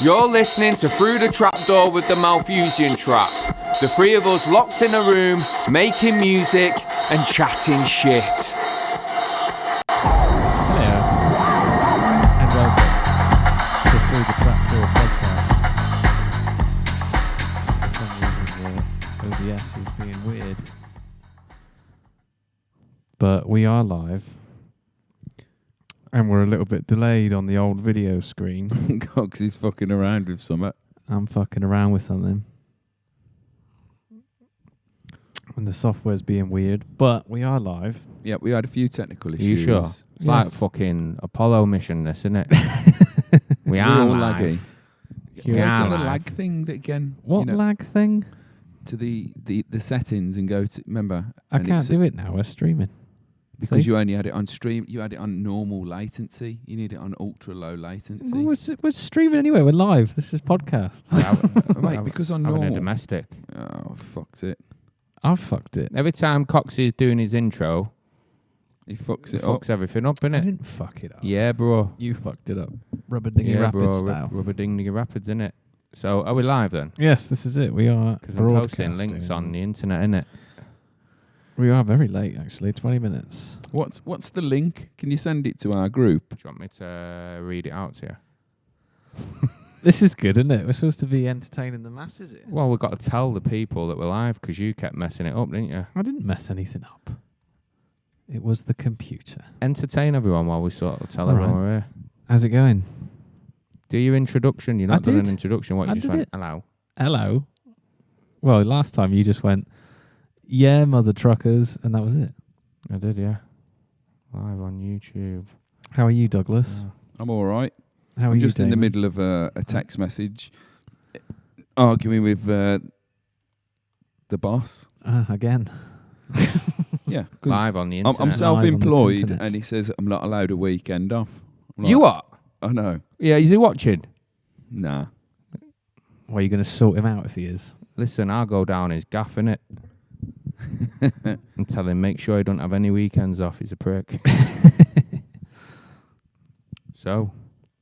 You're listening to Through the Trapdoor with the Malthusian Trap. The three of us locked in a room, making music and chatting shit. Hello, and welcome to Through the Trapdoor podcast. For some reason, the OBS is being weird. But we are live. And we're a little bit delayed on the old video screen. Cox is fucking around with something. I'm fucking around with something. And the software's being weird. But we are live. Yeah, we had a few technical Are issues. you sure? It's like fucking Apollo mission, this, isn't it? We We're are all live. laggy. You're Go to all the live. lag thing that again. What lag thing? To the settings and go to remember. I can't do it now. We're streaming. because See? you only had it on stream. You had it on normal latency. You need it on ultra low latency. We're streaming anyway. We're live. This is podcast. Mate, because on Having a normal. domestic. Oh, fucked it. I've fucked it. Every time Cox is doing his intro, He fucks he it fucks up. everything up, I innit? didn't fuck it up. Yeah, bro. You fucked it up. Rubber Dingy Yeah, Rapids bro. style. Rubber Dingy Rapids, innit? So, are we live then? Yes, this is it. We are Because I'm posting broadcasting. links on the internet, innit? We are very late, actually. 20 minutes. What's the link? Can you send it to our group? Do you want me to read it out to you? This is good, isn't it? We're supposed to be entertaining the masses here. Well, we've got to tell the people that we're live because you kept messing it up, didn't you? I didn't mess anything up. It was the computer. Entertain everyone while we sort of tell All everyone right. we're here. How's it going? Do your introduction. You're I not doing an did. introduction. What, I you just did went, it. hello? Hello. Well, last time you just went, yeah, mother truckers, and that was it. I did, yeah. Live on YouTube. How are you, Douglas? Yeah. I'm all right. How are I'm you, just in the Damon? middle of a text message arguing with the boss. Again. Yeah, 'cause Live on the I'm internet. self-employed, internet. and he says I'm not allowed a weekend off. I'm You like, what? I know. Yeah, is he watching? Nah. Well, are you going to sort him out if he is? Listen, I'll go down his gaff, innit? And tell him, make sure he don't have any weekends off. He's a prick. So,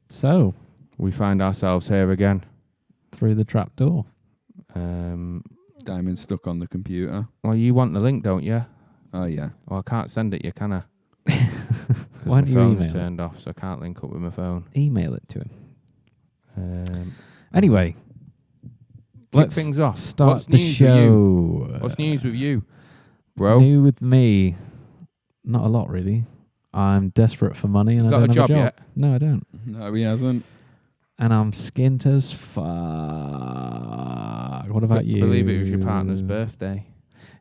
So, we find ourselves here again. through the trap door. Diamond stuck on the computer. Well, you want the link, don't you? Oh yeah. Well, I can't send it you, can I? Because Why my don't you phone's email it? turned off, so I can't link up with my phone. Email it to him. Um, Anyway, kick let's things off. start What's the news with you? show. What's news with you, bro? New with me. Not a lot, really. I'm desperate for money and You I got don't a have job a job. yet? No, I don't. No, he hasn't. And I'm skint as fuck. What about you? Believe it was your partner's birthday.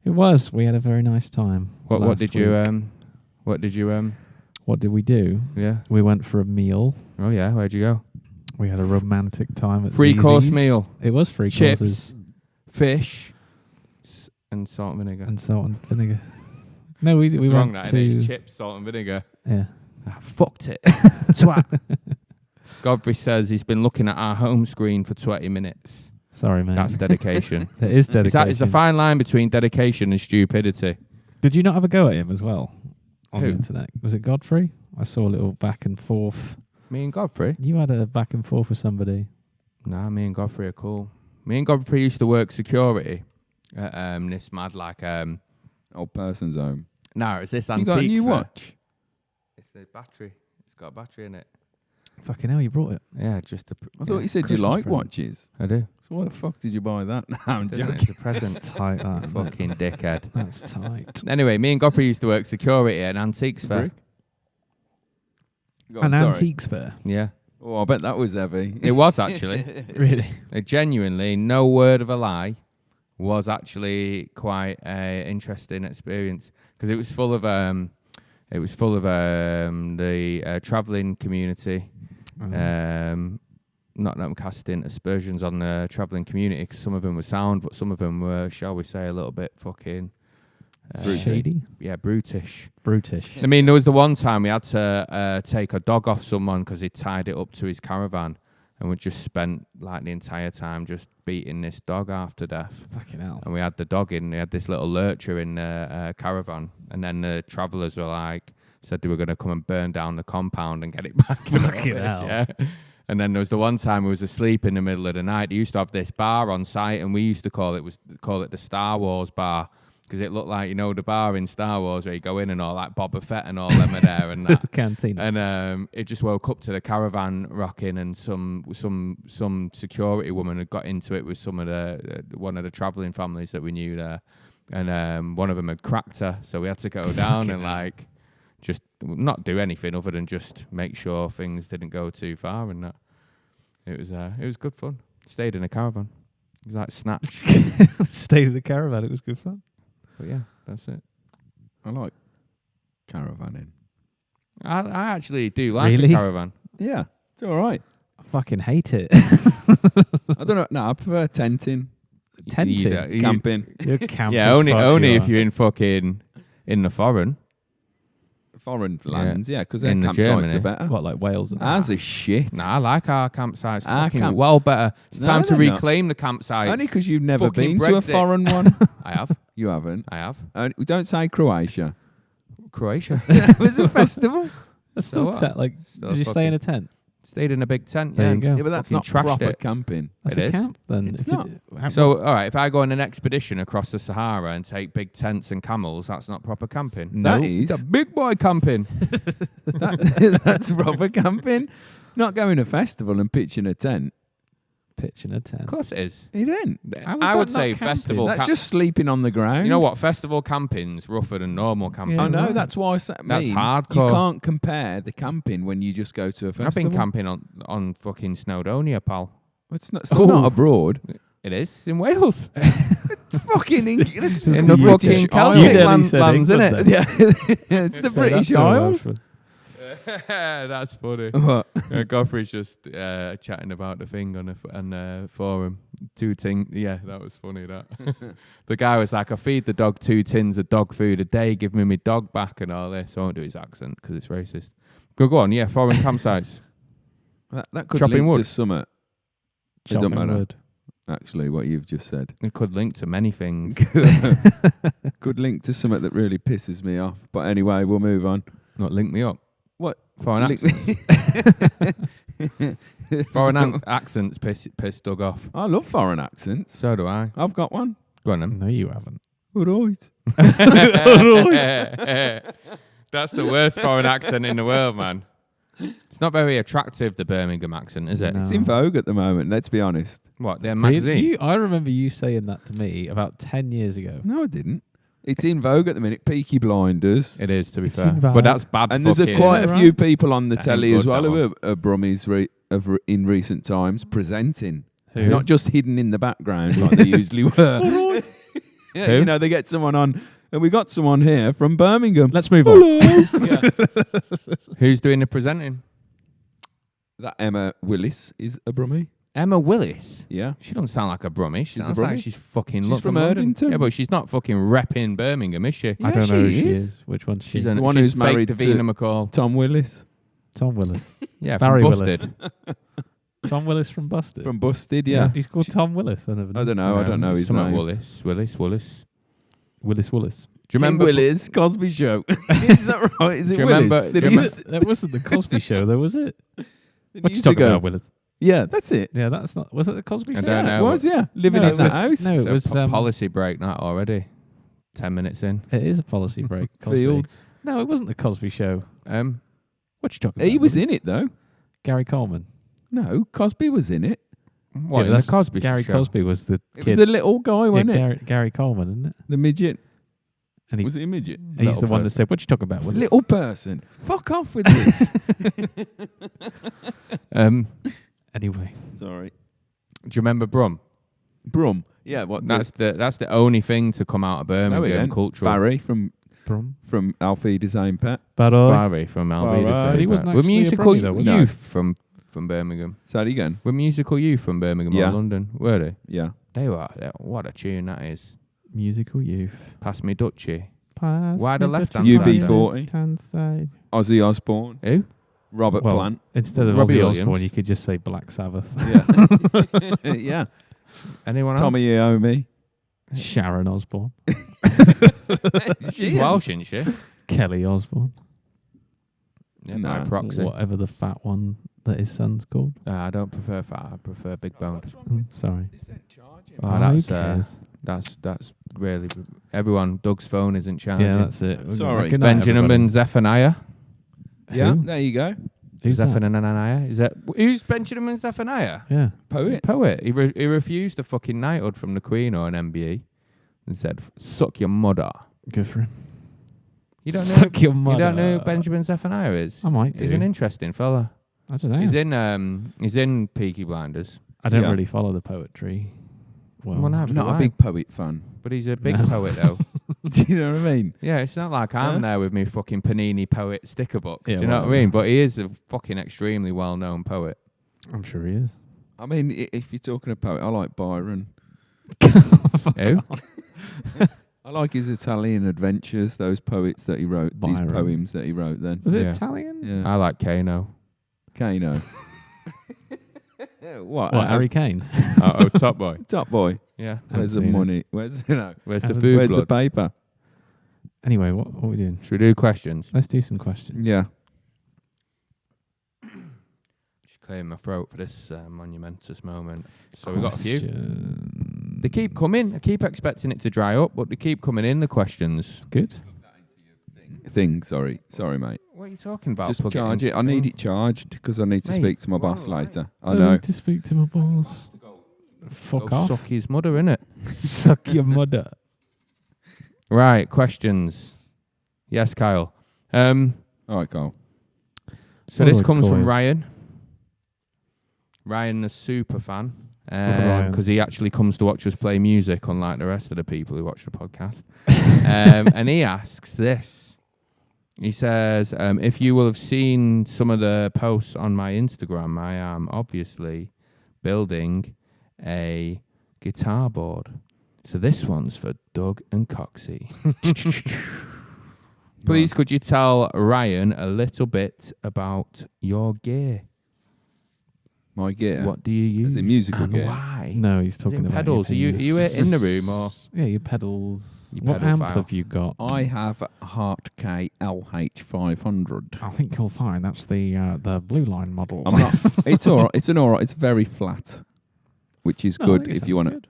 It was. We had a very nice time. What last did week. you What did we do? yeah? We went for a meal. Oh yeah, where'd you go? We had a romantic time at Three course Zzz's. meal. It was free Chips, courses fish, and salt and vinegar. and salt and vinegar. No, we It's we wrong went that, to innit? It's chips, salt and vinegar. yeah. Ah, fucked it. Twat. Godfrey says he's been looking at our home screen for 20 minutes. Sorry, man. That's dedication. There is dedication. It's a fine line between dedication and stupidity. Did you not have a go at him as well on Who? the internet? Was it Godfrey? I saw a little back and forth. Me and Godfrey? You had a back and forth with somebody. Nah, me and Godfrey are cool. Me and Godfrey used to work security at this mad Old person's home. no, it's this You antique. got a new watch? It's the battery. It's got a battery in it. Fucking hell, you brought it. Yeah, just a. I thought you said Christmas you like present. watches. I do. So why the fuck did you buy that? No, I'm Didn't it? joking. It's a present. That's tight, that. isn't it? Fucking dickhead. That's tight. Anyway, me and Godfrey used to work security at an antiques fair. Brick? Go on, An sorry. antiques fair. Yeah, Oh, I bet that was heavy. it was actually. Really? It genuinely, no word of a lie, was actually quite an interesting experience because it was full of the travelling community. Not that I'm casting aspersions on the travelling community because some of them were sound, but some of them were, shall we say, a little bit fucking Shady? yeah, brutish. Brutish. I mean, there was the one time we had to take a dog off someone because he tied it up to his caravan, and we just spent like the entire time just beating this dog half to death. Fucking hell. And we had the dog in. We had this little lurcher in the caravan, and then the travellers were like, said they were going to come and burn down the compound and get it back. Fucking hell. Yeah. And then there was the one time we was asleep in the middle of the night. They used to have this bar on site, and we used to call it the Star Wars bar, because it looked like, the bar in Star Wars where you go in and all like Boba Fett and all them are there and that. Canteen. And it just woke up to the caravan rocking, and some security woman had got into it with some of one of the travelling families that we knew there, and one of them had cracked her, so we had to go down and like just not do anything other than just make sure things didn't go too far, and that it was good fun. Stayed in a caravan. It was like Snatch. Stayed in the caravan. It was good fun. But yeah, that's it. I like caravanning. I actually do like Really? a caravan. Yeah, it's all right. I fucking hate it. I don't know. No, I prefer tenting, Tenting. camping. You're camp Yeah, as only fuck, only you if are. you're in fucking in the foreign. Foreign lands, yeah, because their In the campsites Germany. are better. What, like Wales and Ours are shit. Nah, I like our campsites. Our Fucking camp- well better. It's No, time to they're not. reclaim the campsites. Only because you've never Fucking been to a Brexit. foreign one. I have. You haven't. I have. We don't say Croatia. Croatia. It was a festival. That's So still what? tent. Like, Still did you stay in a tent? Stayed in a big tent. There yeah, you go. Yeah, but that's fucking not trashed proper it. camping. That's It a is. camp then. It's If you not. how- So, all right, if I go on an expedition across the Sahara and take big tents and camels, that's not proper camping. That is. It's a big boy camping. That's proper camping. Not going to a festival and pitching a tent. pitching a tent. Of course it is. You didn't. How is I that would not say camping? festival. That's just sleeping on the ground. You know what? Festival camping's rougher than normal camping. Yeah, I know. right. That's why I said That's You hardcore. can't compare the camping when you just go to a festival. I've been camping on fucking Snowdonia, pal. It's still not abroad. It is in Wales. Fucking English. In the British fucking Isles. Celtic nearly lands, said isn't England it? Yeah, it's the So British that's all right, Isles. but- That's funny. What? Godfrey's just chatting about the thing on the forum. Yeah, that was funny. That the guy was like, "I feed the dog 2 tins of dog food a day. Give me my dog back and all this." I won't do his accent because it's racist. Go on. Yeah, foreign campsites. That could Chopping link wood. to Summit. It Chopping doesn't matter. wood. Actually, what you've just said It could link to many things. could link to something that really pisses me off. But anyway, we'll move on. Not link me up. What? Foreign Link- accents. Foreign accents piss Doug off. I love foreign accents. So do I. I've got one. Go on then. No, you haven't. All right. That's the worst foreign accent in the world, man. It's not very attractive, the Birmingham accent, is it? No. It's in vogue at the moment, let's be honest. What, their Really? magazine? I remember you saying that to me about 10 years ago. No, I didn't. It's in vogue at the minute. Peaky Blinders. It is, to be It's fair. in vogue. But that's bad And there's fucking... quite a Yeah, few people on the That telly ain't as good, well that who are Brummies in recent times presenting. Who? Not just hidden in the background like they usually were. Yeah, Who? you know, they get someone on. And we got someone here from Birmingham. Let's move on. Who's doing the presenting? That Emma Willis is a Brummie. Emma Willis. Yeah. She doesn't sound like a Brummie. She She's a sounds like Brummie. she's fucking She's look from London. Erdington. Yeah, but she's not fucking repping Birmingham, is she? I Yeah, don't know who she she is. is. Which one she She's is? The one she's who's fake married to- Davina McCall. Tom Willis Tom Willis. Yeah, Barry from Willis. Busted. Tom Willis from Busted. from Busted, yeah. He's called Tom Willis. I never knew. I don't know. I don't know his Something name. Willis. Willis. Do you remember? Willis, Cosby Show. Is that right? Is it Do you Willis? remember- Did do he you used- That wasn't the Cosby Show, though, was it? did What he you used to talking go? about, Willis? Yeah, that's it. Yeah, that's not. Was it the Cosby Show? I don't Yeah, know. it was, yeah. Living No, in it that was- house. no, It's it a was, policy break that already. 10 minutes in. It is a policy break. Cosby. Fields. No, it wasn't the Cosby Show. What you talking about? He was in Willis? it, though. Gary Coleman. No, Cosby was in it. What, Yeah, in that's the Cosby Gary Show? Cosby was the It kid. was the little guy, yeah, wasn't it? Gary Coleman, isn't it? The midget. And he, Was it a midget? he's Little the one that person. said, "What you talking about, Willis?" Little person. Fuck off with this. Anyway, Sorry. Do you remember Brum? Brum. Yeah, what? That's the only thing to come out of No, it Birmingham ain't. cultural. Barry from from Alfie Design Pet. Barry from Barry. Alveda. But he wasn't We're actually a musical Brummie though, was he? youth from Birmingham. Say it again. We're musical youth from Birmingham Yeah. or London. Were they? Yeah. They were. What a tune that is. musical youth. Pass me Dutchie. Pass Why the me left-hand Dutchie. side, UB40. Left-hand side. Ozzy Osbourne. Who? Robert Well, Plant. Instead of Robbie Ozzy Williams. Osbourne, you could just say Black Sabbath. Yeah. Yeah. Anyone Tommy Iommi. Sharon Osbourne. else? She's Welsh, isn't she? Kelly Osbourne. Yeah, No. by proxy. Whatever the fat one that his son's called? I don't prefer fat. I prefer big boned. Sorry. Oh, who that's really everyone. Doug's phone isn't charging. Yeah, that's it. Sorry. Good night, Benjamin Zephaniah. Yeah, Who? there you go. Who's that? Zephaniah? Is that who's Benjamin Zephaniah? Yeah. Poet. He refused a fucking knighthood from the Queen or an MBE and said, "Suck your mother." Good for him. You don't Suck know. your mother. You don't know who Benjamin Zephaniah is? I might do. He's an interesting fella. I don't know. He's in Peaky Blinders. I don't Yeah. really follow the poetry. Well, Well, no, I'm not do a I. big poet fan. But he's a big No. poet though. Do you know what I mean? Yeah, it's not like I'm there with me fucking Panini poet sticker book. Yeah, do you know what I whatever. mean? But he is a fucking extremely well-known poet. I'm sure he is. I mean, if you're talking a poet, I like Byron. Who? I like his Italian adventures, those poets that he wrote, these Byron. poems that he wrote then. Was it Yeah. Italian? Yeah. I like Kano. Kano. What? What, Harry Kane? Oh, Top Boy. Top Boy. Yeah. Where's the seen it. money? Where's Where's the Haven't- food Where's the blood? paper? Anyway, what are we doing? Should we do questions? Let's do some questions. Yeah. Just clearing my throat for this monumentous moment. So we've got a few. Question. They keep coming. I keep expecting it to dry up, but they keep coming in, the questions. It's good. Sorry, mate. What are you talking about? Just Plug charge in. it. I need it charged because I need to Mate, speak to my we're boss all right. later. I know. To speak to my boss. Fuck Go off. suck his mother, innit? Suck your mother. Right, questions. Yes, Kyle. All right, Carl. So What this do I comes call from it? Ryan. Ryan, the super fan. Ryan. Because he actually comes to watch us play music, unlike the rest of the people who watch the podcast. And he asks this. He says, if you will have seen some of the posts on my Instagram, I am obviously building a guitar board. So this one's for Doug and Coxie. Please, could you tell Ryan a little bit about your gear? My gear. What do you use? As in musical and gear? why? No, he's Is it talking about pedals. Are you in the room or? Yeah, your pedals. Your What pedal amp file. have you got? I have a Hart K LH500. I think you'll find that's the blue line model. I'm not. It's all right. It's an all right. It's very flat, which is No, I good think it if you sounds want to. good.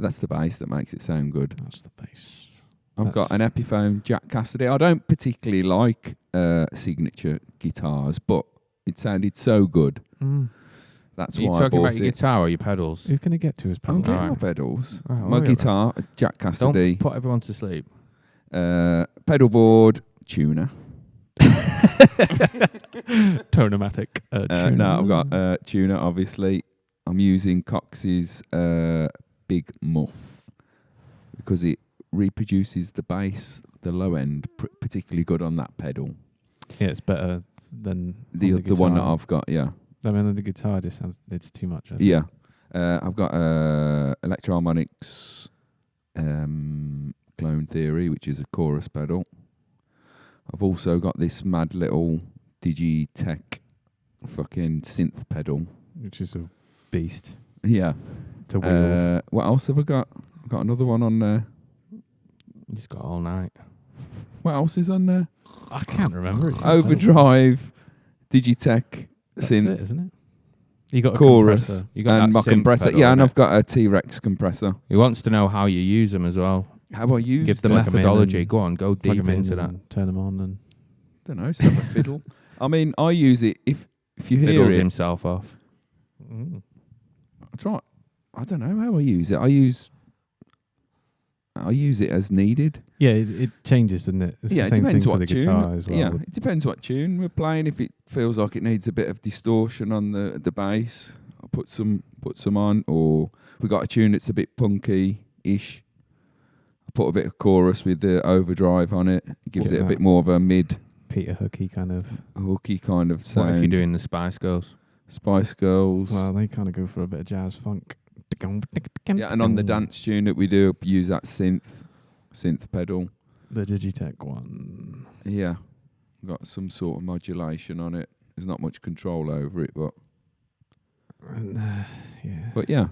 That's the bass that makes it sound good. That's the bass. I've got an That's- Epiphone Jack Cassidy. I don't particularly like signature guitars, but it sounded so good. That's Are you why I talking bought about your it. guitar or your pedals? He's going to get to his I'm pedals. getting Alright. my pedals. Oh, My worry guitar, Jack Cassidy. Don't put everyone to sleep. Pedal board, tuner. Tonomatic. Tuner. No, I've got tuner, obviously. I'm using Cox's Big Muff because it reproduces the bass, the low end, particularly good on that pedal. Yeah, it's better than The on the one that guitar. I've got, yeah. I mean, on the guitar just sounds it's too much. I think. Yeah. I've got Electroharmonics Clone Theory, which is a chorus pedal. I've also got this mad little Digitech fucking synth pedal. Which is a beast Yeah. to wield. What else have I got? I've got another one on there. You just got all night. What else is on there? I can't remember it. Overdrive, Digitech, That's synth, it, isn't it? You got a chorus, compressor. You got and that my synth compressor. pedal, Yeah, and innit? I've got a T-Rex compressor. He wants to know how you use them as well. How I use Give the Plug 'em in methodology. and Go on, go Plug deep 'em in into that. and turn them on and don't know, it's not a fiddle. I mean, I use it if you hear Fiddles it. himself off. I try. I don't know how I use it. I use it as needed. yeah, it changes, doesn't it? It's Yeah, the it same depends thing for what the tune. guitar as well. Yeah, it depends what tune we're playing. If it feels like it needs a bit of distortion on the bass, I'll put some on. Or we got a tune that's a bit punky-ish. I put a bit of chorus with the overdrive on it. It gives Get it a that. bit more of a mid Peter Hooky kind of. hooky kind of sound. What if you're doing the Spice Girls? Spice Girls? Well, they kind of go for a bit of jazz funk. Yeah, and on the dance tune that we do, use that synth pedal. The Digitech one. Yeah, got some sort of modulation on it. There's not much control over it, And, yeah. but yeah.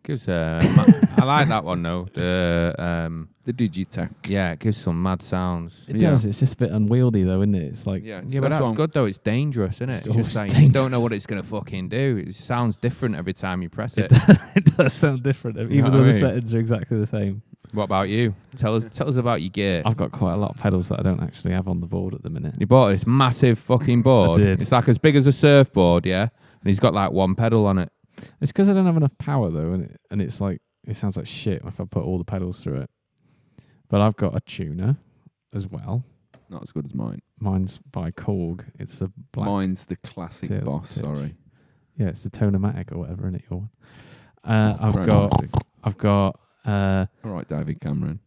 Gives I like that one though. The Digitech. yeah, it gives some mad sounds. It does. It's just a bit unwieldy though, isn't it? It's like Yeah, Yeah, but that's good though. It's dangerous, isn't it? It's It's just always like you don't know dangerous. what it's gonna fucking do. It sounds different every time you press it. It does sound different, know even what though I the mean? settings are exactly the same. What about you? Tell us about your gear. I've got quite a lot of pedals that I don't actually have on the board at the minute. You bought this massive fucking board. I did. It's like as big as a surfboard, yeah. And he's got like one pedal on it. It's because I don't have enough power though, and it's like it sounds like shit if I put all the pedals through it. But I've got a tuner as well. Not as good as mine. Mine's by Korg. It's a black. Mine's the classic Till Boss. pitch. Sorry. Yeah, it's the Tonomatic or whatever in it. Your one. I've Chromatic. got. All right, David Cameron.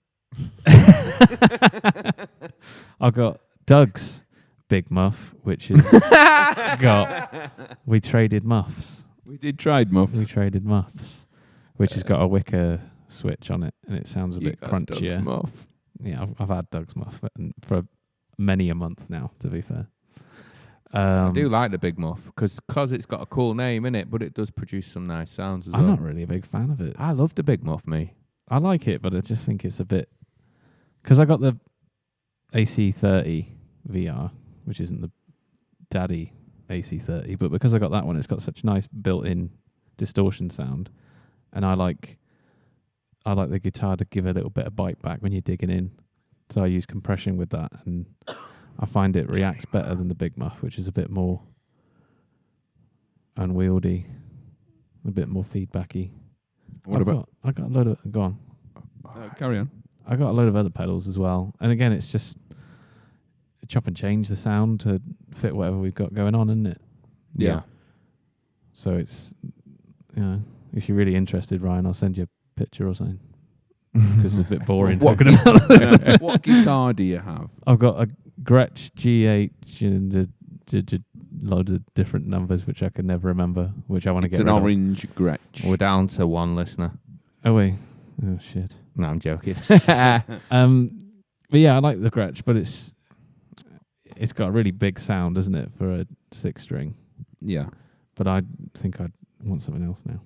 I've got Doug's Big Muff, which is got. We traded muffs. We did trade muffs. We traded muffs, which has got a wicker switch on it, and it sounds a bit crunchier. Yeah, I've had Doug's muff for many a month now. To be fair, I do like the Big Muff because it's got a cool name in it, but it does produce some nice sounds as I'm well. not really a big fan of it. I love the Big Muff, me. I like it, but I just think it's a bit because I got the AC30 VR, which isn't the daddy AC30, but because I got that one, it's got such nice built-in distortion sound, and I like the guitar to give a little bit of bite back when you're digging in. So I use compression with that, and I find it reacts better than the Big Muff, which is a bit more unwieldy, a bit more feedbacky. What about? I got a load of. Go on. Carry on. I got a load of other pedals as well, and again, it's just chop and change the sound to fit whatever we've got going on, isn't it? Yeah. So it's, if you're really interested, Ryan, I'll send you a picture or something because it's a bit boring What talking about it. What guitar do you have? I've got a Gretsch GH and a load of different numbers which I can never remember, which I want to It's get an rid orange Gretsch. We're down to one listener. of. Oh wait, oh shit. No, I'm joking. But yeah, I like the Gretsch, but it's got a really big sound, doesn't it, for a 6-string? Yeah. But I think I'd want something else now.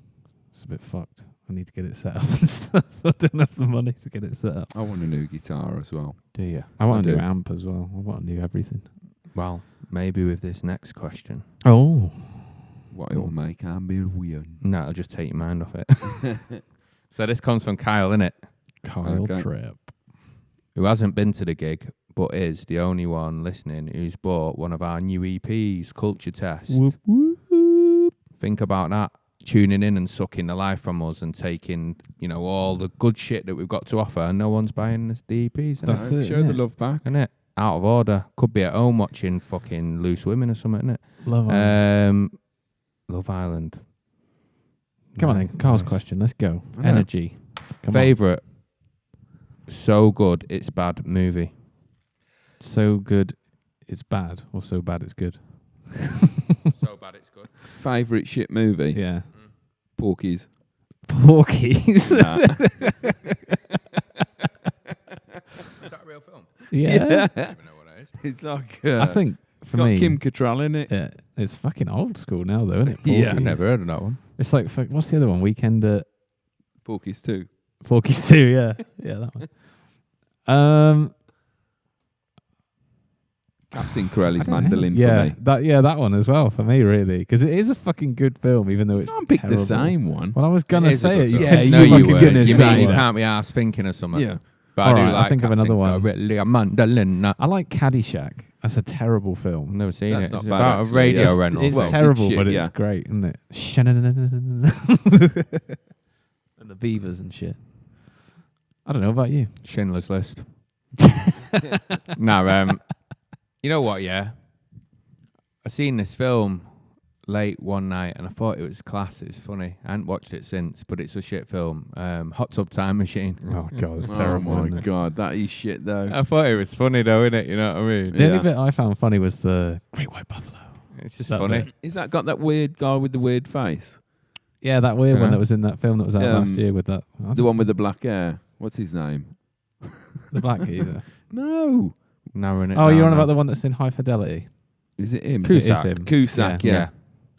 It's a bit fucked. I need to get it set up and stuff. I don't have the money to get it set up. I want a new guitar as well. Do you? I want a do. new amp as well. I want a new everything. Well, maybe with this next question. Oh. What it'll make a million. No, it'll just take your mind off it. So this comes from Kyle, innit? Kyle Okay. Trap. Who hasn't been to the gig, but is the only one listening who's bought one of our new EPs, Culture Test. Whoop, whoop. Think about that. Tuning in and sucking the life from us and taking, all the good shit that we've got to offer, and no one's buying the EPs. That's No, it, show innit? the love back. Isn't it? Out of order. Could be at home watching fucking Loose Women or something, isn't it? Love Island. Love Island. Come on then. Carl's Nice. question. Let's go. I know. Energy. Come on. Favourite. So good, it's bad movie. So good, it's bad, or so bad, it's good. So bad, it's good. Favourite shit movie? Yeah. Porky's. Porkies. Nah. Is that a real film? Yeah. I don't even know what it is. It's like I think it's for got me, Kim Cattrall in it. yeah, it's fucking old school now, though, isn't it? Yeah. I've Porkies. never heard of that one. It's like what's the other one? Weekend at Porky's 2. Porky's 2. Yeah, yeah, that one. Captain Corelli's I don't know. mandolin Yeah, for me. that one as well for me, really, because it is a fucking good film, even though it's Can't pick terrible. the same one. Well, I was gonna It is a say good it. You film. Yeah, couldn't no, you you was were. gonna You say mean you that. can't be arsed thinking of something. Yeah. But All I do right, like I think of another one. Corelli, a mandolin. I like Caddyshack. That's a terrible I've film. never seen That's it. not It's bad, about actually. a radio Yes, rental. It's Well, terrible, it's shit, but it's yeah. great, isn't it? And the beavers and shit. I don't know about you. Schindler's List. You know what, yeah? I seen this film late one night and I thought it was class. It was funny. I hadn't watched it since, but it's a shit film. Hot Tub Time Machine. Oh god, it's Oh terrible. my isn't it? god, that is shit though. I thought it was funny though, innit? You know what I mean? The only Yeah. bit I found funny was the Great White Buffalo. It's just That funny. bit. Is that got that weird guy with the weird face? Yeah, that weird one Yeah. that was in that film that was out last year with that The one with the black hair. What's his name? the black geezer. No. Narrowing it Oh, you're down on now. about the one that's in High Fidelity. Is it him? Cusack. It is him. Cusack, yeah.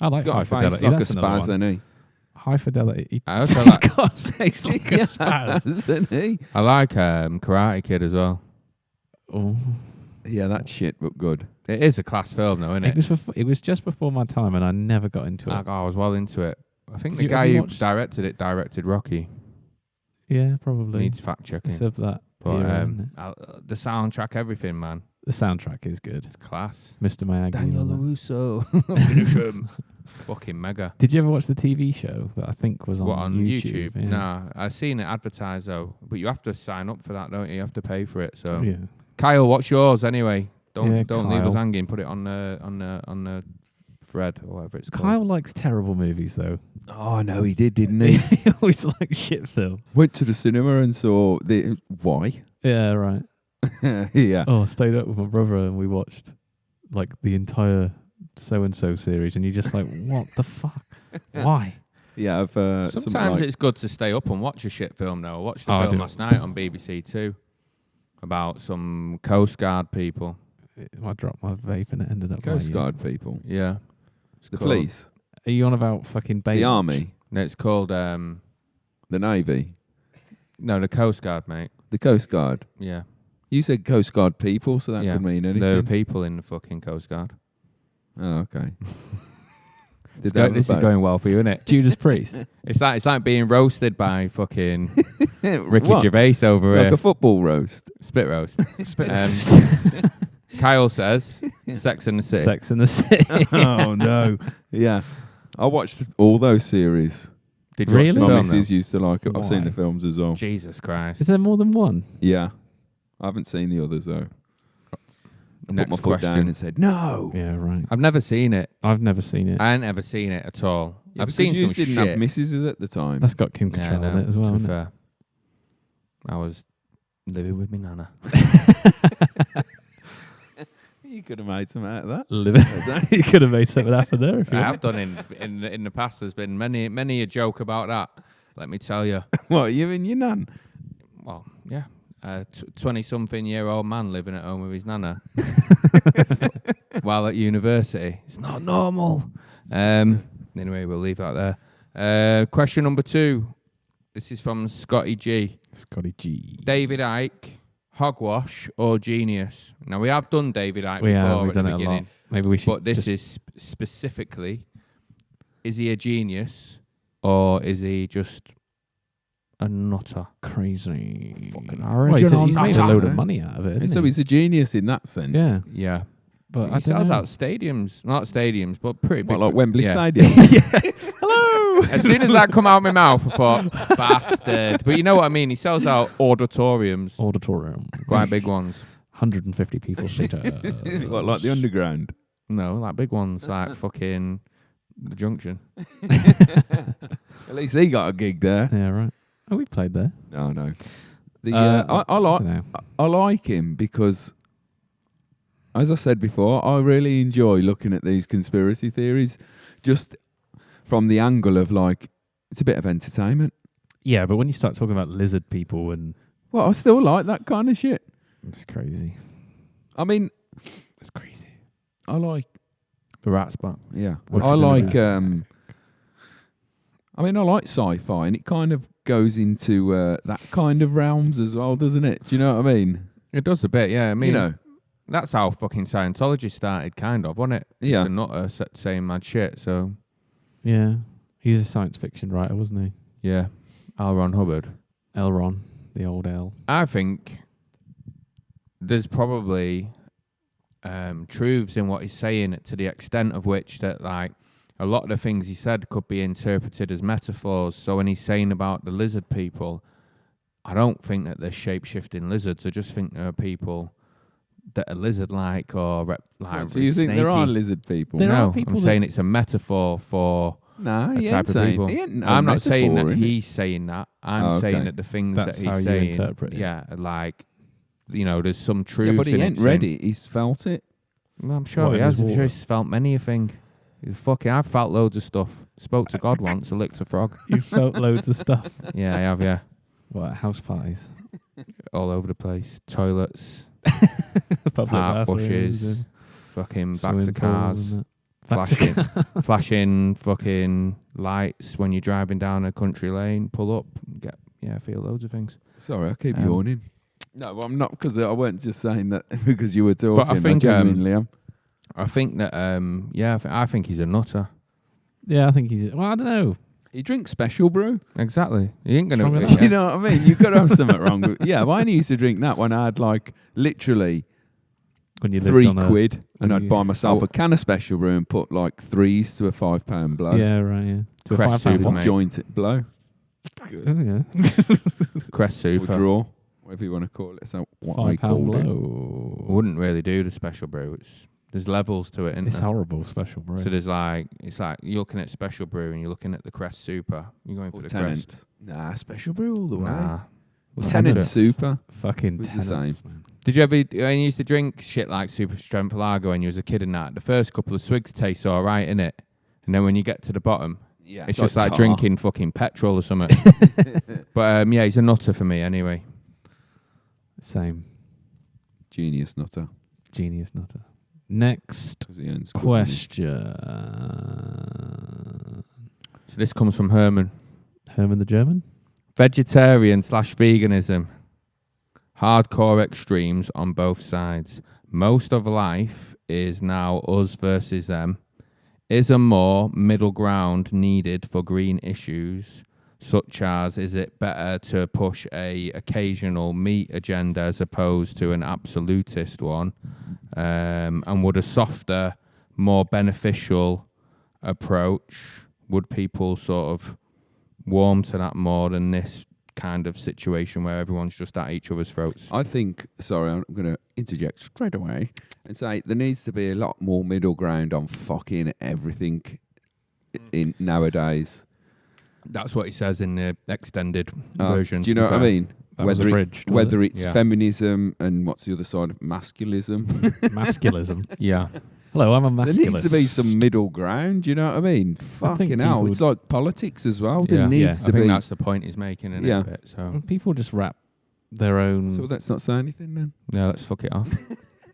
I like He's got High a face Fidelity. like a That's another spaz, one. hasn't he? High Fidelity. I also He's like, got a face like a spaz. Isn't he? I like Karate Kid as well. Oh. Yeah, that shit looked good. It is a class film, though, isn't it? It was just before my time, and I never got into it. I was well into it. I think Did the you- guy have you who watched- directed Rocky. Yeah, probably. Needs fact checking. It's of that But era, isn't it? the soundtrack, everything, man, The soundtrack is good. it's class. Mr. Miyagi. Daniel and all that. LaRusso. Finish him. Fucking mega. Did you ever watch the TV show that I think was on, What, on YouTube? Yeah. Nah, I've seen it advertised though, but you have to sign up for that, don't you? You have to pay for it. So, Yeah. Kyle, what's yours anyway? Don't Yeah, leave us Kyle. hanging. Put it on the thread or whatever it's called. Kyle likes terrible movies, though. Oh no, he did, didn't he? He always likes shit films. Went to the cinema and saw the why? Yeah, right. Yeah. Oh, I stayed up with my brother and we watched like the entire so-and-so series, and you're just like, what the fuck? Why? Yeah, I've Sometimes it's good to stay up and watch a shit film though. I watched the Oh, I film do. last night on BBC Two about some Coast Guard people. I dropped my vape and it ended up Coast by you. Guard people, Yeah. It's the called- police, Are you on about fucking Baywatch? the army, No, it's called the navy, the Coast Guard, mate. the Coast Guard. Yeah. You said Coast Guard people, so that Yeah. could mean There are anything. people in the fucking Coast Guard. Oh, okay. This is going well for you, isn't it? Judas Priest. It's like being roasted by fucking Ricky What? Gervais over Like here. a football roast. Spit roast. Spit Um, roast. Kyle says Sex and the City. Sex in the City. Oh no. Yeah. I watched all those series. Did you watch Really? the My film, missus used to like it. I've seen Why? the films as well. though? Jesus Christ. Is there more than one? Yeah. I haven't seen the others though. I Next put my foot down question. and said, no. Yeah, right. I've never seen it. I've never seen it. I ain't ever seen it at all. Yeah, I've because seen you some didn't shit. have missuses at the time. That's got Kim Yeah, Cattrall no, in it as well, to be isn't it? fair. I was living with me nana. You could have made some out of that. Living. You could have made something happen there if you I want. have done in the past. There's been many a joke about that. Let me tell you. What, you and your nan? Well, yeah. 20-something-year-old man living at home with his nana while at university. It's not normal. Anyway, we'll leave that there. Question number 2. This is from Scotty G. Scotty G. David Icke, hogwash or genius? Now, we have done David Icke We before have. We've at the done it a lot. beginning. Maybe we should. But this is specifically, is he a genius or is he just a nutter? crazy. Fucking Well, he's original made a nutter. load of money out of it. So Hasn't he? he's a genius in that sense. Yeah, Yeah. but He I don't sells know. out stadiums. Not stadiums, but pretty big. What, like Wembley yeah. Stadium? Hello. As soon as that come out of my mouth, I thought, bastard. But you know what I mean? He sells out auditoriums. Auditorium. Quite big ones. 150 people seater. What, like the underground? No, like big ones, like fucking the Junction. At least he got a gig there. Yeah, right. Oh, we played there. No, no. I like dunno. I like him because, as I said before, I really enjoy looking at these conspiracy theories, just from the angle of like it's a bit of entertainment. Yeah, but when you start talking about lizard people and Well, I still like that kind of shit. it's crazy. I mean, It's crazy. I like, The rat spot. yeah, What I you like. doing? I mean, I like sci-fi, and it kind of goes into that kind of realms as well, doesn't it? Do you know what I mean? It does a bit, yeah. I mean, you know, that's how fucking Scientology started, kind of, wasn't it? Yeah. The nutter saying mad shit, so Yeah, he's a science fiction writer, wasn't he? yeah. L. Ron Hubbard. L. Ron, the old L. I think there's probably truths in what he's saying to the extent of which that, like, a lot of the things he said could be interpreted as metaphors. So when he's saying about the lizard people, I don't think that they're shape-shifting lizards. I just think there are people that are lizard-like or like so you think there are snaky. lizard people? There are No, people I'm that- saying it's a metaphor for No, a he type ain't of saying. people. He ain't no I'm not saying metaphor, that innit? he's saying that. I'm Oh, saying okay. that the things That's that he's how you saying, interpret it. yeah, like, you know, there's some truth. Yeah, but he in ain't it read saying- it. He's felt it. Well, I'm sure What, he in has. his I'm sure water? he's felt many a thing. I've felt loads of stuff. Spoke to God once. I licked a frog. You felt loads of stuff. Yeah, I have. Yeah, What, house parties? all over the place. Toilets, Public park bathrooms bushes, and fucking backs swimming of pools cars, and flashing fucking lights when you're driving down a country lane, pull up, feel loads of things. Sorry, I keep yawning. No, I'm not, because I weren't just saying that because you were talking. But I think, genuinely am. I think that, I think he's a nutter. Yeah, I think he's. Well, I don't know. He drinks special brew. Exactly. He ain't gonna. Stronger than You know what I mean? You've got to have something wrong with. Yeah, well, I used to drink that when I had like literally When you lived on £3, and when I'd you- buy myself a can of special brew and put like 3s to a £5 blow. Yeah, right. Yeah. To Crest a Super, £5 mate. Joint it blow yeah. Crest or Super. draw, whatever you want to call it. So what we £5 called it. blow. Wouldn't really do the special brew. There's levels to it, isn't It's there? horrible, special brew. So there's it's like you're looking at special brew and you're looking at the Crest Super. You're going for Or the Tenant. Crest. Nah, special brew all the way. Nah. Well, Tenant. Tenant Super. Fucking was the tenants, man. Did you ever, when you used to drink shit like Super Strength Lager when you was a kid and that, the first couple of swigs taste all right, innit? And then when you get to the bottom, Yeah, it's just like tar. drinking fucking petrol or something. But he's a nutter for me anyway. Same. Genius nutter. Genius nutter. Next 'Cause he earns good money. question. So this comes from Herman. Herman the German? Vegetarian/veganism. Hardcore extremes on both sides. Most of life is now us versus them. Is a more middle ground needed for green issues, such as is it better to push a occasional meat agenda as opposed to an absolutist one? And would a softer, more beneficial approach, would people sort of warm to that more than this kind of situation where everyone's just at each other's throats? I think, sorry, I'm going to interject straight away and say there needs to be a lot more middle ground on fucking everything in nowadays. That's what he says in the extended version. Do you know what I mean? That was abridged, was Whether it? it's Yeah. feminism and what's the other side of masculism. Masculism. Yeah. Hello, I'm a There masculist. needs to be some middle ground, you know what I mean? Fucking hell. people- It's like politics as well. Yeah. There needs I to think be. that's the point he's making in Yeah. it a bit. So People just wrap their own... So let's not say anything then. yeah, let's fuck it off.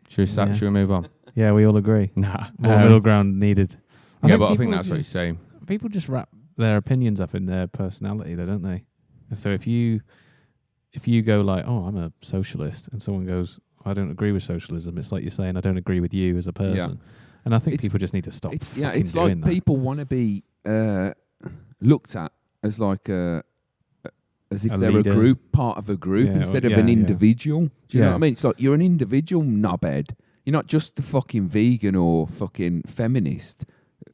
Should Yeah. we move on? Yeah, we all agree. Nah. More middle ground needed. Yeah, but I think people that's what he's just- saying. People just wrap their opinions up in their personality, though, don't they? And so if you go like, oh, I'm a socialist, and someone goes, I don't agree with socialism, it's like you're saying, I don't agree with you as a person. Yeah. And I think It's- people just need to stop It's fucking it's doing like that. people want to be looked at as like as if A they're leader. a group, part of a group, Yeah, instead well, of an yeah, yeah. individual. Do you know Yeah. what I mean? It's like you're an individual knobhead. You're not just a fucking vegan or fucking feminist.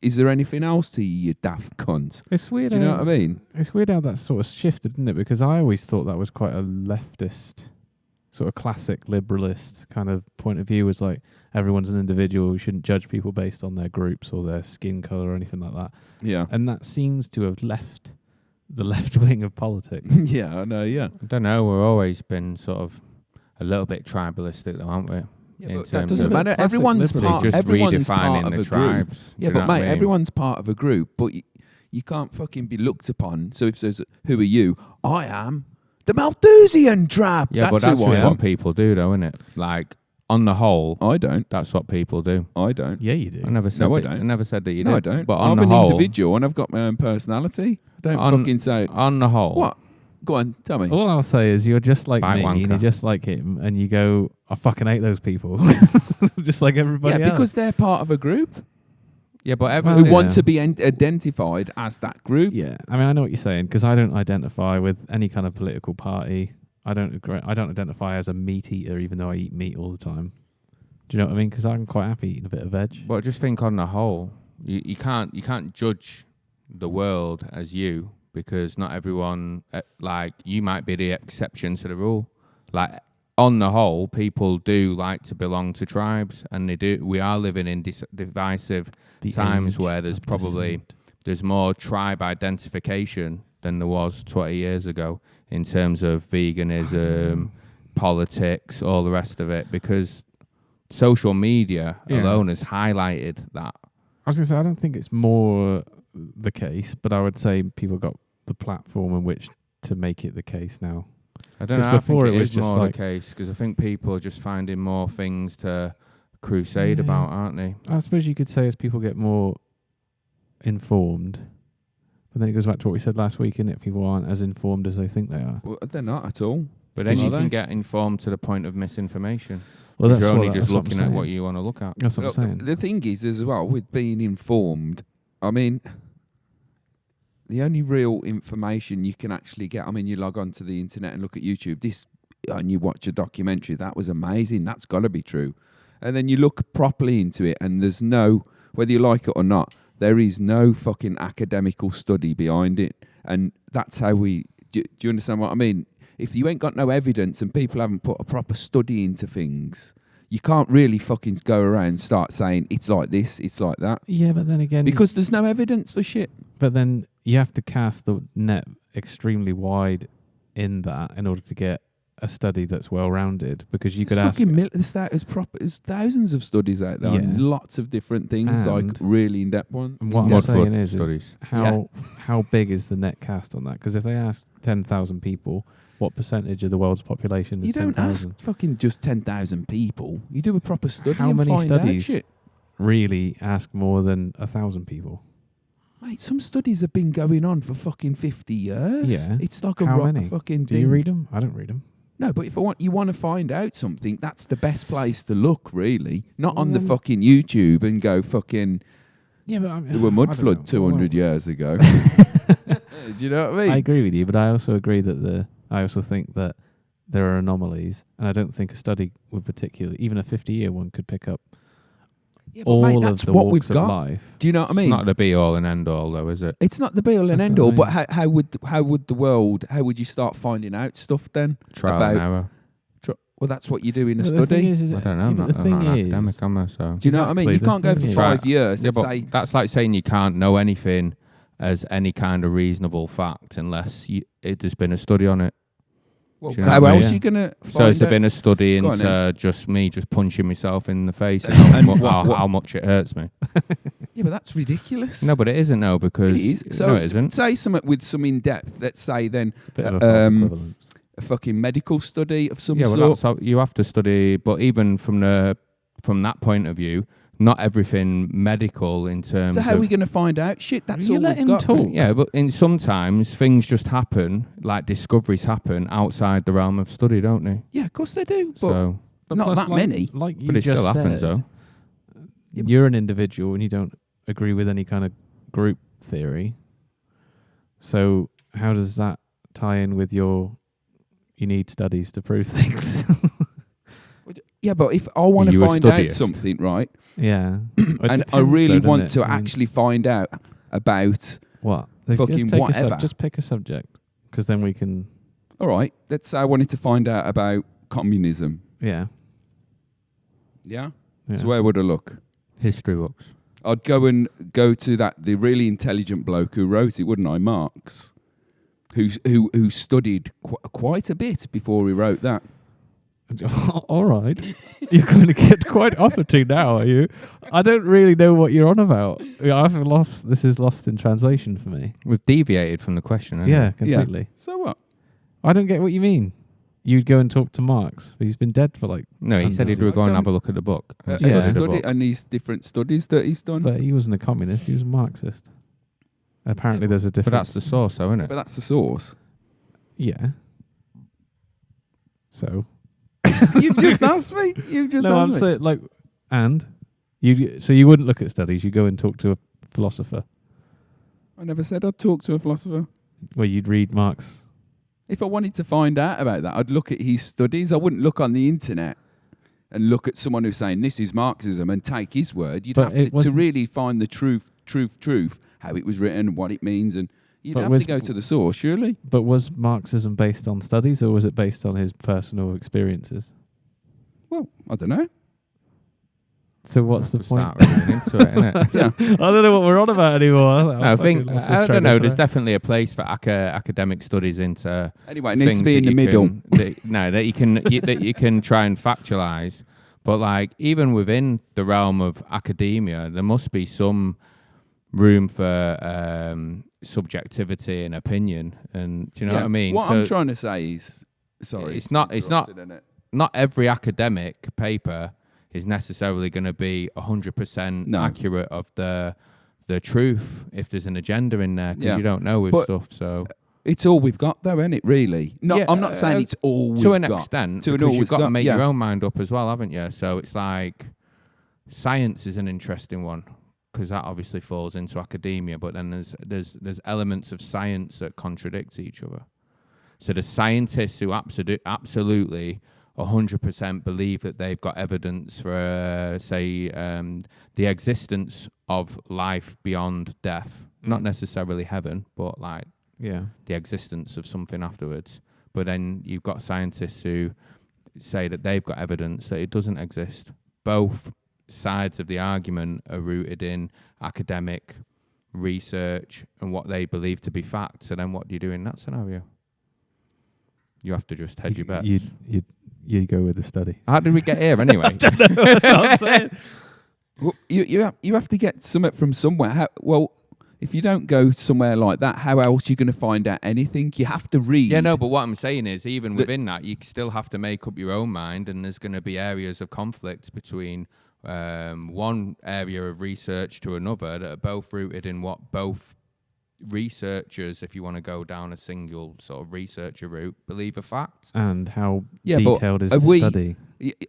Is there anything else to you, you daft cunt? It's weird. Do you know what I mean? It's weird how that sort of shifted, isn't it? Because I always thought that was quite a leftist, sort of classic liberalist kind of point of view. Was like everyone's an individual. We shouldn't judge people based on their groups or their skin color or anything like that. Yeah. And that seems to have left the left wing of politics. Yeah, I know, yeah. I don't know. We've always been sort of a little bit tribalistic, though, aren't we? Yeah, In but that terms doesn't of- matter. Classic Everyone's liberty. He's part, just everyone's part redefining of the a group. tribes. Yeah, Do you but know what I mate, mean? everyone's part of a group, but you can't fucking be looked upon. So if there's who are you? I am the Malthusian Trap. Yeah, but that's who I just am. what people do, though, isn't it? Like, on the whole, I don't. that's what people do. I don't. Yeah, you do. I never said No, I that. don't. I never said that you No, did. I don't. But on I'm the an whole, individual and I've got my own personality. I don't On- fucking say on the whole, what. Go on, tell me. All I'll say is you're just like Bite me, and wanker. you're just like him, and you go, I fucking hate those people, just like everybody Yeah, else. because they're part of a group yeah, but Well, everyone who want yeah. to be identified as that group. Yeah, I mean, I know what you're saying because I don't identify with any kind of political party. I don't identify as a meat eater, even though I eat meat all the time. Do you know what I mean? Because I'm quite happy eating a bit of veg. But just think on the whole, you can't judge the world as you, because not everyone, like, you might be the exception to the rule. Like, on the whole, people do like to belong to tribes, and they do. We are living in divisive The times age where there's of probably dissent. there's more tribe identification than there was 20 years ago in terms of veganism, politics, all the rest of it, because social media Yeah. alone has highlighted that. I was going to say, I don't think it's more the case, but I would say people got the platform in which to make it the case now. I don't 'Cause know. I before think it it was is just more like- the case because I think people are just finding more things to crusade Yeah. about, aren't they? I suppose you could say as people get more informed, but then it goes back to what we said last week, innit? People aren't as informed as they think they are. Well, they're not at all. But then Are you they? can get informed to the point of misinformation. Well, 'Cause that's you're only what, just that's what I'm looking at what saying. you want to look at. That's what Look, I'm saying. the thing is, as well, with being informed, I mean, the only real information you can actually get, I mean, you log onto the internet and look at YouTube, and you watch a documentary, that was amazing, that's got to be true. And then you look properly into it, and there's no, whether you like it or not, there is no fucking academical study behind it. And that's how do you understand what I mean? If you ain't got no evidence and people haven't put a proper study into things, you can't really fucking go around and start saying it's like this, it's like that. Yeah, but then again, Because there's no evidence for shit. but then you have to cast the net extremely wide in that in order to get a study that's well-rounded, because you could ask. There's thousands of studies out there on Yeah. lots of different things, like And- really in-depth ones. And what I'm Mudfoot saying is studies. how big is the net cast on that? Because if they ask 10,000 people, what percentage of the world's population is You don't 10,000? ask fucking just 10,000 people. You do a proper study How and many find out studies? shit. Really ask more than 1,000 people? Mate, some studies have been going on for fucking 50 years. Yeah. It's like a How rock many? fucking Do thing. you read them? I don't read them. No, but if you want to find out something, that's the best place to look, really. Not on the Well- fucking YouTube and go fucking, Yeah, but I mean, there were mud I don't flood know. 200 years ago. Do you know what I mean? I agree with you, but I also agree that I also think that there are anomalies, and I don't think a study would particularly, even a 50-year one, could pick up Yeah, but all mate, of that's the what walks we've of got. life. Do you know what I mean? It's not the be all and end all, though, is it? It's not the be all and That's end what I all, but mean. how would the world? How would you start finding out stuff then? Trial and error. Well, that's what you do in a But the thing study. is, I don't know. yeah, I'm but not, the I'm thing not an is, academic, am I? So. Do you know what I mean? Exactly, You the can't go thing for is- 5 years Yeah, and but say, that's like saying you can't know anything as any kind of reasonable fact unless there's been a study on it. well, do you know how what I mean? else are you going to find So has there out? been a study Go on into just me just punching myself in the face and And how much it hurts me? Yeah, but that's ridiculous. No, but it isn't, no, because... it is. So no, it isn't. say something with some in-depth. Let's say then it's a bit of a false um, equivalence. a fucking medical study of some Yeah, well, sort. that's how you have to study, but even from that point of view, not everything medical in terms So how of... are we going to find out? Shit, that's You all let we've him got. talk. Yeah, but sometimes things just happen, like discoveries happen outside the realm of study, don't they? Yeah, of course they do. But So But not plus, that like, many. Like you But it just still happens, said, though. Yeah, but- you're an individual and you don't agree with any kind of group theory. So how does that tie in with you need studies to prove things? Yeah, but if I want to You a find out studyist? something, right, Yeah. It and I depends really though, want doesn't to it? I mean, actually find out about, what? fucking just take whatever. just pick a subject, because then we can. all right, let's say I wanted to find out about communism. Yeah. Yeah? Yeah. So where would I look? history books. I'd go to the really intelligent bloke who wrote it, wouldn't I? Marx, who studied quite a bit before he wrote that. All right. You're going to get quite uppity now, are you? I don't really know what you're on about. I've lost. This is lost in translation for me. We've deviated from the question, haven't Yeah, we? completely. So what? I don't get what you mean. You'd go and talk to Marx, but he's been dead for like. No, he said he'd I go and don't- have a look at the book. Uh, and Yeah. a study the study book. and these different studies that he's done. But he wasn't a communist. He was a Marxist. Apparently, there's a But difference. that's the source, though, isn't But it? that's the source. Yeah. So. You've just asked me. You've just No, I'm asked me. saying like, and you wouldn't look at studies. You go and talk to a philosopher, I never said I'd talk to a philosopher. where you'd read Marx. If I wanted to find out about that, I'd look at his studies. I wouldn't look on the internet and look at someone who's saying this is Marxism and take his word. You'd But have it to wasn't- really find the truth, how it was written, what it means, and you'd But have was- to go to the source, surely. But was Marxism based on studies, or was it based on his personal experiences? Well, I don't know. So what's the Have to point? start reading into it, innit? Yeah. I don't know what we're on about anymore. No, I think I don't know. There's definitely a place for academic studies into Anyway, it needs to things be in that the you middle. that you can that you can try and factualize. But like even within the realm of academia, there must be some room for subjectivity and opinion. And do you know what I mean? What So I'm trying to say is, sorry, it's not interrupted, innit? not every academic paper is necessarily going to be 100% No. accurate of the truth if there's an agenda in there, because Yeah. you don't know with But stuff. So it's all we've got, though, isn't it? Really? No, Yeah, I'm not saying it's all we've to an got. extent, To an because all you've we've got to got, make yeah. your own mind up as well, haven't you? So it's like science is an interesting one, because that obviously falls into academia, but then there's elements of science that contradict each other. So the scientists who absolutely 100% believe that they've got evidence for, the existence of life beyond death, not necessarily heaven, but like Yeah. the existence of something afterwards. But then you've got scientists who say that they've got evidence that it doesn't exist. Both sides of the argument are rooted in academic research and what they believe to be facts. So then what do you do in that scenario? You have to just hedge your bets. You'd go with the study. How did we get here anyway? That's what I'm saying. Well, you have to get something from somewhere. If you don't go somewhere like that, how else are you going to find out anything? You have to read. Yeah, no, but what I'm saying is, even within that, you still have to make up your own mind, and there's going to be areas of conflict between one area of research to another that are both rooted in what both researchers, if you want to go down a single sort of researcher route, believe a fact. And how Yeah, but detailed is are the we- study?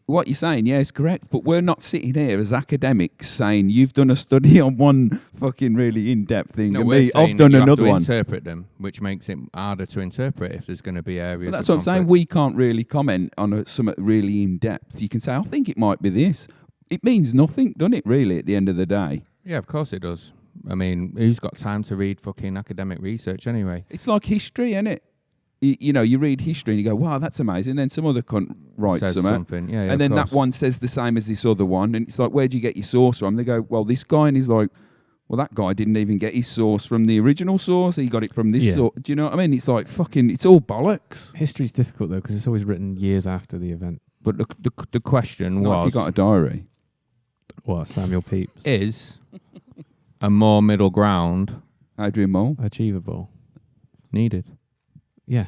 What you're saying, yeah, is correct. But we're not sitting here as academics saying you've done a study on one fucking really in-depth thing, No, and we're me, saying I've done that you another have to one. interpret them, which makes it harder to interpret if there's going to be areas. But that's of what I'm saying. conflict. We can't really comment on something really in-depth. You can say, I think it might be this. It means nothing, doesn't it, really, at the end of the day? Yeah, of course it does. I mean, who's got time to read fucking academic research anyway? It's like history, isn't it? You read history and you go, wow, that's amazing. Then some other cunt writes Says something. Yeah, And then of that course. one says the same as this other one. And it's like, where do you get your source from? They go, well, this guy, and he's like, well, that guy didn't even get his source from the original source. He got it from this Yeah. source. Do you know what I mean? It's like fucking, it's all bollocks. History's difficult though because it's always written years after the event. But the question Not if was, you got a diary. What, Samuel Pepys? is a more middle ground Adrian Mole. Achievable. needed? Yeah.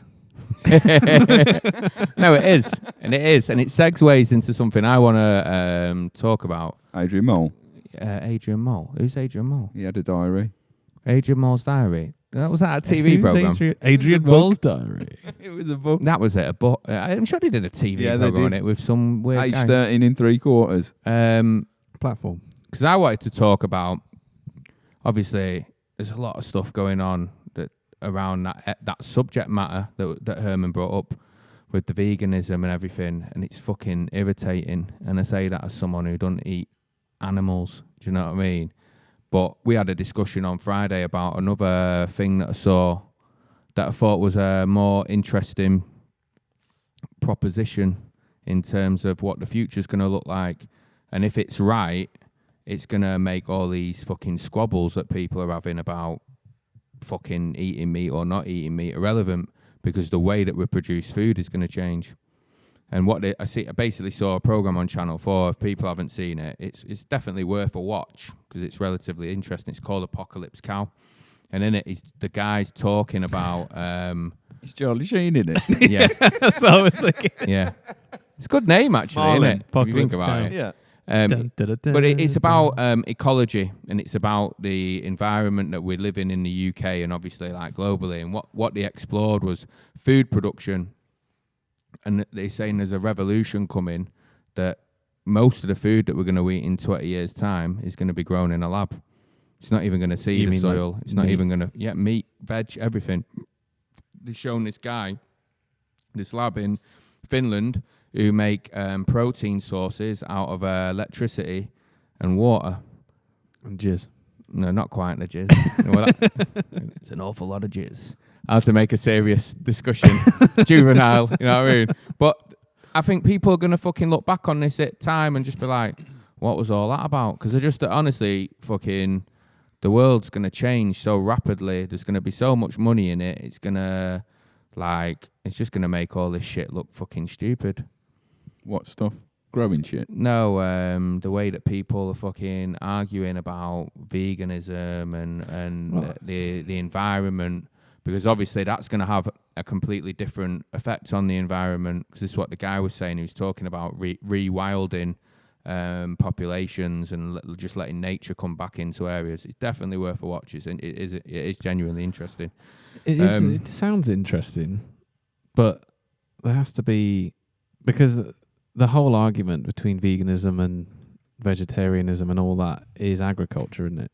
No, it is. And it segues into something I want to talk about. Adrian Mole. Adrian Mole. Who's Adrian Mole? He had a diary. Adrian Mole's Diary. Was that a TV program? Adrian Mole's Diary. It was a book. That was it. A book. I'm sure they did a TV Yeah, they program on did. it with some weird Age guy. 13 in 3/4. Platform. Because I wanted to talk about, obviously, there's a lot of stuff going on around that subject matter that Herman brought up with the veganism and everything, and it's fucking irritating. And I say that as someone who doesn't eat animals. Do you know what I mean? But we had a discussion on Friday about another thing that I saw that I thought was a more interesting proposition in terms of what the future's going to look like. And if it's right, it's going to make all these fucking squabbles that people are having about fucking eating meat or not eating meat irrelevant, because the way that we produce food is going to change. And I basically saw a program on Channel 4. If people haven't seen it, it's definitely worth a watch because it's relatively interesting. It's called Apocalypse Cow. And in it, the guy's talking about... It's Charlie Sheen in it. yeah. That's what I was thinking. Yeah. It's a good name, actually, Marlin, isn't it? If you think Apocalypse about Cow. it. Yeah. But it's about ecology, and it's about the environment that we live in the UK and obviously like globally. And what they explored was food production. And they're saying there's a revolution coming that most of the food that we're going to eat in 20 years' time is going to be grown in a lab. It's not even going to see You the mean soil. like It's not meat? even going to... Yeah, meat, veg, everything. They've shown this guy, this lab in Finland, who make protein sources out of electricity and water. And jizz. No, not quite the jizz. Well, it's an awful lot of jizz. How to make a serious discussion. Juvenile, you know what I mean? But I think people are going to fucking look back on this at time and just be like, what was all that about? Because honestly, fucking, the world's going to change so rapidly. There's going to be so much money in it. It's going to, it's just going to make all this shit look fucking stupid. What stuff? Growing shit. No, the way that people are fucking arguing about veganism and the environment, because obviously that's going to have a completely different effect on the environment. Because this is what the guy was saying. He was talking about rewilding populations and just letting nature come back into areas. It's definitely worth a watch. It is genuinely interesting. It sounds interesting, but there has to be, because the whole argument between veganism and vegetarianism and all that is agriculture, isn't it?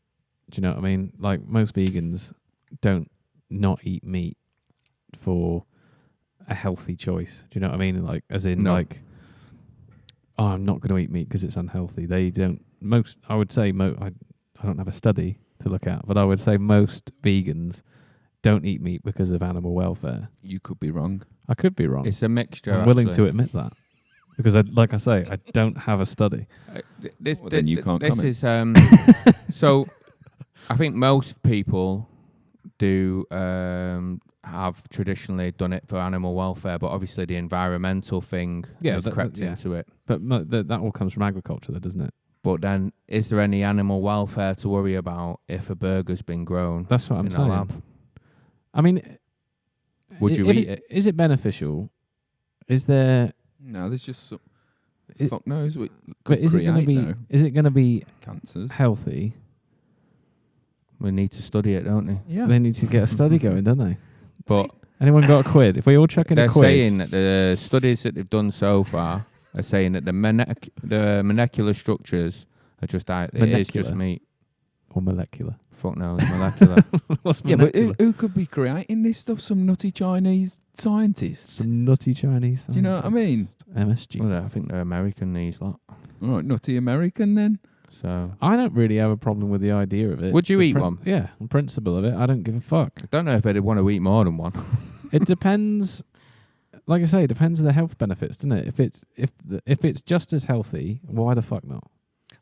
Do you know what I mean? Like, most vegans don't not eat meat for a healthy choice. Do you know what I mean? Like, as in, like, oh, I'm not going to eat meat because it's unhealthy. They don't. Most, I would say, I don't have a study to look at, but I would say most vegans don't eat meat because of animal welfare. You could be wrong. I could be wrong. It's a mixture. I'm willing to admit that, because like I say, I don't have a study. Then you can't this comment. is so. I think most people do have traditionally done it for animal welfare, but obviously the environmental thing has crept into it. But that all comes from agriculture, though, doesn't it? But then, is there any animal welfare to worry about if a burger's been grown? That's what I'm in saying. a lab? I mean, would you eat it? Is it beneficial? Is there? No, there's just some. Fuck knows. But is it going to be? No. Is it going to be Cancers? healthy? We need to study it, don't we? Yeah. They need to get a study going, don't they? But anyone got a quid? If we all chuck in a they're quid, saying that the studies that they've done so far are saying that the molecular structures are just it is just meat. Or molecular. Fuck no, it's molecular. What's Yeah, molecular? but who could be creating this stuff? Some nutty Chinese scientists. Some nutty Chinese. Do you know what I mean? MSG. Well, I think they're American, these lot. All right, nutty American then. So I don't really have a problem with the idea of it. Would you The eat one? Yeah, the principle of it. I don't give a fuck. I don't know if they'd want to eat more than one. It depends. Like I say, it depends on the health benefits, doesn't it? If it's just as healthy, why the fuck not?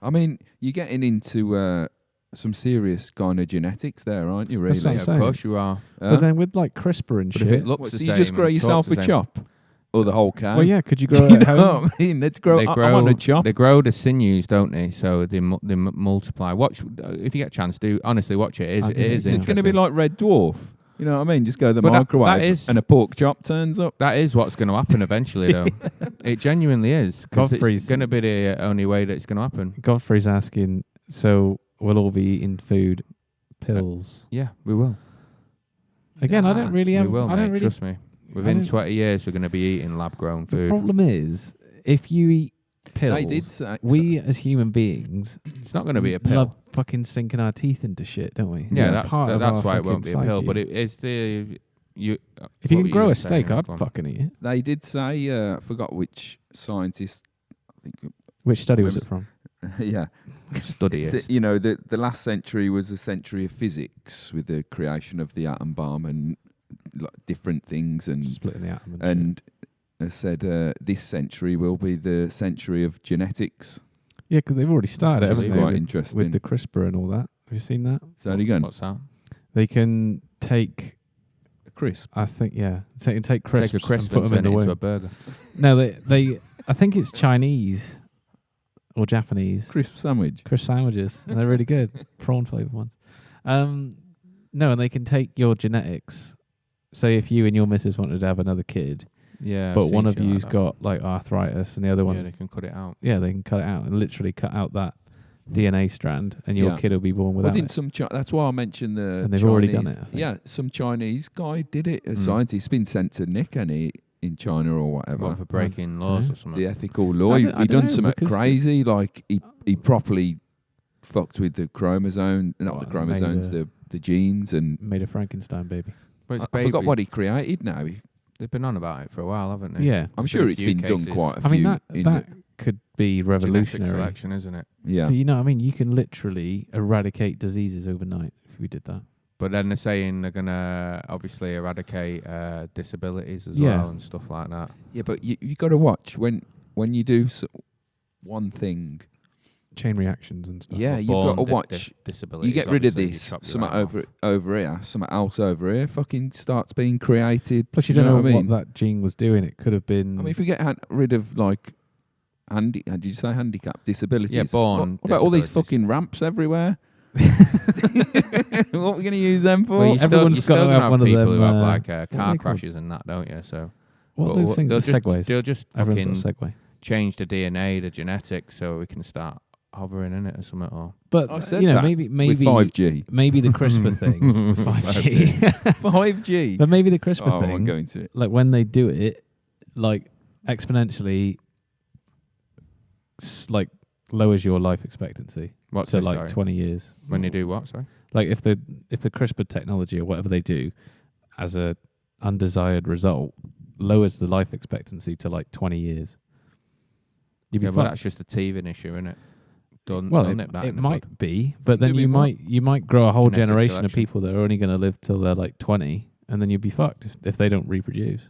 I mean, you're getting into some serious kind of genetics there, aren't you? Really? That's what I'm Of saying. course you are. But then with like CRISPR and But shit. if it looks What, the so same, you just grow and yourself talks a the same- chop, or the whole cow? well, yeah, could you Do grow you it at know home? what I mean? Let's grow. They I'm grow on a chop. They grow the sinews, don't they? So they multiply. Watch if you get a chance. Do honestly watch it. I'll It give it is a It's going to be interesting. like Red Dwarf. You know what I mean? Just go to the But that microwave is- and a pork chop turns up. That is what's going to happen eventually, though. It genuinely is, because it's Godfrey's- going to be the only way that it's going to happen. Godfrey's asking, so we'll all be eating food, pills. Yeah, we will. Again, I don't really have. We will, I mate. don't really. Trust me. Within don't- 20 years, we're going to be eating lab-grown The food. problem is, if you eat pills, They did say we as human beings It's not going to be a pill. love fucking sinking our teeth into shit, don't we? Yeah, It's that's part of that's our why it won't be fucking a pill. psyche. But it is the you. If you what can were grow a saying? steak, I'd Go on. fucking eat it. They did say. I forgot which scientist. I think. Which study was Remember- it from? Yeah. Study It's, it. you know, the last century was a century of physics with the creation of the atom bomb and different things, and Splitting the atom. and has said this century will be the century of genetics. yeah, because they've already started, Which is haven't they? quite with- interesting. with the CRISPR and all that. Have you seen that? So there you go. What's that? They can take, Crisp. I think, they can take crisps, Take a crisp and put and them in turn the it into a womb. burger. No, they, I think it's Chinese or Japanese. Crisp sandwich. Crisp sandwiches. And they're really good. Prawn flavored ones. No, and they can take your genetics. Say if you and your missus wanted to have another kid, Yeah. I've but seen one of shit like you's that. got like arthritis and the other Yeah, one, they can cut it out. they can cut it out and literally cut out that DNA strand, and your Yeah. kid will be born Well, without didn't it. some that's why I mentioned the And they've Chinese, already done it, I think. Yeah, some Chinese guy did it. A Mm. scientist been sent to Nick in China or whatever. What, for breaking I laws dunno. or something? The ethical law. I He don't- I he don't done know, something because- crazy. Like he properly fucked with the chromosome, not What, the chromosomes, made the genes, and Made a Frankenstein baby. But it's I forgot baby. what he created. Now They've been on about it for a while, haven't they? Yeah. I'm Been sure a it's few been done cases. quite a I mean, few. that could be Genetic revolutionary. selection, isn't it? Yeah. But you know what I mean? You can literally eradicate diseases overnight if we did that. But then they're saying they're gonna obviously eradicate disabilities as Yeah. well and stuff like that. Yeah, but you got to watch when you do one thing. Chain reactions and stuff. Yeah, Or you've got to born watch. disabilities. You get rid of obviously, you this, chop your something arm off. over here, something else over here, fucking starts being created. Plus, you don't know what I mean? what that gene was doing. It could have been. I mean, if we get rid of like, did you say handicap disabilities? Yeah, born What about all these disabilities. fucking ramps everywhere? What are we going to use them for? Well, you still, Everyone's you still gotta gonna have one of people them, who have what like are car they called? crashes and that, don't you? So what but are those things? they'll The just, segways. They'll just Everyone's fucking got a Segway. change the DNA, the genetics, so we can start hovering in it or something. Or I But said you know, that maybe with 5G. maybe the CRISPR thing, with 5G. 5G. But maybe the CRISPR I thing, won't go into it. like when they do it, like exponentially, like lowers your life expectancy what's to this, like sorry? 20 years. When you do what? Sorry. Like if the CRISPR technology or whatever they do, as a undesired result, lowers the life expectancy to like 20 years. You'd be Yeah, well, fucked. that's just a teething issue, isn't it? Don't Well, nip that it in the might bud. be, but then Doing what? you might grow a whole Genetic generation of selection. people that are only going to live till they're like 20, and then you'd be fucked if they don't reproduce.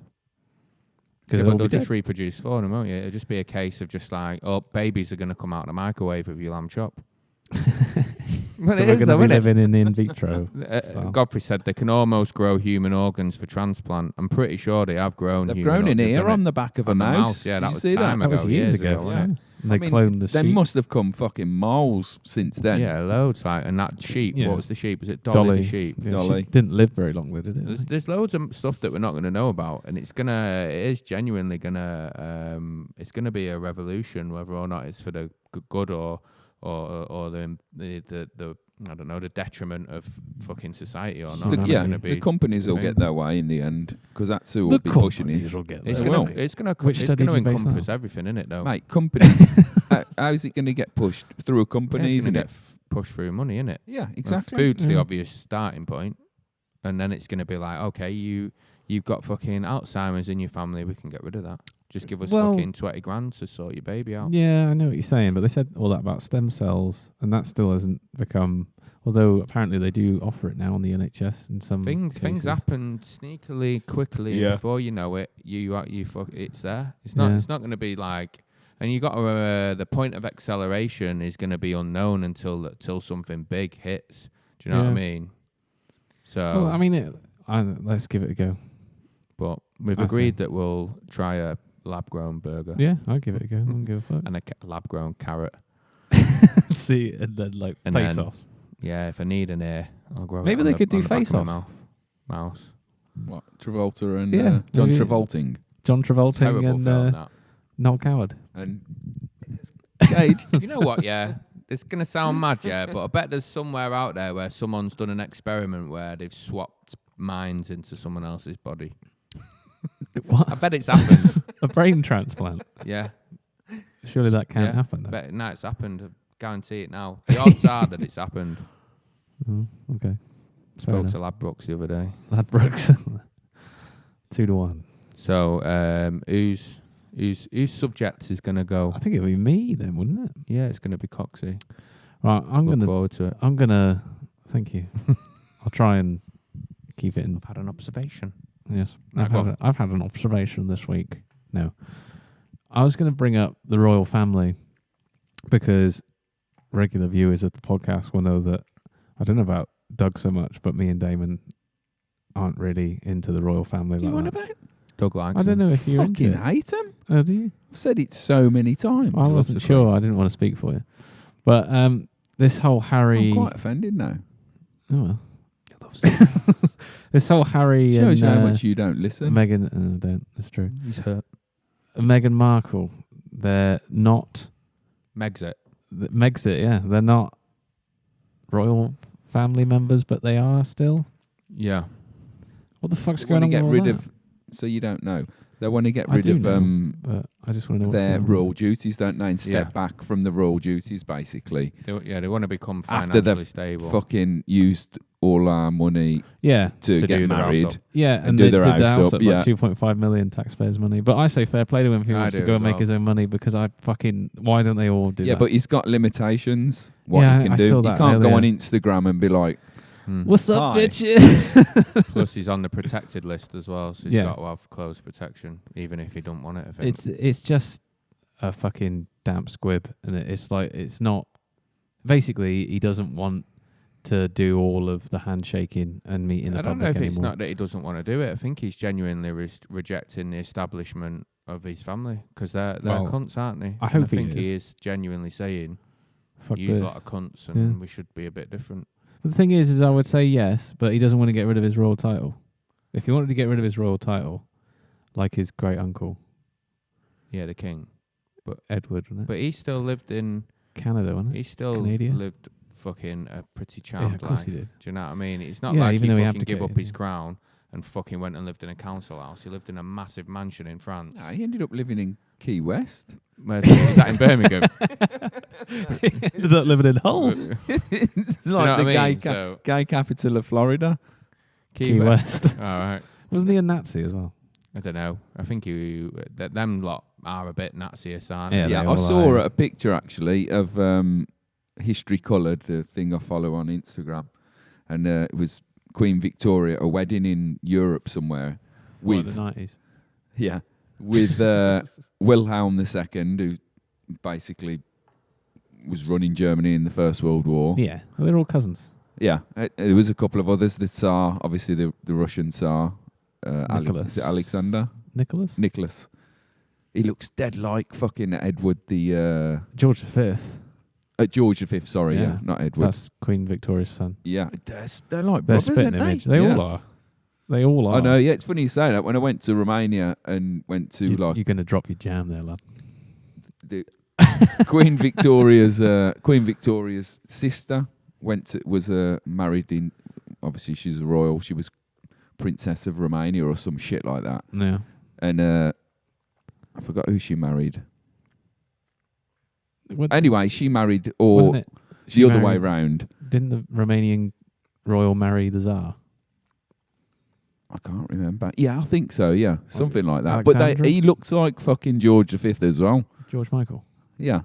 Because Yeah, they'll but be they'll dead. just reproduce for them, won't you? It'll just be a case of just like, oh, babies are going to come out of the microwave with your lamb chop. Well, So it we're is going to though, be isn't it? living in vitro. style. Godfrey said they can almost grow human organs for transplant. I'm pretty sure they have grown. They've human grown an they've ear done on it the back of a on the mouse. Yeah, Did that you was see time that? That was years ago. wasn't it? Yeah. And they I mean, cloned the they sheep. must have come fucking miles since then. Yeah, loads. Like, and that sheep. Yeah. What was the sheep? Was it Dolly the sheep? Yeah, Dolly. she didn't live very long, though, did it? There's loads of stuff that we're not going to know about, and it is genuinely it's gonna be a revolution, whether or not it's for the good or the I don't know, the detriment of fucking society or not. The- It's yeah, gonna be The companies will thing. get their way in the end because that's who will The be pushing companies it. will get It's there. They gonna will. it's gonna Which it's study gonna did you base that encompass Oh. on? everything in it though. Mate, companies. How is it going to get pushed through Yeah, companies? it's and gonna get pushed through money, in it. yeah, exactly. Food's the Yeah. obvious starting point, and then it's gonna be like, okay, you've got fucking Alzheimer's in your family, we can get rid of that. Just give us Well- fucking 20 grand to sort your baby out. Yeah, I know what you're saying, but they said all that about stem cells, and that still hasn't become. Although apparently they do offer it now on the NHS in some Things cases. happen sneakily, quickly, Yeah. and before you know it, it's there. It's Yeah. not going to be like, and you got to the point of acceleration is going to be unknown until something big hits. Do you know what I Yeah. mean? So, Well, I mean, let's give it a go. but we've I agreed see. that we'll try a lab-grown burger Yeah, I'll give it a go. I don't give a fuck. and a lab-grown carrot. See, and then like And face then- off. Yeah, if I need an ear, I'll grow it. Maybe on they the- could do on the back face of my off. Mouse. What, Travolta and Yeah, John maybe- Travolting John Travolta Terrible and film, that. Noel Coward. and Cage. You know what, yeah? It's going to sound mad, yeah, but I bet there's somewhere out there where someone's done an experiment where they've swapped minds into someone else's body. What? I bet it's happened. A brain transplant. Yeah. Surely that can't Yeah, happen. I Then. bet now it's happened. I guarantee it now. The odds are that it's happened. Oh, okay. Spoke enough. to Ladbrokes the other day. Ladbrokes. 2-1. So, whose subject is going to go? I think it'll be me then, wouldn't it? Yeah, it's going to be Coxie. Right, Look forward to it. I'm gonna. Thank you. I'll try and keep it in. I've had an observation. Yes, Right, I've go had, on. I've had an observation this week. No, I was going to bring up the royal family because regular viewers of the podcast will know that I don't know about Doug so much, but me and Damon aren't really into the royal family. You like want that. about? Doug likes I don't him. know if you're Fucking into it. hate him. Oh, do you? I've said it so many times. I wasn't Philosophy. sure. I didn't want to speak for you, but this whole Harry. I'm quite offended now. Oh, well. He loves him. This whole Harry Shows and you how much you don't listen. Meghan. Don't. That's true. He's hurt. Meghan Markle. They're not. Meg's it. Meg's it. Yeah, they're not royal family members, but they are still. Yeah. What the fuck's They going want on to with get all rid that? of. So you don't know. They want to get I rid do of know, but I just want to know what's their going on. royal duties, don't they? And step Yeah. back from the royal duties, basically. They want to become After financially they've stable. Fucking used all our money Yeah, to To get do their house married. up. yeah, and do they their did the house house up, at like yeah. 2.5 million taxpayers' money. But I say fair play to him if he I wants to do go as and make well. his own money because why don't they all do Yeah, that? but he's got limitations. What Yeah, he can I do. saw You that can't go earlier. on Instagram and be like, Hmm. What's up, Hi. bitches? Plus, he's on the protected list as well, so he's Yeah. got to have close protection, even if he don't want it. I think. It's just a fucking damp squib, and it's like it's not. Basically, he doesn't want to do all of the handshaking and meet in the I don't public know if anymore. it's not that he doesn't want to do it. I think he's genuinely rejecting the establishment of his family because they're Well, cunts, aren't they? I And hope I he think is. he is genuinely saying, Fuck "You're a this. lot of cunts, and Yeah. we should be a bit different." But the thing is I would say yes, but he doesn't want to get rid of his royal title. If he wanted to get rid of his royal title, like his great uncle, Yeah, the king. Edward, wasn't it? But he still lived in. Canada, wasn't it? He still Canada? lived fucking a pretty charmed of course life. he did. Do you know what I mean? It's not Yeah, like he even though he fucking gave up abdicated, his yeah. crown and fucking went and lived in a council house. He lived in a massive mansion in France. Nah, he ended up living in Key West. Is that in Birmingham? Ended up living in Hull. It's Do you know like what the I mean? So, gay capital of Florida. Key West. All right. Wasn't he a Nazi as well? I don't know. I think them lot are a bit Nazi-ish, aren't Yeah, they? Yeah, they I all saw are. a picture actually of History Coloured, the thing I follow on Instagram, and it was Queen Victoria at a wedding in Europe somewhere What, with the 90s. with Wilhelm II, who basically was running Germany in the First World War. Yeah, well, they're all cousins. Yeah, there was a couple of others. The Tsar, obviously the Russian Tsar, Nicholas. is it Alexander? Nicholas. He looks dead like fucking Edward the George V. George V. Sorry, Yeah. yeah, not Edward. That's Queen Victoria's son. Yeah, they're like They're brothers, spitting aren't image. they? They Yeah. all are. They all are. I know. Yeah, it's funny you say that. When I went to Romania and went to You're going to drop your jam there, lad. the Queen Victoria's sister was married in. Obviously, she's a royal. She was Princess of Romania or some shit like that. Yeah. And I forgot who she married. What, Anyway, she married wasn't it? the other way round. Didn't the Romanian royal marry the Tsar? I can't remember. Yeah, I think so. Yeah, something like that. Alexandra? But he looks like fucking George V as well. George Michael. Yeah.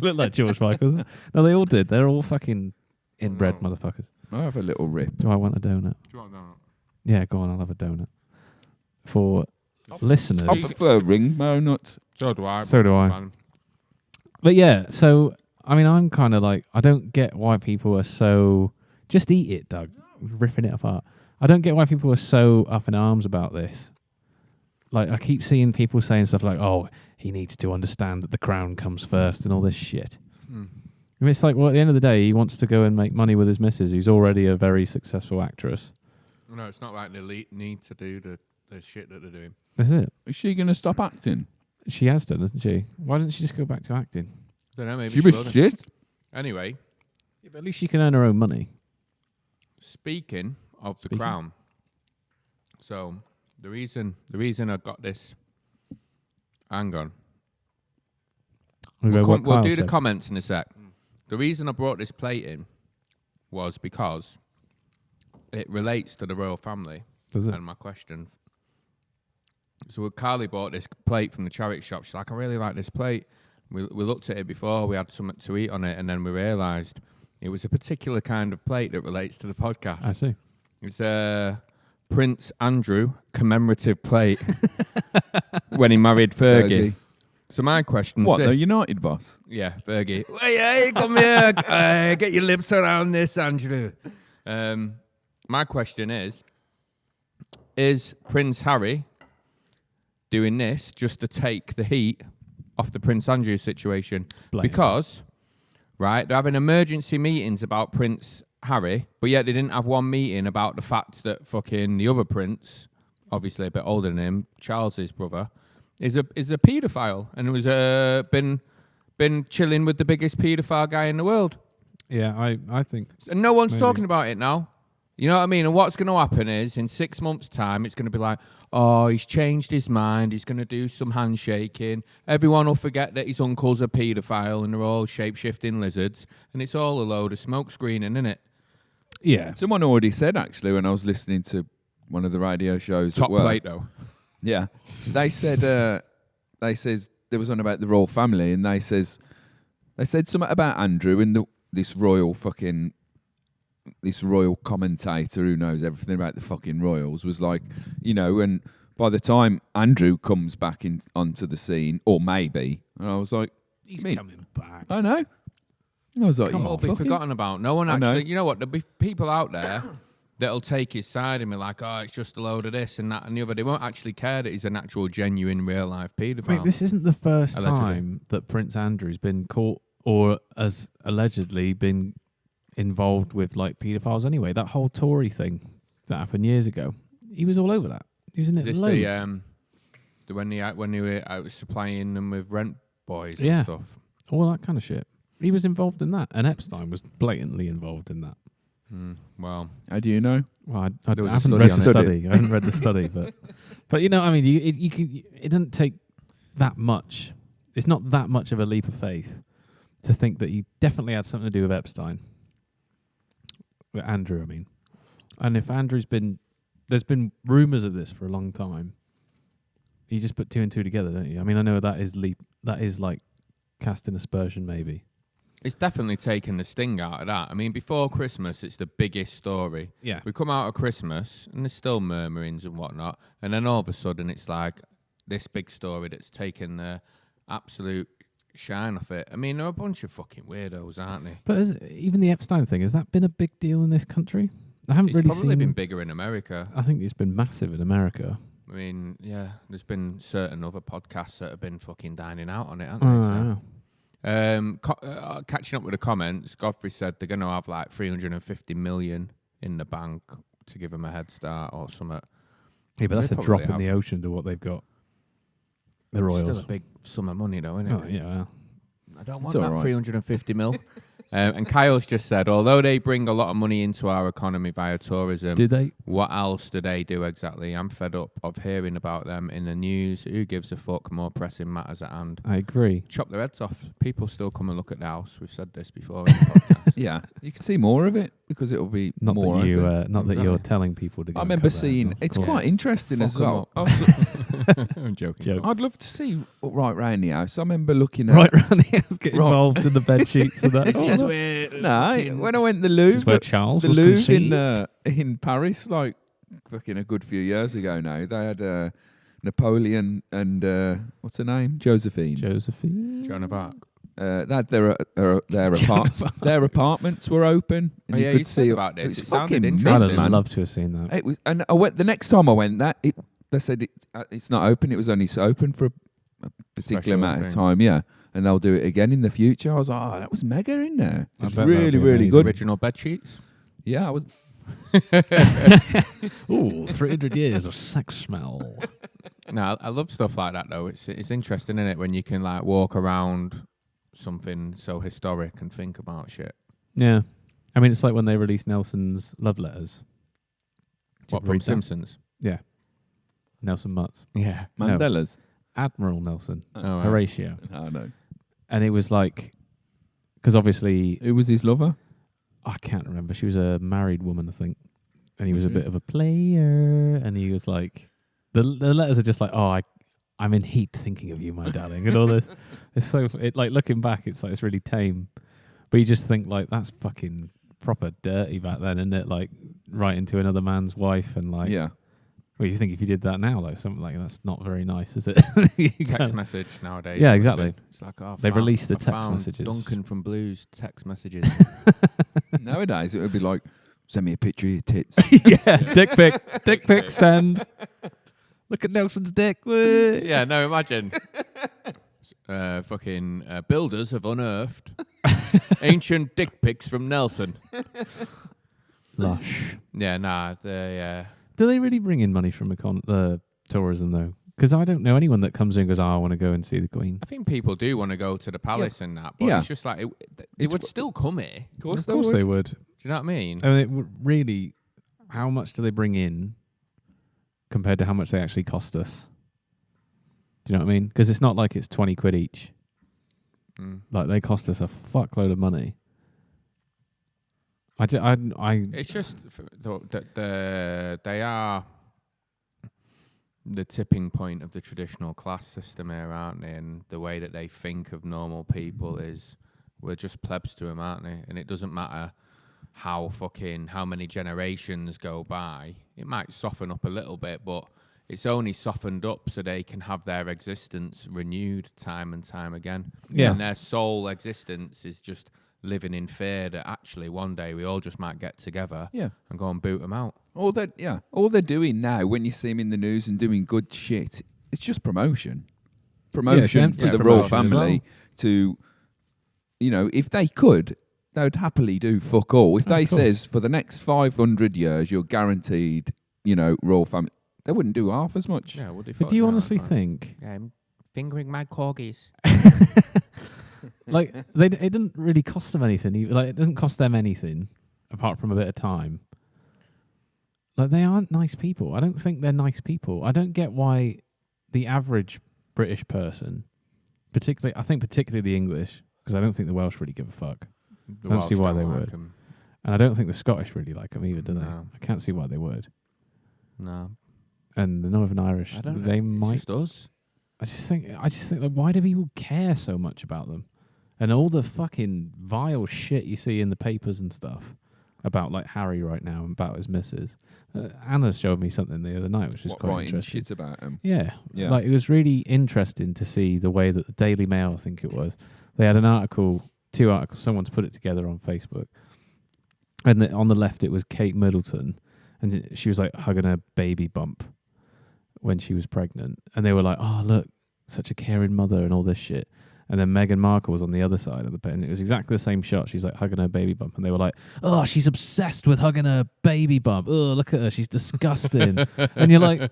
Looked like George Michael. Doesn't it? No, they all did. They're all fucking inbred No. motherfuckers. I have a little rip. Do I want a donut? Do you want that? Yeah, go on. I'll have a donut. For listeners. I prefer ring donuts. So do I. So do I. Man. But yeah, so I mean, I'm kind of like, I don't get why people are so. Just eat it, Doug. Ripping it apart. I don't get why people are so up in arms about this. Like, I keep seeing people saying stuff like, "Oh, he needs to understand that the crown comes first," and all this shit. Hmm. I mean, it's like, well, at the end of the day, he wants to go and make money with his missus, who's already a very successful actress. No, it's not like the elite need to do the shit that they're doing. That's it. Is she going to stop acting? She has done, hasn't she? Why didn't she just go back to acting? I don't know, maybe She will was then. shit. Anyway, Yeah, but at least she can earn her own money. speaking of Speaking. the crown, so the reason I got this, hang on, we'll do the comments in a sec. The reason I brought this plate in was because it relates to the royal family. Does it? And my question. So Carly bought this plate from the charity shop. She's like, I really like this plate. We looked at it before. We had something to eat on it, and then we realised it was a particular kind of plate that relates to the podcast. I see. It's a Prince Andrew commemorative plate when he married Fergie. So my question What, is the this. United boss? Yeah, Fergie. Hey, come here. Get your lips around this, Andrew. My question is Prince Harry doing this just to take the heat off the Prince Andrew situation? Blame. Because, right, they're having emergency meetings about Prince Harry, but yet they didn't have one meeting about the fact that fucking the other prince, obviously a bit older than him, Charles's brother, is a paedophile and was been chilling with the biggest paedophile guy in the world. Yeah, I think. And no one's Maybe. talking about it now. You know what I mean? And what's going to happen is, in 6 months' time, it's going to be like, oh, he's changed his mind. He's going to do some handshaking. Everyone will forget that his uncle's a paedophile and they're all shape-shifting lizards. And it's all a load of smoke screening, isn't it? Yeah. Someone already said, actually, when I was listening to one of the radio shows Top at work. plate, though. Yeah. They said, there was on about the royal family, and they said something about Andrew and this royal commentator who knows everything about the fucking royals was like, you know, and by the time Andrew comes back onto the scene, or maybe, and I was like, He's I mean, coming back. I know. And I was like, Come you on, be fucking- forgotten about. No one I know. actually, you know what, there'll be people out there that'll take his side and be like, oh, it's just a load of this and that and the other. They won't actually care that he's an actual, genuine, real-life paedophile. Wait, this isn't the first Allegedly. time that Prince Andrew's been caught or has allegedly been involved with like paedophiles anyway. That whole Tory thing that happened years ago, he was all over that. He was in Is it this loads. the When they were out supplying them with rent boys Yeah. and stuff. All that kind of shit. He was involved in that, and Epstein was blatantly involved in that. Well, How do you know? Well, I There was a haven't study read on the it. study. I haven't read the study, but you know, I mean, it doesn't take that much. It's not that much of a leap of faith to think that he definitely had something to do with Epstein. With Andrew, I mean. And if there's been rumours of this for a long time. You just put two and two together, don't you? I mean, I know that is like casting aspersion, maybe. it's definitely taken the sting out of that. I mean, before Christmas, it's the biggest story. Yeah. We come out of Christmas, and there's still murmurings and whatnot, and then all of a sudden, it's like this big story that's taken the absolute shine off it. I mean, they're a bunch of fucking weirdos, aren't they? But even the Epstein thing, has that been a big deal in this country? I haven't It's really probably seen. been bigger in America. I think it's been massive in America. I mean, yeah, there's been certain other podcasts that have been fucking dining out on it, haven't they? So, catching up with the comments, Godfrey said they're going to have like 350 million in the bank to give them a head start or something. Yeah, but that's They a drop in probably the have. ocean to what they've got. The Royals. Still a big sum of money, though, isn't it? Oh, yeah. Well. I don't want It's that all right. 350 mil. And Kyle's just said, although they bring a lot of money into our economy via tourism, Do they? what else do they do exactly? I'm fed up of hearing about them in the news. Who gives a fuck? More pressing matters at hand. I agree. Chop their heads off. People still come and look at the house. We've said this before in the podcast. Yeah, you can see more of it because it'll be Not more that you, open. not that you're Exactly. telling people to go. I and remember cut their seeing heads off. it's Cool. quite interesting Fuck as 'em well. up. I'm joking. Jokes. I'd love to see right round the house. I remember looking at Right round the house, getting Right. involved in the bed sheets and that. This Oh, is no. where when I went to the This is where Louvre, Charles the was Louvre conceived. in Paris, like fucking a good few years ago now. They had Napoleon and what's her name, Josephine. Josephine. Joan of Arc. They had their apartments were open. And Oh, you yeah, could you see said about this. It's It sounded fucking interesting. I'd mad, have man. loved to have seen that. It was, and I went the next time I went. They said it's not open. It was only open for a particular Special amount of thing. time. Yeah, and they'll do it again in the future. I was like, oh, that was mega in there. I It's bet that'd really, be really amazing. good. Original bed sheets. Yeah, I was. Ooh, 300 years of sex smell. No, I love stuff like that though. It's interesting, isn't it, when you can like walk around something so historic and think about shit. Yeah. I mean, it's like when they released Nelson's love letters. Did you What, ever from read that? Simpsons? Yeah. Nelson Mutz. Yeah. No. Mandela's. Admiral Nelson. Oh, right. Horatio. I know. And it was like, because obviously, Who was his lover? I can't remember. She was a married woman, I think. And he Was was a she? bit of a player. And he was like, the letters are just like, oh, I'm in heat thinking of you, my darling. And all this. It's so, like looking back, it's like, it's really tame. But you just think like, that's fucking proper dirty back then, isn't it? Like writing to another man's wife and like, Yeah. well, you think if you did that now, like something like that's not very nice, is it? You Text can't- message nowadays. Yeah, would have exactly. been- It's like, oh, They found- released the I text found messages. Duncan from Blues text messages. Nowadays it would be like, send me a picture of your tits. yeah, dick pic, send. Look at Nelson's dick. Woo. Yeah, no, imagine. Fucking builders have unearthed ancient dick pics from Nelson. Lush. Yeah, nah, they. Do they really bring in money from the tourism though? Because I don't know anyone that comes in and goes, "Oh, I want to go and see the Queen." I think people do want to go to the palace and that, but Yeah. it's just like they It's would w- still come here. Of course, Of course they would. Do you know what I mean? I mean, it would really, how much do they bring in compared to how much they actually cost us? Do you know what I mean? Because it's not like it's 20 quid each. Mm. Like they cost us a fuckload of money. I It's just they are the tipping point of the traditional class system here, aren't they? And the way that they think of normal people is we're just plebs to them, aren't they? And it doesn't matter how many generations go by. It might soften up a little bit, but it's only softened up so they can have their existence renewed time and time again. Yeah. And their sole existence is just living in fear that actually one day we all just might get together Yeah. and go and boot them out. All they're doing now, when you see them in the news and doing good shit, it's just promotion. Promotion empty for the royal promotion as family to, if they could, they would happily do fuck all. If they course. says for the next 500 years you're guaranteed, royal family, They wouldn't do half as much. Yeah, would they? But do you honestly think, Yeah, I'm fingering my corgis. like, it didn't really cost them anything? Like, it doesn't cost them anything apart from a bit of time. Like, they aren't nice people. I don't think they're nice people. I don't get why the average British person, particularly the English, because I don't think the Welsh really give a fuck. I don't see why they would. And I don't think the Scottish really like them either, do they? No. I can't see why they would. No. And the Northern Irish, I don't know. they It's might. just us. I just think, like, why do people care so much about them? And all the fucking vile shit you see in the papers and stuff about, like, Harry right now and about his missus. Anna showed me something the other night, which was quite writing interesting. shit about him. Yeah. Yeah. Like, it was really interesting to see the way that the Daily Mail, I think it was, they had two articles, someone's put it together on Facebook. And on the left, it was Kate Middleton, and she was, like, hugging her baby bump when she was pregnant. And they were like, oh, look, such a caring mother and all this shit. And then Meghan Markle was on the other side of the pen. It was exactly the same shot. She's like hugging her baby bump. And they were like, oh, she's obsessed with hugging her baby bump. Oh, look at her. She's disgusting. And you're like,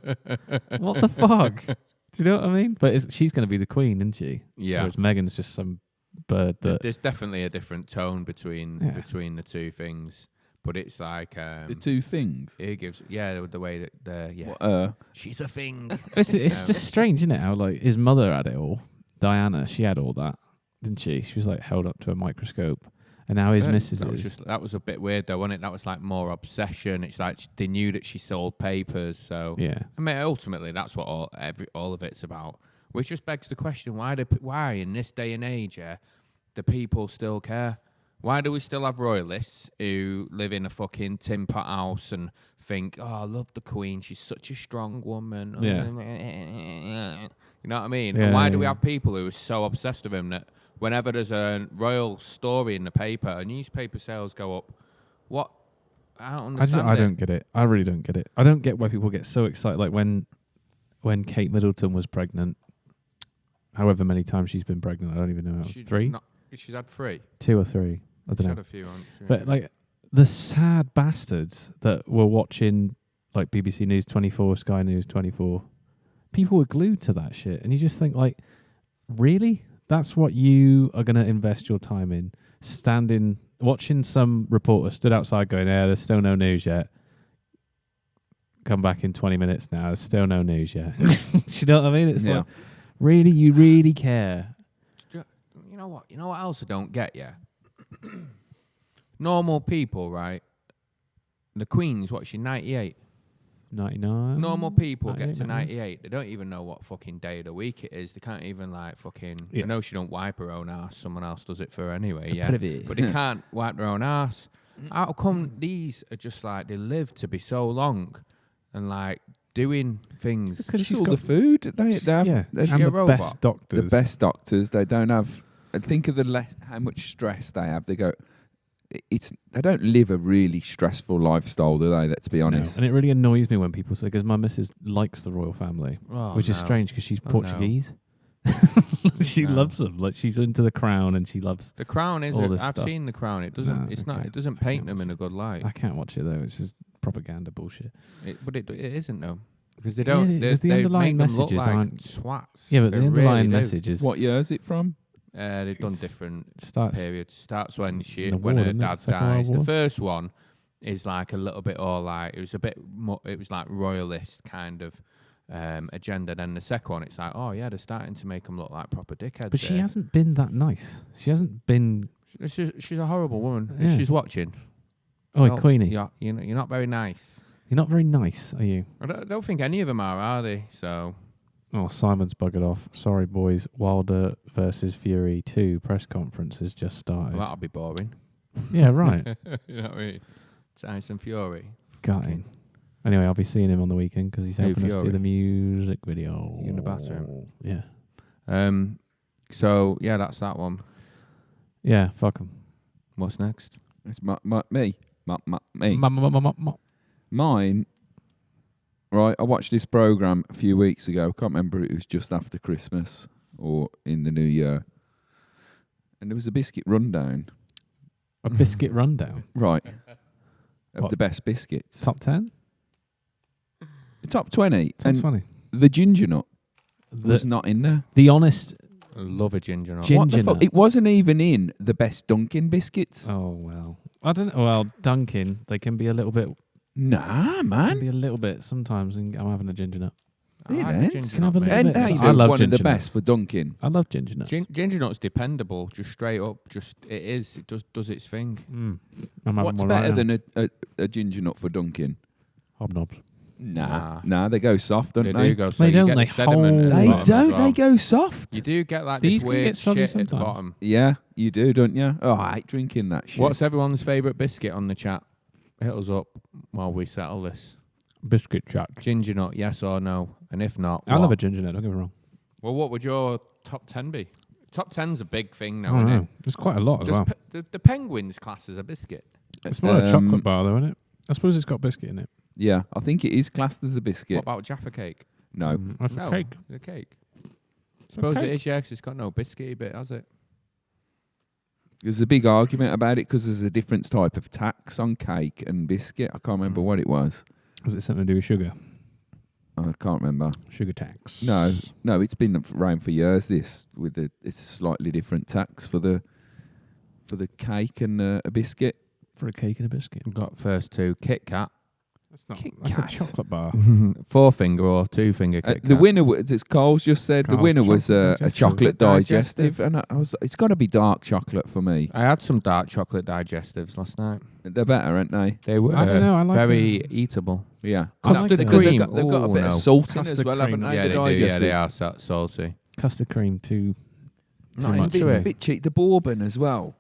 what the fuck? Do you know what I mean? But she's going to be the queen, isn't she? Yeah. Whereas Meghan's just some bird that... There's definitely a different tone between the two things. But it's like... the two things? It gives... Yeah, the way that... yeah. What, she's a thing. It's just strange, isn't it? How, like, his mother had it all. Diana, she had all that, didn't she? She was like held up to a microscope, and now his missus is. That was a bit weird, though, wasn't it? That was like more obsession. It's like they knew that she sold papers, so yeah. I mean, ultimately, that's what all of it's about. Which just begs the question: why in this day and age, do people still care? Why do we still have royalists who live in a fucking tin pot house and think, "Oh, I love the Queen. She's such a strong woman." Yeah. You know what I mean? Yeah, and why do we have people who are so obsessed with him that whenever there's a royal story in the paper, newspaper sales go up? What? I don't understand. I don't get it. I really don't get it. I don't get why people get so excited. Like when Kate Middleton was pregnant, however many times she's been pregnant, I don't even know. Three? She's had 3. 2 or 3. I don't know. She had a few on. But like the sad bastards that were watching like BBC News 24, Sky News 24, people were glued to that shit. And you just think, like, really? That's what you are going to invest your time in? Watching some reporter stood outside going, there's still no news yet. Come back in 20 minutes now. There's still no news yet. Do you know what I mean? It's like, really? You really care? You know what? You know what else I don't get, yeah? Normal people, right? The Queen's, what, she's 98? 99. Normal people get to 98. They don't even know what fucking day of the week it is. They can't even like fucking... Yeah. I know she don't wipe her own ass. Someone else does it for her anyway, But they can't wipe their own ass. How come these are just like... They live to be so long and like doing things... Because she's all got the food. They have, and a the robot. best doctors. the best doctors. They don't have... Think of how much stress they have. They go... They don't live a really stressful lifestyle, do they? Let's be honest. And it really annoys me when people say, because my missus likes the royal family, which is strange because she's Portuguese. She loves them. Like, she's into the crown and she loves the crown. Is all I've stuff. seen the crown. It doesn't. It's not. It doesn't paint them in a good light. I can't watch it though. It's just propaganda bullshit. But it isn't though, because they don't. Yeah, they underlying make them look messages like aren't swats. Yeah, but They the underlying really do. message is What year is it from? They've done different starts periods. Starts when the when war, her doesn't it? dad Second World dies. The War? first one is like a little bit all like it was a bit. It was like royalist kind of agenda. Then the second one, it's like, oh yeah, they're starting to make them look like proper dickheads. But she hasn't been that nice. She hasn't been. She's a horrible woman. Yeah. If she's watching. Oh, well, Queenie. You're not very nice. You're not very nice, are you? I don't think any of them are they? So. Oh, Simon's buggered off. Sorry, boys. Wilder versus Fury 2 press conference has just started. Well, that'll be boring. Yeah, right. You know what I mean? Tyson Fury. Gutting. Anyway, I'll be seeing him on the weekend because he's Who, helping us do Fury? the music video. You in the bathroom? Yeah. So yeah, that's that one. Yeah, fuck him. What's next? It's me. Me. Ma. Mine, right, I watched this programme a few weeks ago. Can't remember if it was just after Christmas or in the new year. And there was a biscuit rundown. A biscuit rundown. Right. Of What? the best biscuits. Top 10? Top 20. Sounds And funny. the ginger nut was not in there. The honest. I love a ginger nut. Ginger What the fuck? nut. It wasn't even in the best Dunkin' biscuits. Oh well. I don't know. Well, Dunkin', they can be a little bit. Nah, Can man. be a little bit sometimes. And I'm having a ginger nut. I like Yeah, ginger can I have a nut, little mate. bit? And I love one of the ginger best nuts. for Dunkin'. I love ginger nuts. Ginger nut's dependable, just straight up. It does its thing. I'm having What's one better right now. than a ginger nut for Dunkin'? Hobnobs? Nah, they go soft, don't They they? do go. So They you don't, get they the sediment at the They bottom as don't. well. They go soft. You do get like These this can weird get soggy shit at the sometimes. bottom. Yeah, you do, don't you? Oh, I hate drinking that shit. What's everyone's favourite biscuit on the chat? Hit us up while we settle this. Biscuit chat. Ginger nut, yes or no? And if not, I love what? a ginger nut. Don't get me wrong. Well, what would your top 10 be? Top 10's a big thing I now, don't isn't know. There's quite a lot it? as well. The penguins class as a biscuit. It's more a chocolate bar, though, isn't it? I suppose it's got biscuit in it. Yeah, I think it is classed as a biscuit. What about Jaffa cake? No. That's No, a cake. the cake. It's a Suppose cake. it is, yeah, 'cause it's got no biscuity bit, has it? There's a big argument about it because there's a different type of tax on cake and biscuit. I can't remember what it was. Was it something to do with sugar? I can't remember. Sugar tax. No, it's been around for years. It's a slightly different tax for the cake and a biscuit. For a cake and a biscuit. We've got first two Kit Kat. That's not. Kit That's a Kat. chocolate bar. 4-finger or 2-finger Kit Kat. The winner was, as Cole's just said, the Carl's winner was chocolate a digestive. chocolate Digestive. digestive, and I was. It's got to be dark chocolate for me. I had some dark chocolate digestives last night. They're better, aren't they? They were I don't know, I like very eatable. Yeah, Custard Because cream. They've got a Ooh, bit no. of salt in as Custard well, cream. haven't they? Yeah, the they do. Yeah, they digestive? are salty. Custard cream too. Not much It's a into bit, it. bit cheap. The bourbon as well.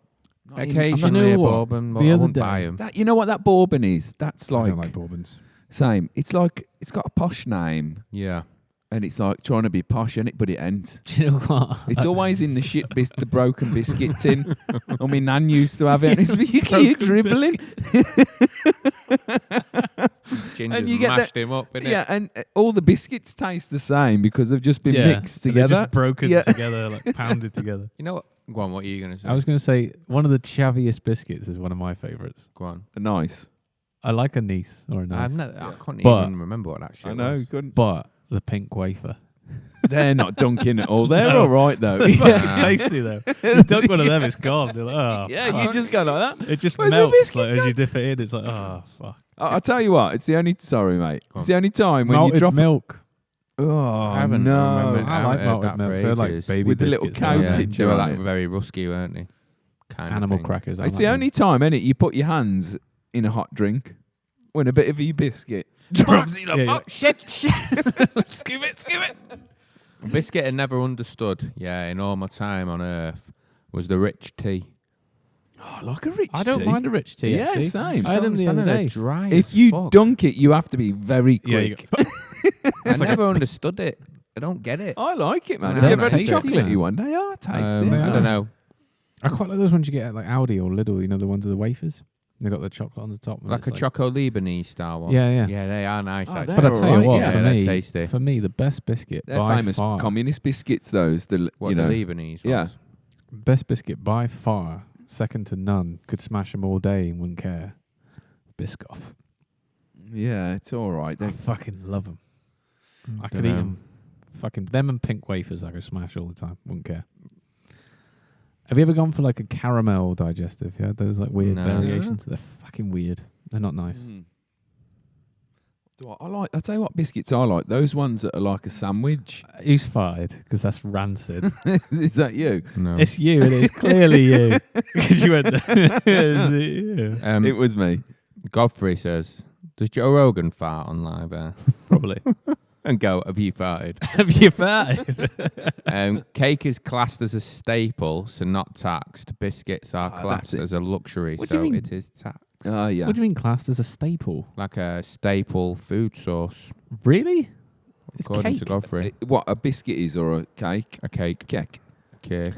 Not in- Occasionally You know a what? bourbon, but The I other wouldn't day- buy 'em. That, you know what that bourbon is? That's I like, don't like bourbons. same. It's like it's got a posh name, Yeah. and it's like trying to be posh, and it, but it ain't. Do you know what? It's always in the the broken biscuit tin. I mean, Nan used to have it. And it's you dribbling. Ginger's you get mashed him up, innit? Yeah, and all the biscuits taste the same because they've just been mixed So they're together. just broken Yeah. together, like pounded together. You know what? Go on, what are you going to say? I was going to say one of the chaviest biscuits is one of my favourites. Go on. Nice. I like a nice or a nice, I can't But- even remember what that shit I know. was. Couldn't. but the pink wafer. They're not dunking at all. They're all right though. It's yeah, fucking tasty though. You dunk one of them, it's gone. You're like, oh, you fuck. just go like that. It just Where's my melts biscuit like, as gone? you dip it in. It's like, oh fuck. I'll tell you what. It's the only. Sorry, mate. Go It's on. the only time when Malted you drop. milk. Oh I haven't no! remembered. I I like haven't heard malted that milk. for They're like ages. baby With the little biscuits, cow though. Yeah, picture they were on like it. very rusky, weren't they? Kind of Animal thing. crackers. I It's like the them. only time, innit? You put your hands in a hot drink when a bit of your biscuit drops in a Yeah, fuck. Shit! Skim it! Biscuit I never understood, in all my time on Earth, was the rich tea. Oh, like a rich I don't tea. mind a rich tea. Yeah, actually. same. I had them the other day. Dry If as you fuck. dunk it, you have to be very Yeah, you quick. I never understood it. I don't get it. I like it, man. Yeah, Have you ever had a tasty, chocolatey man. one? They are tasty. they I are. don't know. I quite like those ones you get at like Aldi or Lidl. You know the ones with the wafers. They got the chocolate on the top. and Like it's a Choco Libanese style one. Yeah, yeah. Yeah, they are nice. Oh, actually. they're But I tell you alright, what, yeah. for they're me, tasty. for me, the best biscuit They're by famous far, communist biscuits, those. What, You know. the Lebanese Yeah. ones? best biscuit by far, second to none. Could smash them all day and wouldn't care. Biscoff. Yeah, it's all right. I They fucking love them. I could Dunno. eat them. Fucking them and pink wafers. I could smash all the time. Wouldn't care. Have you ever gone for like a caramel digestive? Yeah, those like weird No. variations. They're fucking weird. They're not nice. I like. I tell you what biscuits I like. Those ones that are like a sandwich. Who's fired? Because that's rancid. Is that you? No. It's you. It is clearly you. Because you went. Is it you? It was me. Godfrey says, does Joe Rogan fart on live air? Probably. And go, have you farted? Have you farted? Cake is classed as a staple, so not taxed. Biscuits are Ah, classed that's it. as a luxury, What do you so mean? it is taxed. Oh yeah. What do you mean classed as a staple? Like a staple food source, Really? It's according cake. to Godfrey. What a biscuit is or a cake? A cake. Cake. Cake.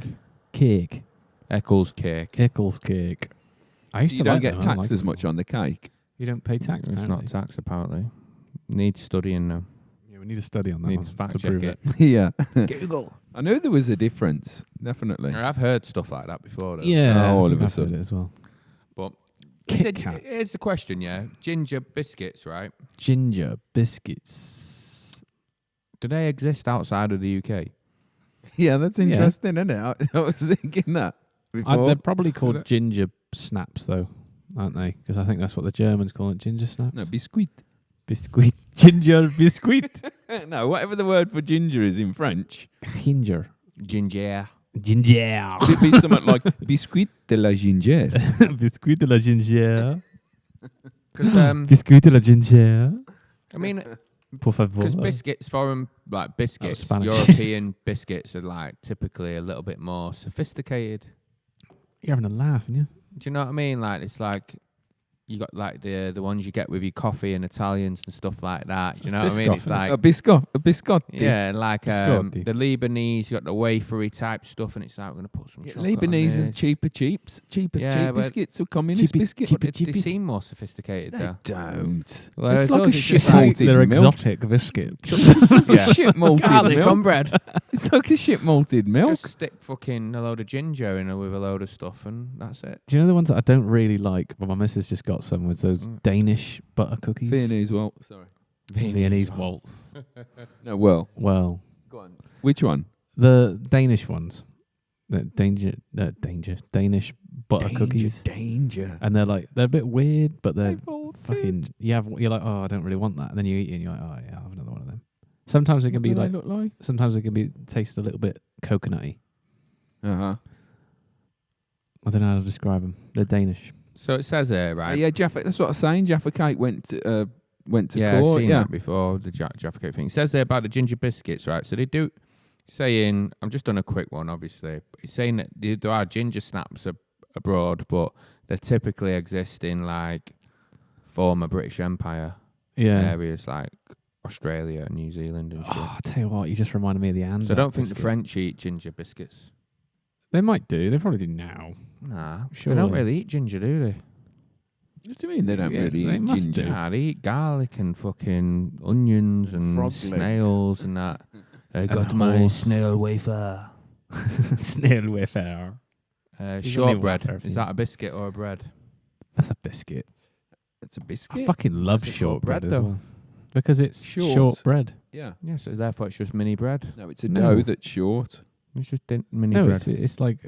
Cake. Eccles cake. Eccles cake. I used You to don't like get them. I don't taxed like as them much anymore. on the cake. You don't pay tax. It's not apparently. taxed, apparently. Needs studying now. Yeah, we need a study on that. Needs one fact to check prove it. Yeah. Google. I knew there was a difference. Definitely. I've heard stuff like that before, though. Yeah, Oh, all I of think a I've heard sudden. it as well. But Kit Kat. Here's the question, yeah. Ginger biscuits, right? Ginger biscuits. Do they exist outside of the UK? Yeah, that's interesting, isn't it? I was thinking that before. They're probably called ginger snaps, though, aren't they? Because I think that's what the Germans call it, ginger snaps. No, biscuit. Biscuit. Ginger biscuit. No, whatever the word for ginger is in French. Ginger. Ginger. Ginger. Could it be something like biscuit de la ginger? Biscuit de la ginger. Because Biscuit de la ginger. I mean, Por favor. because biscuits, foreign like biscuits, Spanish. European biscuits are like typically a little bit more sophisticated. You're having a laugh, aren't you? Do you know what I mean? Like it's like you got like the ones you get with your coffee and Italians and stuff like that. Do you know what I mean? It's like a biscotti. yeah, like Biscotti. the Lebanese, you got the wafery type stuff, and it's like we're gonna put some chocolate Lebanese on is this. cheap Yeah, but biscuits or communist cheapy- biscuits. But they seem more sophisticated They though. don't. Well, it's like a it's shit just like- malted They're milk. exotic biscuits. Yeah. Shit malted Garlic milk. on bread. It's like a shit malted milk. Just stick fucking a load of ginger in with a load of stuff, and that's it. Do you know the ones that I don't really like, but my missus just got some, was those Danish butter cookies? Viennese, well, sorry. Viennese waltz. No, well. Well, Go on. Which one? the Danish ones. The Danish butter cookies. Danger. And they're a bit weird, but they're fucking, you're like, oh, I don't really want that. And then you eat it and you're like, oh yeah, I'll have another one of them. Sometimes it can What be do they like, look like? sometimes it can be taste a little bit coconutty. Uh-huh. I don't know how to describe them. They're Danish. So it says here, right? Yeah, Jaffa, that's what I was saying. Jaffa Cake went to Yeah, I've court. seen Yeah. that before, the Jaffa Cake thing. It says there about the ginger biscuits, right? So they do, saying, I'm just done a quick one, obviously. It's saying that there are ginger snaps abroad, but they typically exist in, like, former British Empire Yeah. areas, like Australia and New Zealand and shit. Oh, I tell you what, you just reminded me of the Anzac So I don't think the biscuit. French eat ginger biscuits. They might do. They probably do now. Nah, Surely. they don't really eat ginger, do they? What do you mean they don't Yeah, really they eat must ginger? do. Nah, they eat garlic and fucking onions and Frog legs. snails and that. I And got a my horse. snail wafer. Snail wafer. Shortbread. wafer, Is that a biscuit or a bread? That's a biscuit. It's a I biscuit. fucking love What's it called? shortbread Bread, as though? well. Because it's Short. shortbread. Yeah. Yeah, so therefore it's just mini bread. No, it's a No. dough that's short. It's just mini No, bread. it's like,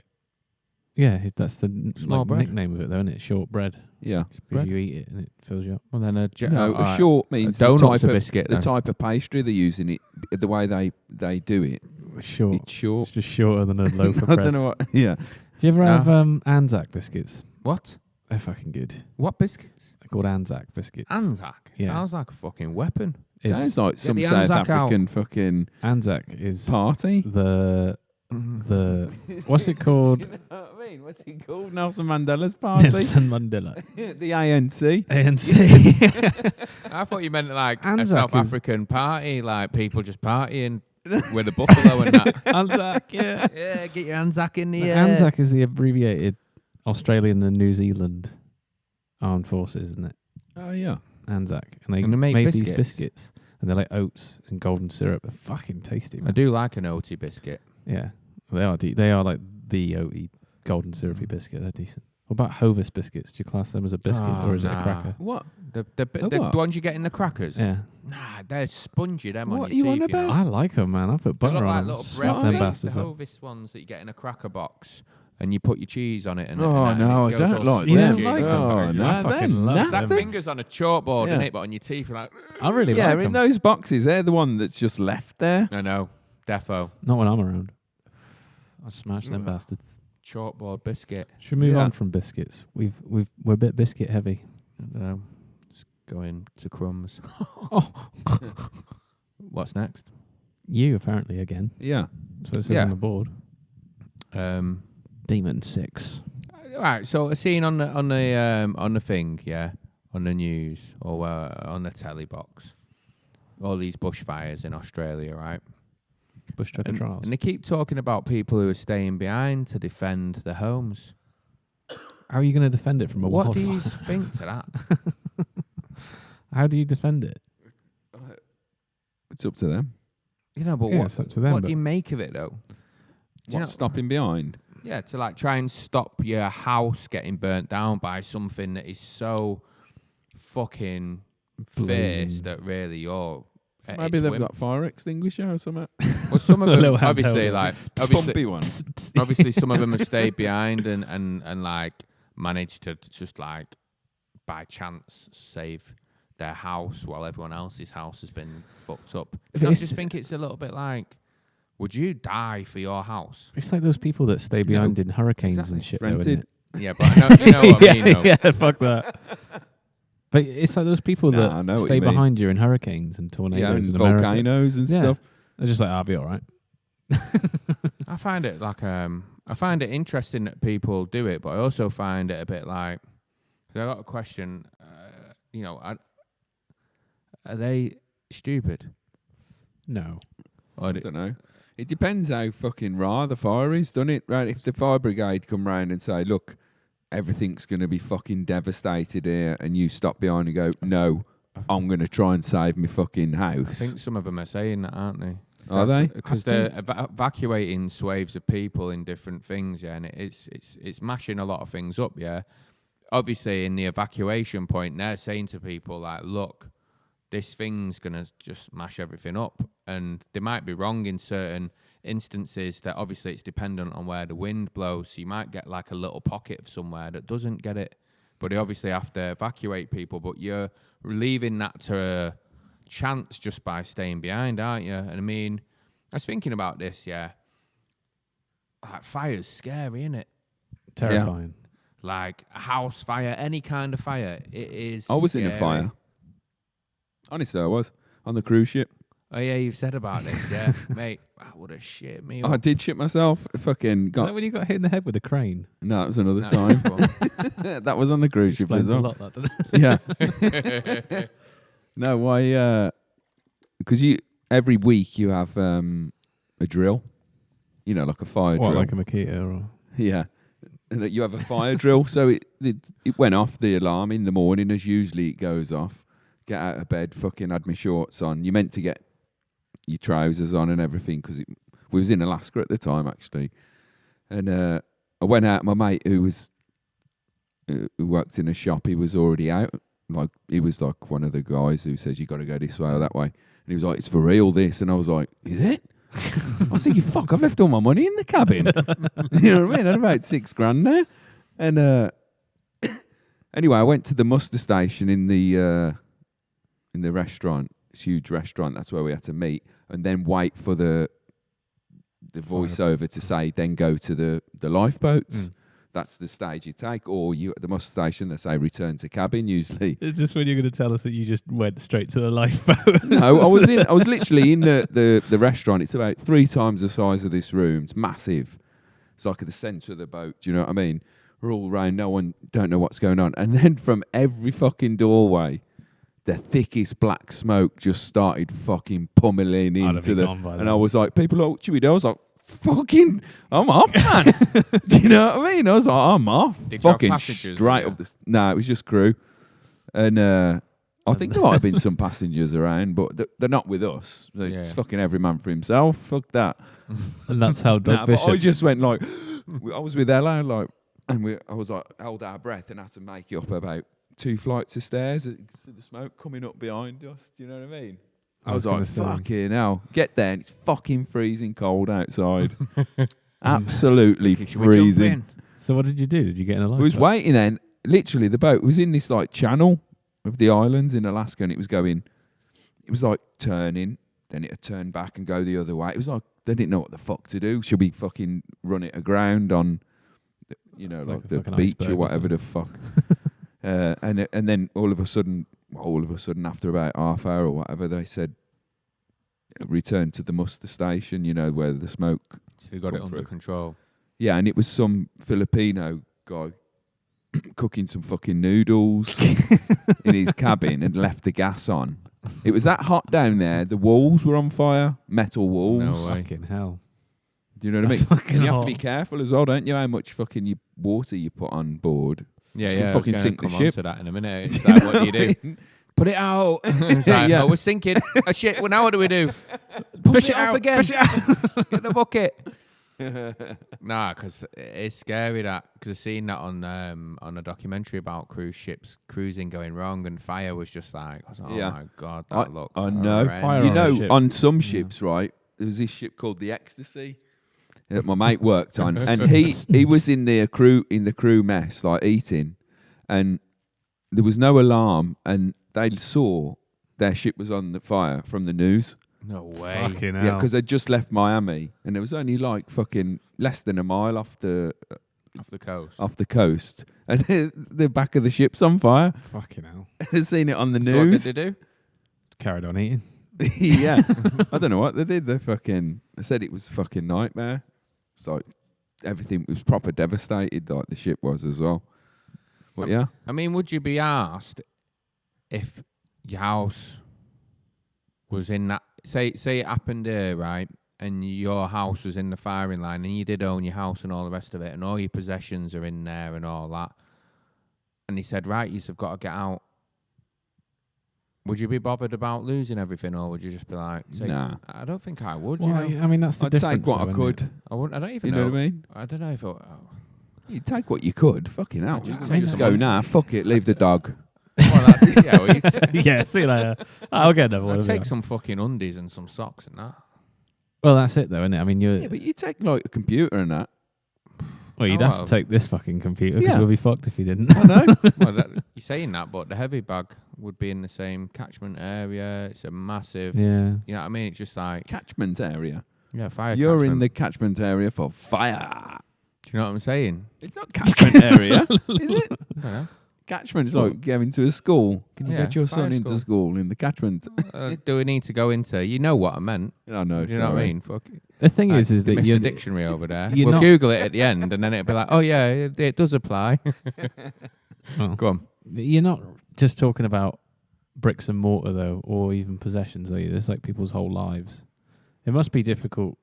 yeah, that's the Small bread. nickname of it, though, isn't it? Shortbread. Yeah. It's Because bread. you eat it and it fills you up. Well, then a No, alright. a short means donut's the a type of biscuit. the Then. type of pastry they're using. It the way they do it. Short. It's short. It's just shorter than a loaf of I bread. don't know what. Yeah. Do you ever No. have Anzac biscuits? What? They're fucking good. What biscuits? They're called Anzac biscuits. Anzac. Yeah. Sounds like a fucking weapon. It's- Sounds like some the South Anzac out. African fucking Anzac is party. the what's it called? You know what I mean? What's it called? Nelson Mandela's party. Nelson Mandela. The ANC. ANC. I thought you meant like a Anzac South is- African party, like people just partying with a buffalo and that. Anzac, yeah. Yeah, get your Anzac in the The air. Anzac is the abbreviated Australian and New Zealand armed forces, isn't it? Oh yeah. Anzac. And they, And they make made these biscuits. biscuits. And they're like oats and golden syrup. They're fucking tasty, I man. do like an oaty biscuit. Yeah. They are like the oaty golden syrupy biscuit. They're decent. What about Hovis biscuits? Do you class them as a biscuit Oh, or is it a nah. cracker? What? The what? ones you get in the crackers. Yeah. Nah, they're spongy. Them What on are your you on teeth. about? know. I like them, man. I put They butter look like on them. little Slap bread them things, bastards the up. Hovis ones that you get in a cracker box, and you put your cheese on it. And Oh, and no, it I goes don't all like You them. don't spongy. like them? Oh, I no, fucking they're love It's nasty. like fingers on a chalkboard, Yeah. isn't it? But on your teeth, you're like, I really Yeah, like in them. those boxes, they're the one that's just left there. I know, defo. Not when I'm around. I smash them Ugh. bastards. Chalkboard biscuit. Should we move Yeah. on from biscuits? We're a bit biscuit heavy. I don't know. Just going to crumbs. Oh, What's next? you apparently again. Yeah. That's what it says Yeah. on the board. Um, Demon 6. right. So a scene on the thing, yeah, on the news or on the telly box. All these bushfires in Australia, right? Bush Tucker trials. And they keep talking about people who are staying behind to defend their homes. How are you going to defend it from a What wildfire? do you think to that? How do you defend it? It's up to them. You know, but Yeah, what, it's up to them, what but- do you make of it, though? Do you know- What's stopping behind? Yeah, to like try and stop your house getting burnt down by something that is so fucking fierce that really you're. Maybe they've got fire extinguisher or something. Well, some of them Little obviously handheld. like Pumpy one. obviously some of them have stayed behind and like managed to just like by chance save their house while everyone else's house has been fucked up. I just think it's a little bit like, would you die for your house? It's like those people that stay behind in hurricanes exactly. and shit. Rented. Though, Yeah, but you know what I mean. Though. yeah, fuck that. But it's like those people I know that what stay you mean. behind you in hurricanes and tornadoes Yeah, and in America. volcanoes and Yeah. stuff. They're just like, I'll be all right. I find it like I find it interesting that people do it, but I also find it a bit like. I got a question. Are they stupid? No. Or I don't know. It depends how fucking raw the fire is, doesn't it? Right? If the fire brigade come round and say, look, everything's going to be fucking devastated here, and you stop behind and go, no, I'm going to try and save my fucking house. I think some of them are saying that, aren't they? Are they? Because they're evacuating swathes of people in different things, yeah, and it's mashing a lot of things up, yeah. Obviously, in the evacuation point, they're saying to people like, look, this thing's going to just mash everything up. And they might be wrong in certain instances that obviously it's dependent on where the wind blows. So you might get like a little pocket of somewhere that doesn't get it. But they obviously have to evacuate people. But you're leaving that to chance just by staying behind, aren't you? And I mean, I was thinking about this, yeah. Like, fire's scary, isn't it? Terrifying. Like a house fire, any kind of fire. It is I was scary. in a fire. Honestly, I was. On the cruise ship. Oh, yeah, you've said about this, yeah. Mate, that would have shit me Oh, I up. did shit myself. Fucking Is got. that when you got hit in the head with a crane? No, that was another No, time. well, That was on the cruise ship as Explains a well. lot, that, doesn't it? Yeah. No, why? Because every week you have a drill. You know, like a fire What, drill. like a Makita or... Yeah. And that you have a fire drill. So it went off the alarm in the morning, as usually it goes off. Get out of bed, fucking had my shorts on. You meant to get your trousers on and everything because we was in Alaska at the time, actually. And I went out. My mate, who worked in a shop, he was already out. Like, he was like one of the guys who says, you got to go this way or that way. And he was like, it's for real, this. And I was like, is it? I was thinking, fuck, I've left all my money in the cabin. You know what I mean? I had about $6,000 there. And anyway, I went to the muster station in the restaurant. It's a huge restaurant. That's where we had to meet. And then wait for the voiceover to say, then go to the lifeboats. That's the stage you take. Or you at the muster station, they say, return to cabin, usually. Is this when you're going to tell us that you just went straight to the lifeboat? No, I was literally in the restaurant. It's about 3 times the size of this room. It's massive. It's like at the centre of the boat. Do you know what I mean? We're all around. No one don't know what's going on. And then from every fucking doorway, the thickest black smoke just started fucking pummeling into the. And I was like, people, oh, should we do? I was like, fucking, I'm off, man. Do you know what I mean? I was like, I'm off. Did you have fucking passengers, straight yeah? up the. No, it was just crew. And I think there might have been some passengers around, but they're not with us. It's fucking every man for himself. Fuck that. And that's how Doug But Bishop... I just went like, I was with Ella, like, and I was like, held our breath and had to make it up about 2 flights of stairs. See the smoke coming up behind us. Do you know what I mean? I was like, fucking hell. Get there and it's fucking freezing cold outside. Absolutely freezing. So what did you do? Did you get in a lifeboat? We was waiting then. Literally, the boat was in this like channel of the islands in Alaska, and it was like turning, then it'd turn back and go the other way. It was like they didn't know what the fuck to do. Should we fucking run it aground on, like the beach or whatever the fuck? And then all of a sudden, after about half hour or whatever, they said, return to the muster station, where the smoke. So you got it under control. Yeah, and it was some Filipino guy cooking some fucking noodles in his cabin and left the gas on. It was that hot down there. The walls were on fire, metal walls. No way. Fucking hell. Do you know what I mean? Fucking And you have to hot. be careful as well, don't you? How much fucking water you put on board. Yeah, Just yeah. fucking I was sink gonna the come on ship. to that in a minute. It's like, what do you do? Put it out. It's like, Yeah. oh, we're sinking. Oh, shit. Well, now what do we do? Push it out again. Push it out. Get the bucket. Nah, because it's scary that because I've seen that on a documentary about cruise ships cruising going wrong and fire was just like, I was like, oh my god, that looks. I know. horrendous. Fire You on a know, ship. on some ships, right? There was this ship called the Ecstasy that my mate worked on, and he was in the crew mess, like eating, and there was no alarm, and they saw their ship was on the fire from the news. No way. Fucking hell. Yeah, because they'd just left Miami, and it was only like fucking less than a mile off the Off the coast. and the back of the ship's on fire. Fucking hell. I've seen it on the So what did news. they do? Carried on eating. Yeah, I don't know what they did. They said it was a fucking nightmare. It's like everything was proper devastated, like the ship was as well. But yeah, I mean, would you be asked if your house was in that? Say it happened here, right? And your house was in the firing line, and you did own your house and all the rest of it, and all your possessions are in there and all that. And he said, right, you've got to get out. Would you be bothered about losing everything, or would you just be like, nah. I don't think I would. Well, you know? I mean, that's the I'd difference. take what though, I isn't could. it? I wouldn't. I don't even You know what I mean? I don't know if You take what you could. Fucking hell. Just Just, take go, them. nah, fuck it, leave the dog. well, that's, yeah, well, Yeah, see you later. I'll get another one. I'd of them. take some fucking undies and some socks and that. Well, that's it, though, isn't it? I mean, Yeah, but you take like a computer and that. well, you'd Oh, have well. to take this fucking computer because Yeah. we'll be fucked if you didn't. I know. Well, you're saying that, but the heavy bag would be in the same catchment area. It's a massive. Yeah. You know what I mean? It's just like Catchment area. fire. You're catchment. in the catchment area for fire. Do you know what I'm saying? It's not catchment area, is it? I don't know. Catchment is like going to a school. Can you Yeah, get your fire son into school in the catchment? Do we need to go into? You know what I meant? I know. Do you know what I mean? Fuck. The thing is You that missed you're the dictionary over there. you're We'll not- Google it at the end, and then it'll be like, oh yeah, it does apply. well, Go on. you're not just talking about bricks and mortar though, or even possessions. Are you? It's like people's whole lives. It must be difficult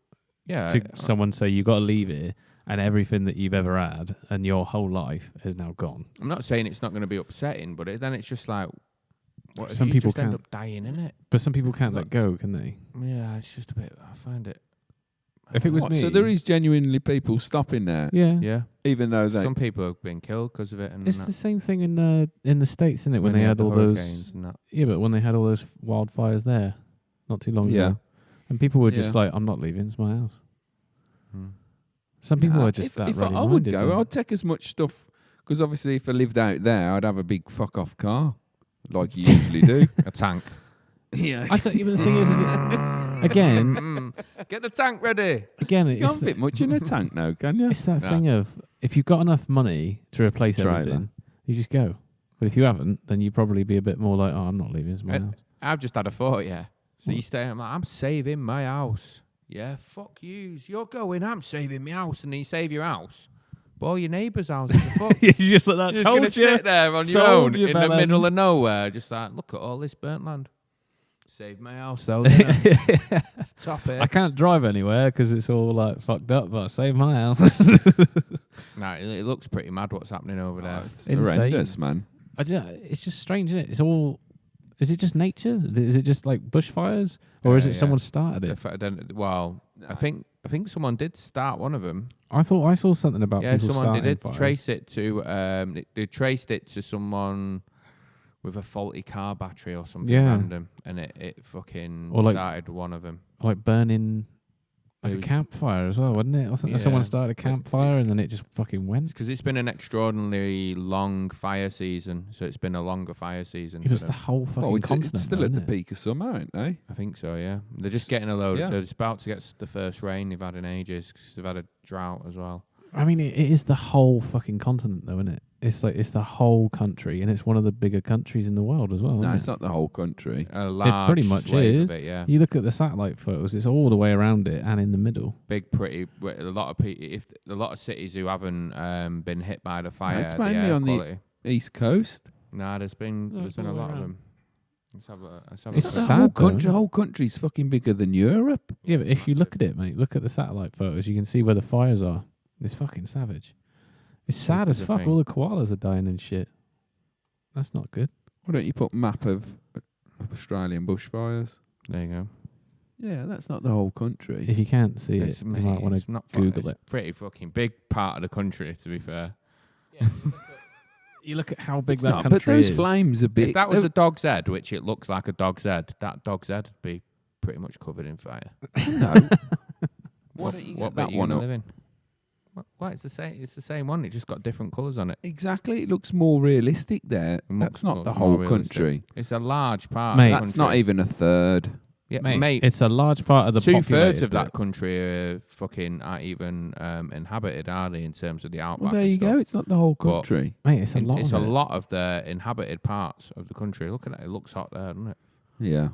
Yeah. to someone say you got to leave here, and everything that you've ever had and your whole life is now gone. I'm not saying it's not going to be upsetting, but then it's just like, what if Some you people just end can't. up dying in it? But some people can't let Look, go, can they? Yeah, it's just a bit. I find it. If it was What, me, so there is genuinely people stopping there, yeah. Yeah. even though they. Some people have been killed because of it, and It's that. the same thing in the States, isn't it? When they had the all hurricanes those, and that. yeah, but when they had all those wildfires there, not too long Yeah. ago, and people were just Yeah. like, "I'm not leaving. It's my house." Hmm. Some people Nah, are just that if ready I would minded. go, I'd take as much stuff because obviously, if I lived out there, I'd have a big fuck off car, like you usually do. A tank. Yeah, I thought even the thing is again, Get the tank ready. you can't it's fit much in a tank now, can you? it's that No. thing of if you've got enough money to replace Trailer. everything, you just go. But if you haven't, then you probably be a bit more like, "Oh, I'm not leaving. It's my house." I've just had a thought, yeah. So What? you stay, I'm like, I'm saving my house. Yeah, fuck yous. You're going, I'm saving my house. And then you save your house. But all your neighbours' houses are fucked. You just like that. You're just going to sit there on your Told own you, in the Bellend. middle of nowhere, just like, look at all this burnt land. Save my house, though. didn't I? It's top I it. can't drive anywhere because it's all like fucked up. But I saved my house. Nah, it looks pretty mad what's happening over there. It's Insane. horrendous, man. It's just strange, isn't it? It's all. Is it just nature? Is it just like bushfires, or is Yeah, it yeah. someone started it? If I think someone did start one of them. I thought I saw something about Yeah, people someone starting did fires. trace it to. They traced it to someone with a faulty car battery or something Yeah. random, and it fucking Or like- started one of them. like burning like It a was- campfire as well, wasn't it? Or something. Someone Yeah. started a campfire and then it just fucking went. Because it's been an extraordinarily long fire season, so it's been a longer fire season. It for was them. the whole fucking Well, it's continent. still though, at the isn't it? peak of summer, aren't they? I think so. Yeah, they're just getting a load. Yeah. They're just about to get the first rain they've had in ages because they've had a drought as well. I mean, it is the whole fucking continent, though, isn't it? It's like it's the whole country, and it's one of the bigger countries in the world as well. No, isn't it's it? not the whole country. A large pretty much swathe is. of it, yeah. You look at the satellite photos; it's all the way around it and in the middle. Big, pretty. A lot of if a lot of cities who haven't been hit by the fire, it's the mainly air on the- quality. East Coast. Nah, there's been No, it's all a the way lot of around. them. Let's have a It's The look. sad, whole though, country. isn't it? Whole country's fucking bigger than Europe. Yeah, but if you look at it, mate, look at the satellite photos. You can see where the fires are. It's fucking savage. It's sad This as is the fuck. thing. All the koalas are dying and shit. That's not good. Why don't you put map of Australian bushfires? There you go. Yeah, that's not the whole country. If you can't see it, you might want to Google it. It's a pretty fucking big part of the country, to be fair. You look at how big It's that not, country but those is. flames are big. If that was a dog's head, which it looks like a dog's head, that dog's head would be pretty much covered in fire. No. Why don't you get bit that you one gonna up? live in? What? It's the same. It's the same one. It just got different colours on it. Exactly. It looks more realistic there. That's not looks the more whole realistic. country. It's a large part. Mate, of the That's country. not even a third. Yeah, Mate, mate. it's a large part of the 2/3 of populated that bit. country are fucking aren't even inhabited, are they? In terms of the outback. Well, there and you stuff. go. It's not the whole But- country. Mate, it's a lot. It's of a it. lot of the inhabited parts of the country. Look at it. It looks hot there, doesn't it? Yeah.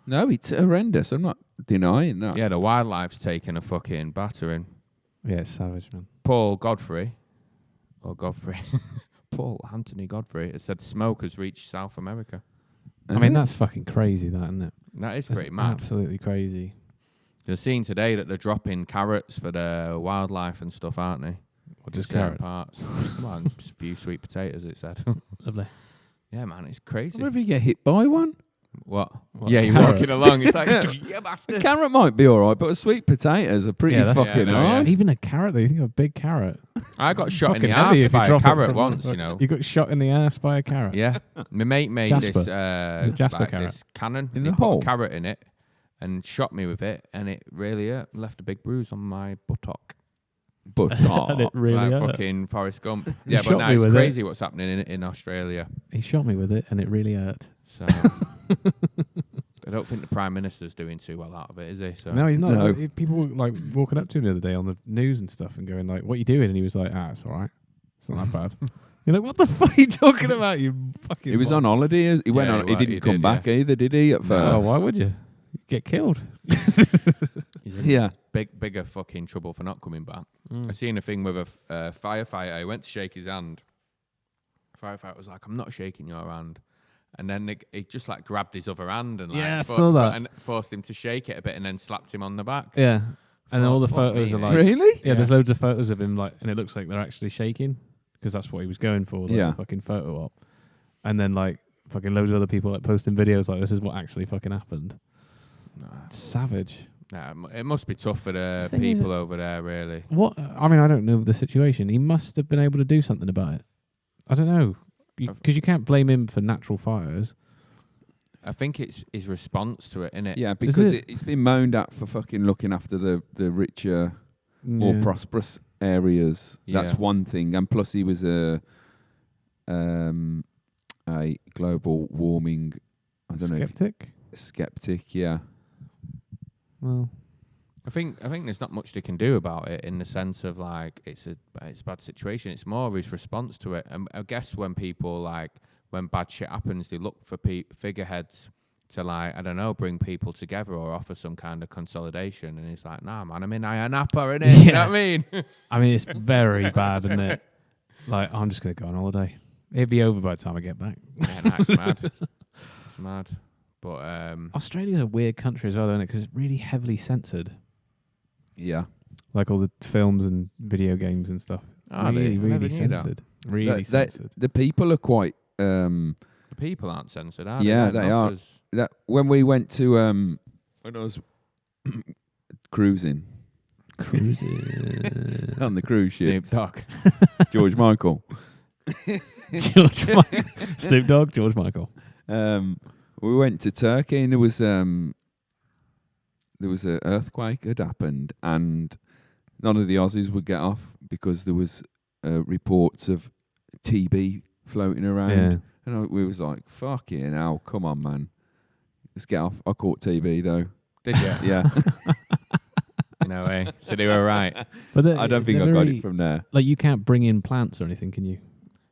No, it's horrendous. I'm not denying that. Yeah, the wildlife's taken a fucking battering. Yeah, it's savage, man. Paul Anthony Godfrey has said smoke has reached South America. I mean, that's fucking crazy, that, isn't it? That is That's pretty mad. absolutely crazy. They're seeing today that they're dropping carrots for the wildlife and stuff, aren't they? Or just Certain carrots. parts. Well, and a few sweet potatoes, it said. Lovely. Yeah, man, it's crazy. What if you get hit by one? What? What, Yeah, you're carrot? walking along. It's like, you A bastard. carrot might be all right, but a sweet potatoes are pretty Yeah, that's- fucking Yeah, no, hard. Even a carrot, though. You think of a big carrot. I got shot in Fucking the heavy ass if you by a drop it carrot from- once, you know. You got shot in the ass by a carrot. Yeah. My mate made Jasper. this, Jasper like carrot. this cannon. In and he the put hole? a carrot in it and shot me with it, and it really hurt. Left a big bruise on my buttock. But And it really like hurt. fucking Forrest Gump. He Yeah, shot but now me it's with crazy what's happening in Australia. He shot me with it, and it really hurt. So I don't think the Prime Minister's doing too well out of it, is he? So No, he's not. No. People were like walking up to him the other day on the news and stuff and going like, "What are you doing?" And he was like, "It's all right. It's not that bad." You're like, "What the fuck are you talking about? You fucking." he was on holiday. He went Yeah, on. he He didn't did, come back either, did he? At No. first. Oh, why would you? You'd get killed. he's in Yeah. bigger fucking trouble for not coming back. I seen a thing with a firefighter. He went to shake his hand. Firefighter was like, "I'm not shaking your hand." And then he just like grabbed his other hand and like Yeah, I saw that. and forced him to shake it a bit and then slapped him on the back. Yeah. And then all the Fuck photos me, are mate. like, Really? yeah, there's loads of photos of him like, and it looks like they're actually shaking because that's what he was going for. Like, Yeah. the fucking photo op. And then like fucking loads of other people like posting videos like this is what actually fucking happened. Nah, It's savage. it must be tough for the Thing is people over there, really. What? I mean, I don't know the situation. He must have been able to do something about it. I don't know because you can't blame him for natural fires. I think it's his response to it, innit? Yeah, Is because it? it's been moaned at for fucking looking after the richer, more Yeah. prosperous areas. That's Yeah. one thing. And plus, he was a global warming. I don't know. Skeptic. Skeptic. Yeah. Well, I think there's not much they can do about it in the sense of like it's a bad situation. It's more of his response to it. And I guess when people when bad shit happens, they look for figureheads to like, I don't know, bring people together or offer some kind of consolidation. And he's like, nah, man, I'm in Napa, innit? You know what I mean? I mean, it's very bad, isn't it? Like, I'm just going to go on holiday. It'd be over by the time I get back. Yeah, nah, it's mad. It's mad. But Australia's a weird country as well, isn't it? Because it's really heavily censored. Yeah. Like all the films and video games and stuff. Are they? I really, never really knew that. censored. Really censored. The people are quite. the people aren't censored, are Yeah, they? they are. That when we went to when I was cruising Cruising. on the cruise Snoop ship, Dogg. George Michael. Snoop Dogg, George Michael. We went to Turkey and there was an earthquake had happened and none of the Aussies would get off because there was reports of TB floating around. Yeah. And we was like, fucking hell, come on, man. Let's get off. I caught TB though. Did you? Yeah. No way. So they were right. But I don't think I got it from there. Like, you can't bring in plants or anything, can you?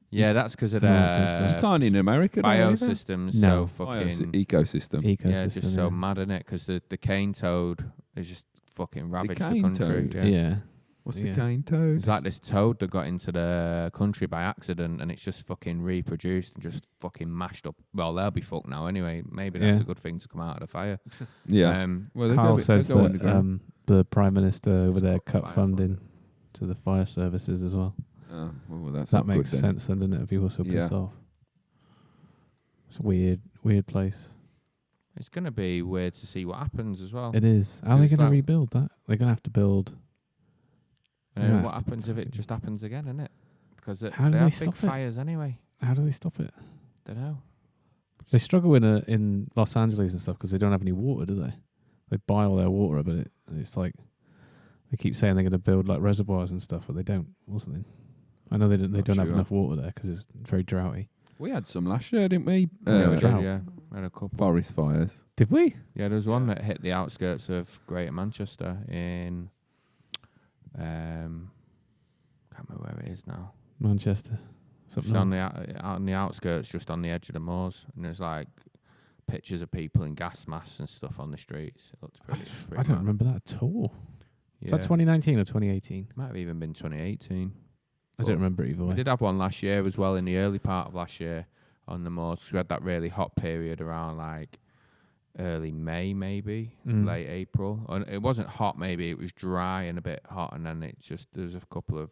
Yeah, that's because of Oh, good stuff. You can't in America, though, either. biosystems. No. So fucking Ecosystem. Ecosystem. yeah, just so yeah. mad in it because the cane toad is just fucking ravaged the cane country. toad? Yeah. Yeah. What's Yeah. the cane toad? It's like this toad that got into the country by accident and it's just fucking reproduced and just fucking mashed up. Well, they'll be fucked now anyway. Maybe that's Yeah. a good thing to come out of the fire. Yeah. Well, they Carl go- says they go that underground. the Prime Minister over there Fuck cut fire funding to the fire services as well. Oh, well, that's That not makes good then. sense then, doesn't it? If people are so pissed Yeah. off. It's a weird place. It's going to be weird to see what happens as well. It is. How are they It's going to like- rebuild that? They're going to have to build. And Yeah, then what it's- happens if it just happens again, innit? Because they How do they have stop big it? fires anyway. How do they stop it? Don't know. They struggle in Los Angeles and stuff because they don't have any water, do they? They buy all their water, but it's like they keep saying they're going to build like reservoirs and stuff, but they don't or something. I know they don't Not have sure. enough water there because it's very droughty. We had some last year, didn't we? Yeah, we did, drought. yeah. We had a couple. Forest fires. Did we? Yeah, there was one that hit the outskirts of Greater Manchester in... can't remember where it is now. Manchester. Something Just on on the out on the outskirts, just on the edge of the moors, and there's like pictures of people in gas masks and stuff on the streets. It looked pretty. I don't remember that at all. Yeah. Is that 2019 or 2018? Might have even been 2018. I don't remember either We way. did have one last year as well, in the early part of last year on the moors, because we had that really hot period around like early May, maybe late April. And it wasn't hot, maybe it was dry and a bit hot, and then it just there's a couple of,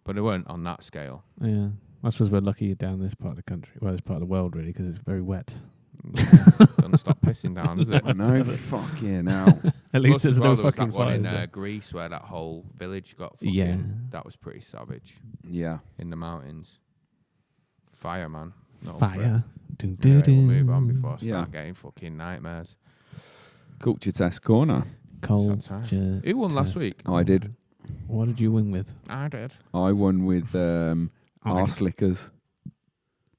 but it weren't on that scale. Yeah. I suppose we're lucky you're down this part of the country. Well, this part of the world, really, because it's very wet. Doesn't stop pissing down, does it? I know, fucking hell. At least Plus there's as well, no there was fucking that one in fires. Greece where that whole village got fucking... Yeah. That was pretty savage. Yeah. In the mountains. Fire, man. Not up for it. Fire. Doo, Anyway, doo, we'll doo. move on before I start Yeah. getting fucking nightmares. Culture test corner. Culture. Who won last test. week? I did. What did you win with? I did. I won with arse lickers.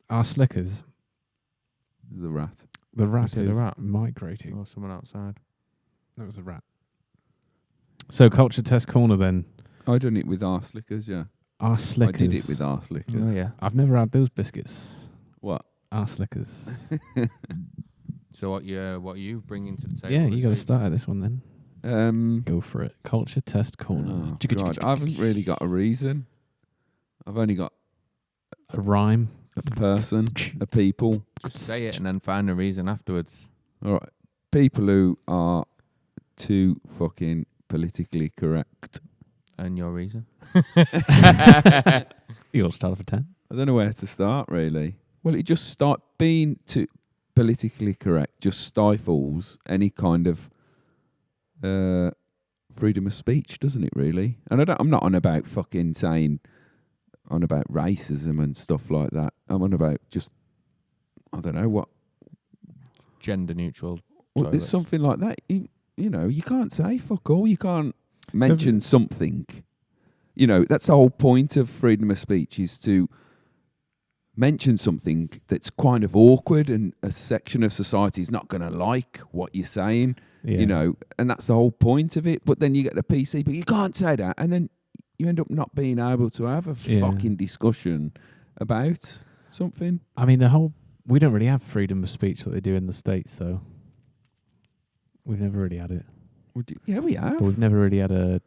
Our slickers. The rat. The rat it the is rat? migrating. Or someone outside. That was a rat. So culture test corner then. I done it with arse lickers, yeah. Our slickers. I did it with arse lickers. Oh, yeah. I've never had those biscuits. What? Our slickers. So what you bringing to the table? Yeah, this you got to week? start at this one then. Go for it. Culture test corner. Oh, God, I haven't really got a reason. I've only got A rhyme. a person, a people. Just say it and then find a reason afterwards. All right. People who are too fucking politically correct. And your reason? You got to start off at 10. I don't know where to start, really. Well, it just start being too politically correct just stifles any kind of freedom of speech, doesn't it, really? And I'm not on about fucking saying on about racism and stuff like that. I'm on about just, I don't know, what. Gender neutral. Well, it's toilets. something like that. You know, you can't say fuck all. You can't mention something. You know, that's the whole point of freedom of speech, is to mention something that's kind of awkward and a section of society is not going to like what you're saying, Yeah. you know, and that's the whole point of it. But then you get the PC, but you can't say that. And then you end up not being able to have a Yeah. fucking discussion about something. I mean, we don't really have freedom of speech like they do in the States, though. We've never really had it. Yeah, we have. But we've never really had a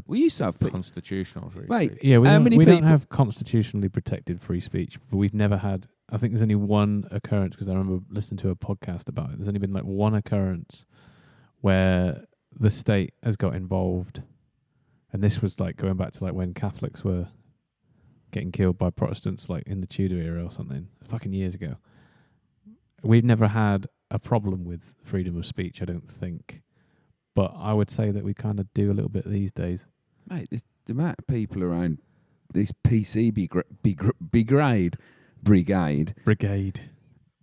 We used to have Constitutional free Wait, speech. yeah, we How don't, many we don't people- have constitutionally protected free speech, but we've never had. I think there's only one occurrence, because I remember listening to a podcast about it. There's only been like one occurrence where the state has got involved, and this was like going back to like when Catholics were getting killed by Protestants, like in the Tudor era or something, fucking years ago. We've never had a problem with freedom of speech, I don't think. But I would say that we kind of do a little bit these days. Mate, the amount of people around this PCB brigade,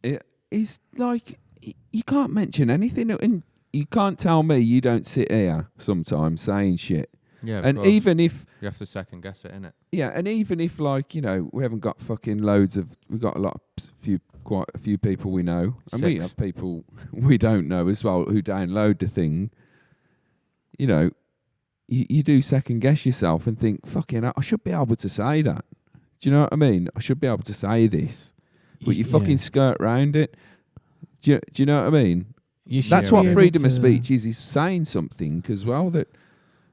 it is like you can't mention anything, and you can't tell me you don't sit here sometimes saying shit. Yeah, of And course. even if, You have to second guess it, innit? yeah, and even if, like, you know, we haven't got fucking loads of, we've got quite a few people we know, and we 6. have people we don't know as well who download the thing. You know, you do second guess yourself and think, fucking, I should be able to say that. Do you know what I mean? I should be able to say this, but you fucking skirt round it. Do you know what I mean? That's what freedom of speech is saying something as well that,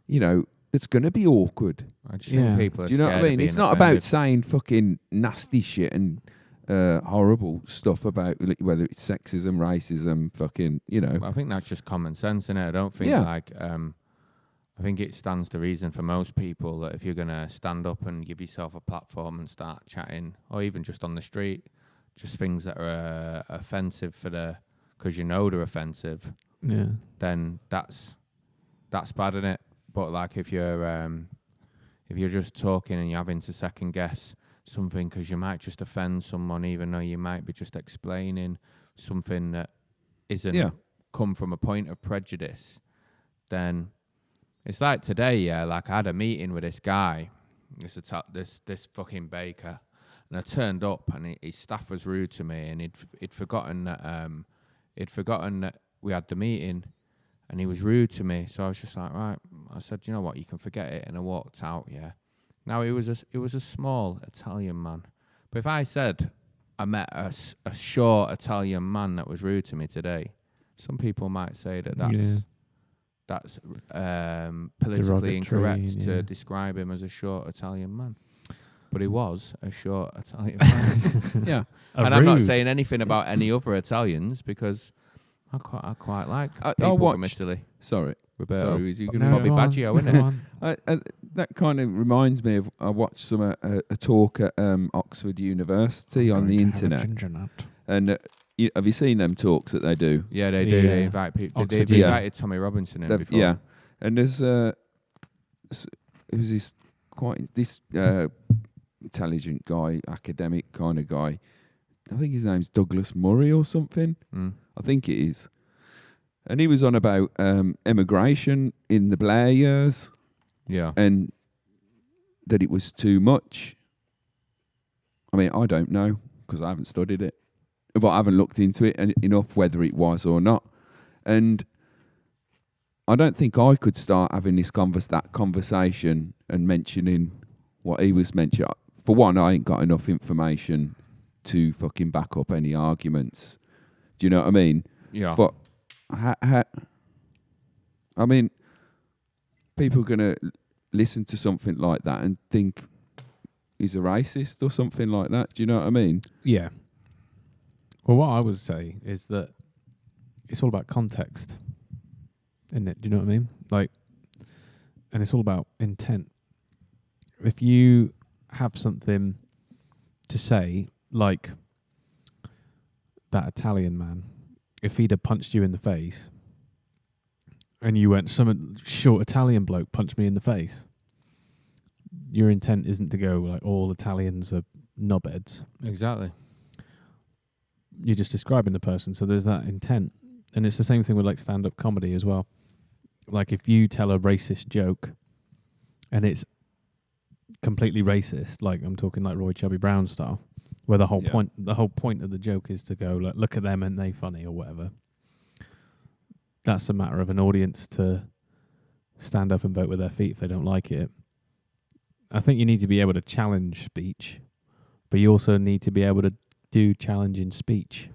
you know, it's going to be awkward. I just Yeah. think people are Do you know what I scared of mean? being It's not about offended. saying fucking nasty shit and horrible stuff about whether it's sexism, racism, fucking, you know. I think that's just common sense, innit? I don't think Yeah. I think it stands to reason for most people that if you're going to stand up and give yourself a platform and start chatting, or even just on the street, just things that are offensive for the because you know they're offensive, Yeah. then that's bad, innit? But like if you're just talking and you're having to second guess something because you might just offend someone, even though you might be just explaining something that isn't come from a point of prejudice, then it's like today, yeah. Like I had a meeting with this guy, this fucking baker, and I turned up and his staff was rude to me, and he'd forgotten that we had the meeting, and he was rude to me. So I was just like, right. I said, you know what, you can forget it, and I walked out. Yeah. Now it was a small Italian man, but if I said I met a short Italian man that was rude to me today, some people might say that's politically incorrect to describe him as a short Italian man. But he was a short Italian man. Yeah. And I'm not saying anything about any other Italians because I quite like people from Italy. Sorry. Roberto. Sorry, was you going to Bobby Baggio, isn't it? That kind of reminds me of, I watched a talk at Oxford University on the internet. And have you seen them talks that they do? Yeah, they do. They invite people. They've invited Tommy Robinson in before. Yeah. And there's it was this intelligent guy, academic kind of guy. I think his name's Douglas Murray or something. I think it is. And he was on about immigration in the Blair years. Yeah. And that it was too much. I mean, I don't know because I haven't studied it. But I haven't looked into it enough whether it was or not. And I don't think I could start having that conversation and mentioning what he was mentioning. For one, I ain't got enough information to fucking back up any arguments. Do you know what I mean? Yeah. But I mean, people are going to listen to something like that and think he's a racist or something like that. Do you know what I mean? Yeah. Well, what I would say is that it's all about context, isn't it? Do you know what I mean? Like, and it's all about intent. If you have something to say, like that Italian man, if he'd have punched you in the face and you went, some short Italian bloke punched me in the face, your intent isn't to go like all Italians are knobheads. Exactly. You're just describing the person, so there's that intent. And it's the same thing with like stand-up comedy as well. Like if you tell a racist joke and it's completely racist, like I'm talking like Roy Chubby Brown style, where the whole point of the joke is to go like, look at them and they funny or whatever. That's a matter of an audience to stand up and vote with their feet if they don't like it. I think you need to be able to challenge speech, but you also need to be able to do challenging speech.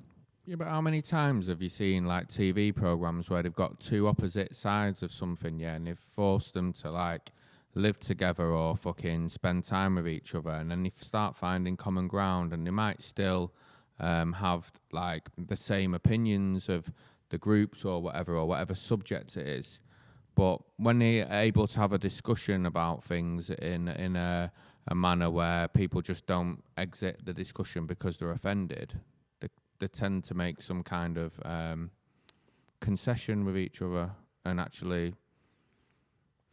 Yeah, but how many times have you seen like TV programs where they've got two opposite sides of something, yeah, and they've forced them to like live together or fucking spend time with each other, and then they start finding common ground, and they might still have like the same opinions of the groups or whatever subject it is, but when they're able to have a discussion about things in a manner where people just don't exit the discussion because they're offended, they tend to make some kind of concession with each other and actually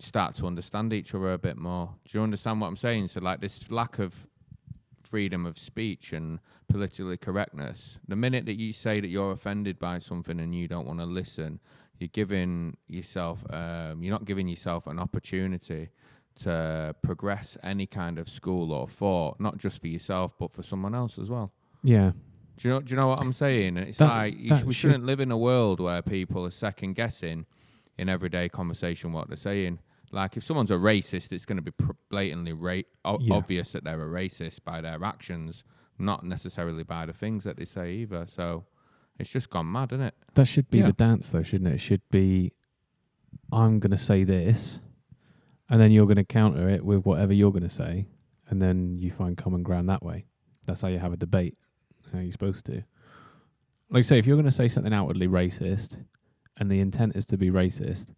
start to understand each other a bit more. Do you understand what I'm saying? So like this lack of freedom of speech and politically correctness, the minute that you say that you're offended by something and you don't want to listen, you're giving yourself, you're not giving yourself an opportunity to progress any kind of school or thought, not just for yourself, but for someone else as well. Yeah. Do you know what I'm saying? It's we shouldn't live in a world where people are second guessing in everyday conversation what they're saying. Like if someone's a racist, it's going to be blatantly obvious that they're a racist by their actions, not necessarily by the things that they say either. So it's just gone mad, isn't it? That should be the dance though, shouldn't it? It should be, I'm going to say this, and then you're going to counter it with whatever you're going to say, and then you find common ground that way. That's how you have a debate, how you're supposed to. Like say, if you're going to say something outwardly racist, and the intent is to be racist,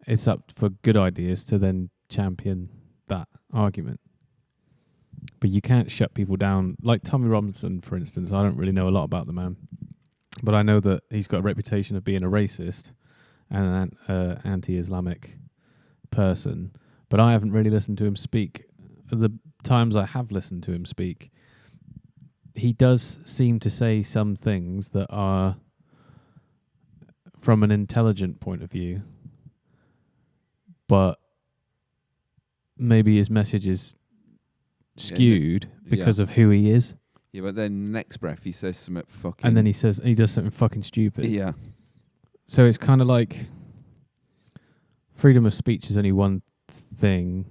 it's up for good ideas to then champion that argument. But you can't shut people down. Like Tommy Robinson, for instance, I don't really know a lot about the man. but I know that he's got a reputation of being a racist and an anti-Islamic person. But I haven't really listened to him speak. The times I have listened to him speak, he does seem to say some things that are, from an intelligent point of view, but maybe his message is skewed because of who he is. Yeah, but then next breath he says something fucking... And then he does something fucking stupid. Yeah. So it's kind of like freedom of speech is only one thing,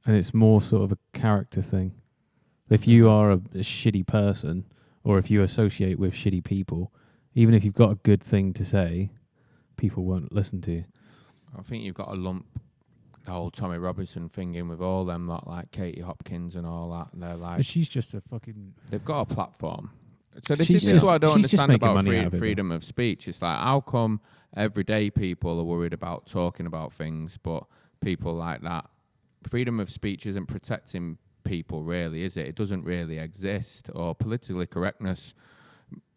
and it's more sort of a character thing. If you are a shitty person, or if you associate with shitty people, even if you've got a good thing to say, people won't listen to you. I think you've got to lump the whole Tommy Robinson thing in with all them, like Katie Hopkins and all that. They're like, But she's just a fucking... They've got a platform. So this She's is just- what I don't she's just understand making about money out of it, freedom of speech. It's like, how come everyday people are worried about talking about things, but people like that, freedom of speech isn't protecting people, really, is it? It doesn't really exist. Or politically correctness,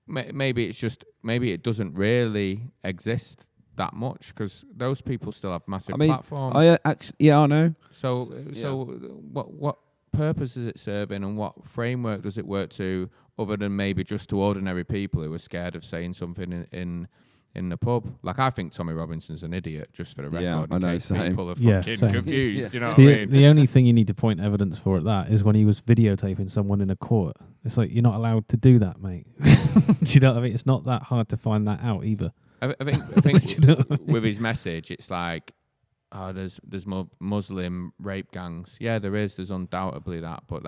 maybe it doesn't really exist that much, because those people still have massive platforms. I know. So what purpose is it serving, and what framework does it work to, other than maybe just to ordinary people who are scared of saying something in the pub? Like, I think Tommy Robinson's an idiot, just for the record. Yeah, I know, in case same. people are Yeah, fucking same. confused. You know what I mean? The only thing you need to point evidence for at that is when he was videotaping someone in a court. It's like, you're not allowed to do that, mate. Do you know what I mean? It's not that hard to find that out either. I think Do you know what I mean? with his message, it's like, oh, there's Muslim rape gangs. Yeah, there is. There's undoubtedly that, but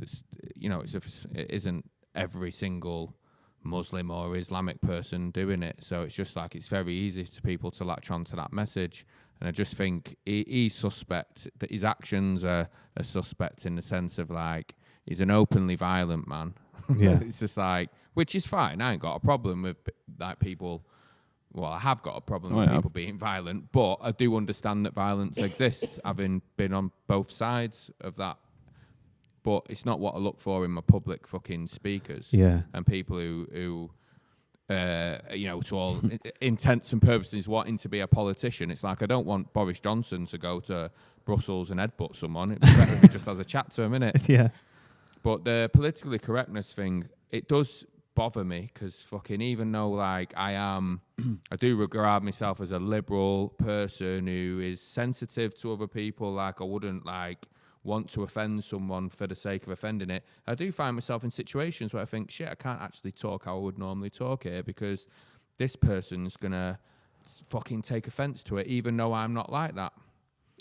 it isn't every single Muslim or Islamic person doing it. So it's just like, it's very easy to people to latch onto that message. And I just think he's suspect, that his actions are suspect, in the sense of, like, he's an openly violent man. Yeah. It's just like, which is fine. I ain't got a problem with, like, people. Well, I have got a problem with people being violent, but I do understand that violence exists, having been on both sides of that. But it's not what I look for in my public fucking speakers. Yeah. And people who to all intents and purposes, wanting to be a politician. It's like, I don't want Boris Johnson to go to Brussels and headbutt someone. It'd be better if he just has a chat to him, innit? Yeah. But the politically correctness thing, it does bother me, because fucking, even though, like, I do regard myself as a liberal person who is sensitive to other people, like, I wouldn't, like, want to offend someone for the sake of offending it. I do find myself in situations where I think, shit, I can't actually talk how I would normally talk here, because this person's gonna fucking take offense to it, even though I'm not like that.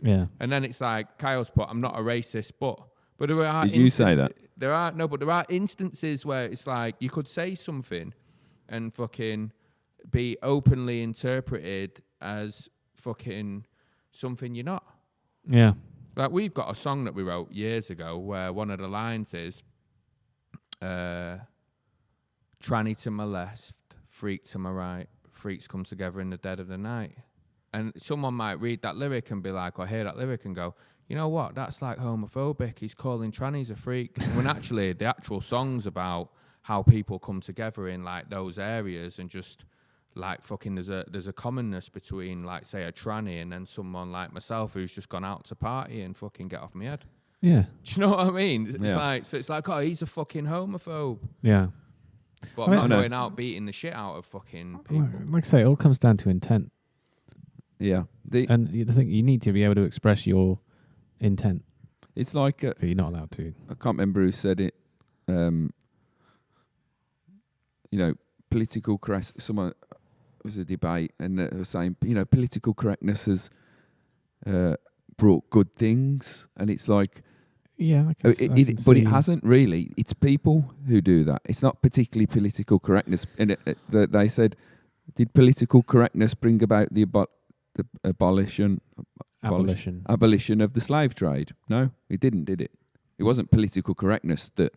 Yeah. And then it's like, Kyle's put, I'm not a racist, but there are... Did you say that? There are instances where it's like, you could say something and fucking be openly interpreted as fucking something you're not. Yeah. Like, we've got a song that we wrote years ago where one of the lines is, tranny to my left, freak to my right, freaks come together in the dead of the night. And someone might read that lyric and be like, or hear that lyric and go, you know what, that's like homophobic. He's calling trannies a freak. When actually the actual song's about how people come together in, like, those areas, and just, like, fucking there's a commonness between, like, say, a tranny and then someone like myself who's just gone out to party and fucking get off my head. Yeah. Do you know what I mean? Yeah. It's like, oh, he's a fucking homophobe. Yeah. But I'm not going out beating the shit out of fucking people. Like I say, it all comes down to intent. Yeah. And the thing, you need to be able to express your intent. It's like... But you're not allowed to. I can't remember who said it. Political correctness... Someone... It was a debate, and they were saying, political correctness has brought good things, and it's like... Yeah, but it hasn't really. It's people who do that. It's not particularly political correctness. And they said, did political correctness bring about the abolition of the slave trade? No, it didn't, did it? It wasn't political correctness that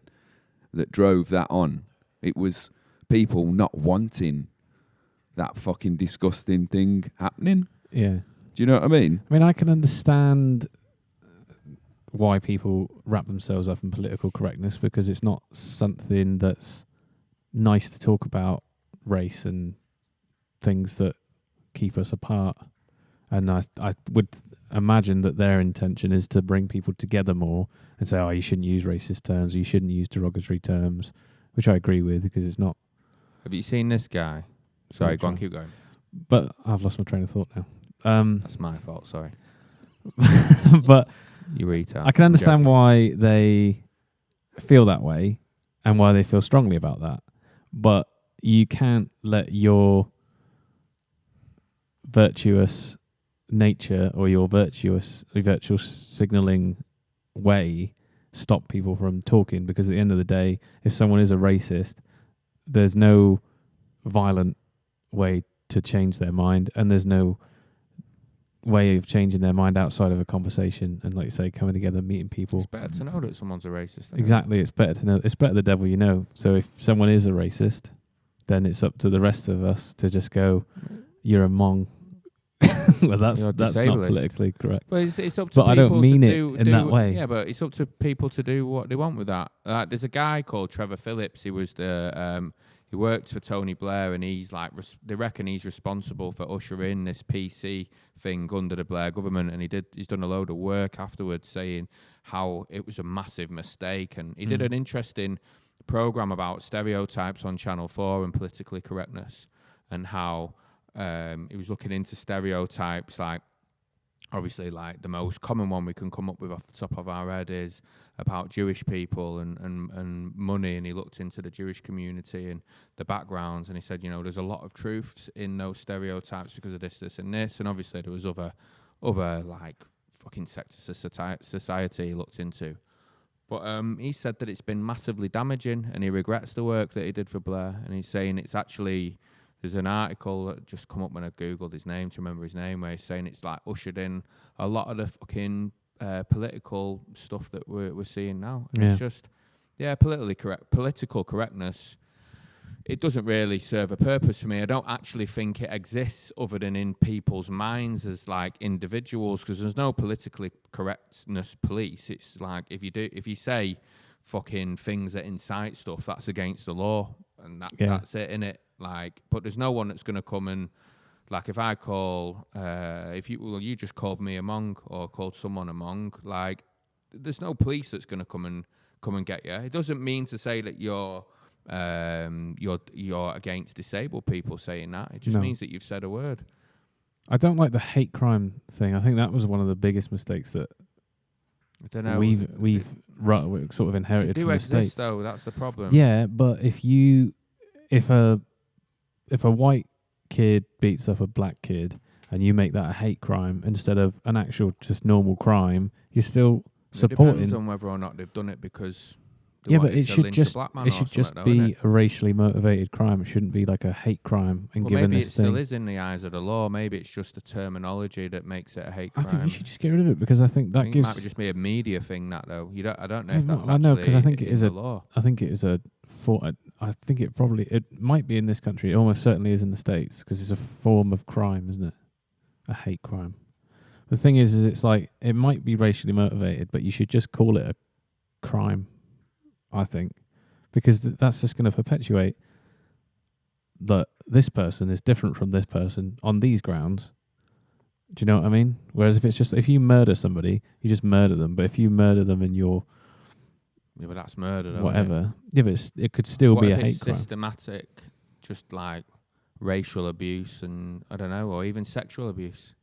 drove that on. It was people not wanting that fucking disgusting thing happening. Yeah. Do you know what I mean? I mean, I can understand why people wrap themselves up in political correctness, because it's not something that's nice to talk about race and things that keep us apart. And I would imagine that their intention is to bring people together more and say, oh, you shouldn't use racist terms, you shouldn't use derogatory terms, which I agree with because it's not. Have you seen this guy? Sorry, go on, keep going. But I've lost my train of thought now. That's my fault, sorry. But you retard. I can understand why they feel that way and why they feel strongly about that. But you can't let your virtuous nature or your virtual signaling way stop people from talking, because at the end of the day, if someone is a racist, there's no violent way to change their mind, and there's no way of changing their mind outside of a conversation and, like you say, coming together, meeting people. It's better to know that someone's a racist. Exactly, it's better to know. It's better the devil you know. So if someone is a racist, then it's up to the rest of us to just go, you're a Mong. Well, that's not politically correct. But it's up to but people I don't mean to it in that way. Yeah, but it's up to people to do what they want with that. There's a guy called Trevor Phillips. He was he worked for Tony Blair, and he's like, they reckon he's responsible for ushering this PC thing under the Blair government, and he's done a load of work afterwards saying how it was a massive mistake, and he did an interesting program about stereotypes on Channel 4 and politically correctness, and how he was looking into stereotypes, like obviously like the most common one we can come up with off the top of our head is about Jewish people and money, and he looked into the Jewish community and the backgrounds, and he said, there's a lot of truths in those stereotypes because of this and this, and obviously there was other like fucking sectors of society he looked into. But he said that it's been massively damaging, and he regrets the work that he did for Blair, and he's saying it's actually... There's an article that just come up when I Googled his name to remember his name, where he's saying it's like ushered in a lot of the fucking political stuff that we're seeing now. And it's just, political correctness, it doesn't really serve a purpose for me. I don't actually think it exists other than in people's minds as like individuals, because there's no politically correctness police. It's like if you say fucking things that incite stuff, that's against the law, and that's it, innit? Like, but there's no one that's going to come and, like, if I call, you just called me a Mong or called someone a Mong, like, there's no police that's going to come and get you. It doesn't mean to say that you're against disabled people saying that. It just means that you've said a word. I don't like the hate crime thing. I think that was one of the biggest mistakes that I don't know. we've sort of inherited from the States. They do exist, though. That's the problem. Yeah, but if a white kid beats up a black kid and you make that a hate crime instead of an actual just normal crime, you're still supporting. It depends on whether or not they've done it because but it should just be a racially motivated crime. It shouldn't be like a hate crime. And given maybe this it still is in the eyes of the law. Maybe it's just the terminology that makes it a hate crime. I think you should just get rid of it, because I think that gives. It might just be a media thing, that though. I don't know if that's I know, because I think it is a law. I think it is a. I think it might be in this country. It almost certainly is in the States, because it's a form of crime, isn't it? A hate crime. The thing is it's like it might be racially motivated, but you should just call it a crime, I think, because that's just going to perpetuate that this person is different from this person on these grounds. Do you know what I mean? Whereas if you murder somebody, you just murder them. But if you murder them and you're but that's murder. Whatever. Yeah, but it could still be a hate crime. Systematic, just like racial abuse and I don't know, or even sexual abuse.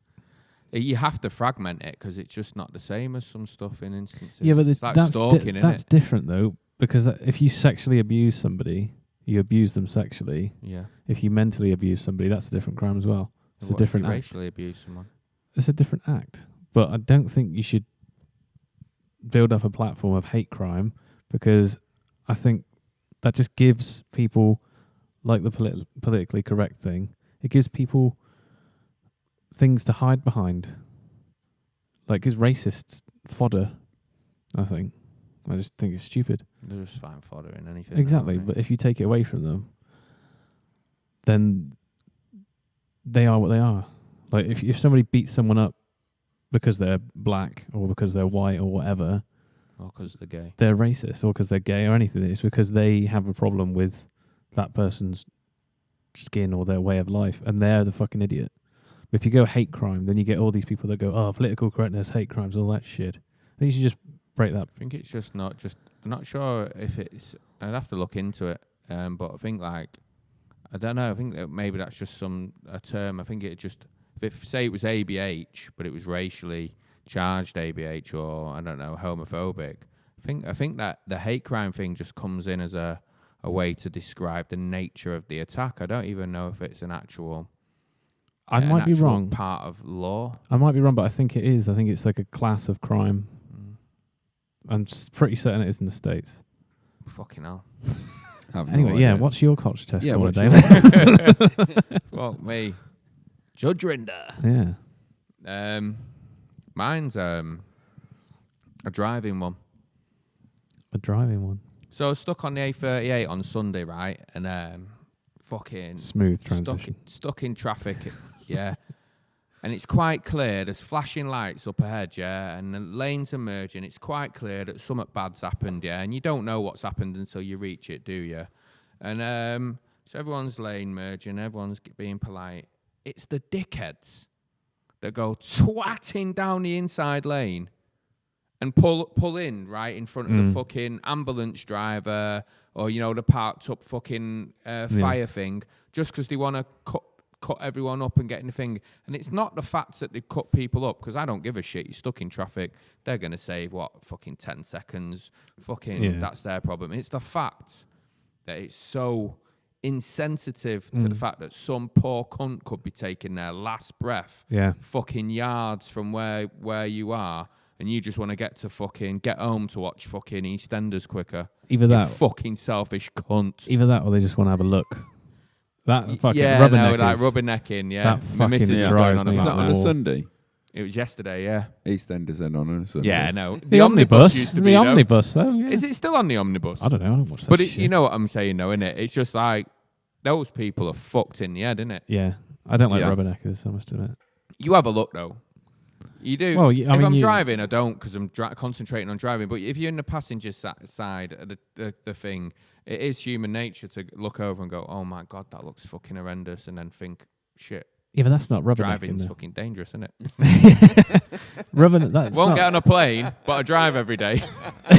You have to fragment it because it's just not the same as some stuff in instances. Yeah, but it's like stalking, that's different though, because if you sexually abuse somebody, you abuse them sexually. Yeah. If you mentally abuse somebody, that's a different crime as well. It's a different act. Racially abuse someone. It's a different act, but I don't think you should build up a platform of hate crime, because I think that just gives people, like the politically correct thing, it gives people things to hide behind. Like, it's racist fodder, I think. I just think it's stupid. They're just fine fodder in anything. Exactly, but if you take it away from them, then they are what they are. Like, if somebody beats someone up because they're black or because they're white or whatever, or because they're gay, they're racist, or because they're gay or anything, it's because they have a problem with that person's skin or their way of life, and they're the fucking idiot. But if you go hate crime, then you get all these people that go, oh, political correctness, hate crimes, all that shit. I think you should just break that. I think it's just not just. I'm not sure if it's. I'd have to look into it. But I think I don't know. I think that maybe that's just a term. I think it just. If say it was ABH, but it was racially charged ABH or I don't know homophobic. I think that the hate crime thing just comes in as a way to describe the nature of the attack. I don't even know if it's an actual. I might be wrong. Part of law. I might be wrong, but I think it is. I think it's like a class of crime. I'm pretty certain it is in the States. Fucking hell. Anyway, yeah. What's your culture test? Yeah, corner, what's David? Well, me, Judge Rinder. Yeah. Mine's a driving one. A driving one. So I was stuck on the A38 on Sunday, right? And fucking smooth transition. Stuck in traffic, yeah. And it's quite clear. There's flashing lights up ahead, yeah. And the lanes are merging. It's quite clear that something bad's happened, yeah. And you don't know what's happened until you reach it, do you? And so everyone's lane merging. Everyone's being polite. It's the dickheads that go twatting down the inside lane and pull in right in front of the fucking ambulance driver or, the parked up fucking fire thing just because they want to cut everyone up and get in the thing. And it's not the fact that they cut people up because I don't give a shit. You're stuck in traffic. They're going to save, fucking 10 seconds. That's their problem. It's the fact that it's so insensitive to the fact that some poor cunt could be taking their last breath fucking yards from where you are and you just want to get home to watch fucking EastEnders quicker. Either that, fucking selfish cunt. Either that, or they just want to have a look. That fucking rubbernecking. Yeah, that fucking drives me. Was that on a Sunday? It was yesterday. Yeah, EastEnders then on a Sunday. Yeah, no. The omnibus used to the be, omnibus. Though, yeah. Is it still on the omnibus? I don't know. I don't watch that but shit. You know what I'm saying, though, innit? It's just like those people are fucked in the head, innit? Yeah, I don't like rubberneckers. I must admit. You have a look though. You do. Well, if I'm driving, I don't because I'm concentrating on driving. But if you're in the passenger side of the thing, it is human nature to look over and go, "Oh my god, that looks fucking horrendous," and then think, "Shit." Yeah, but that's not rubbernecking. Driving's fucking dangerous, isn't it? That's won't get on a plane, but I drive every day.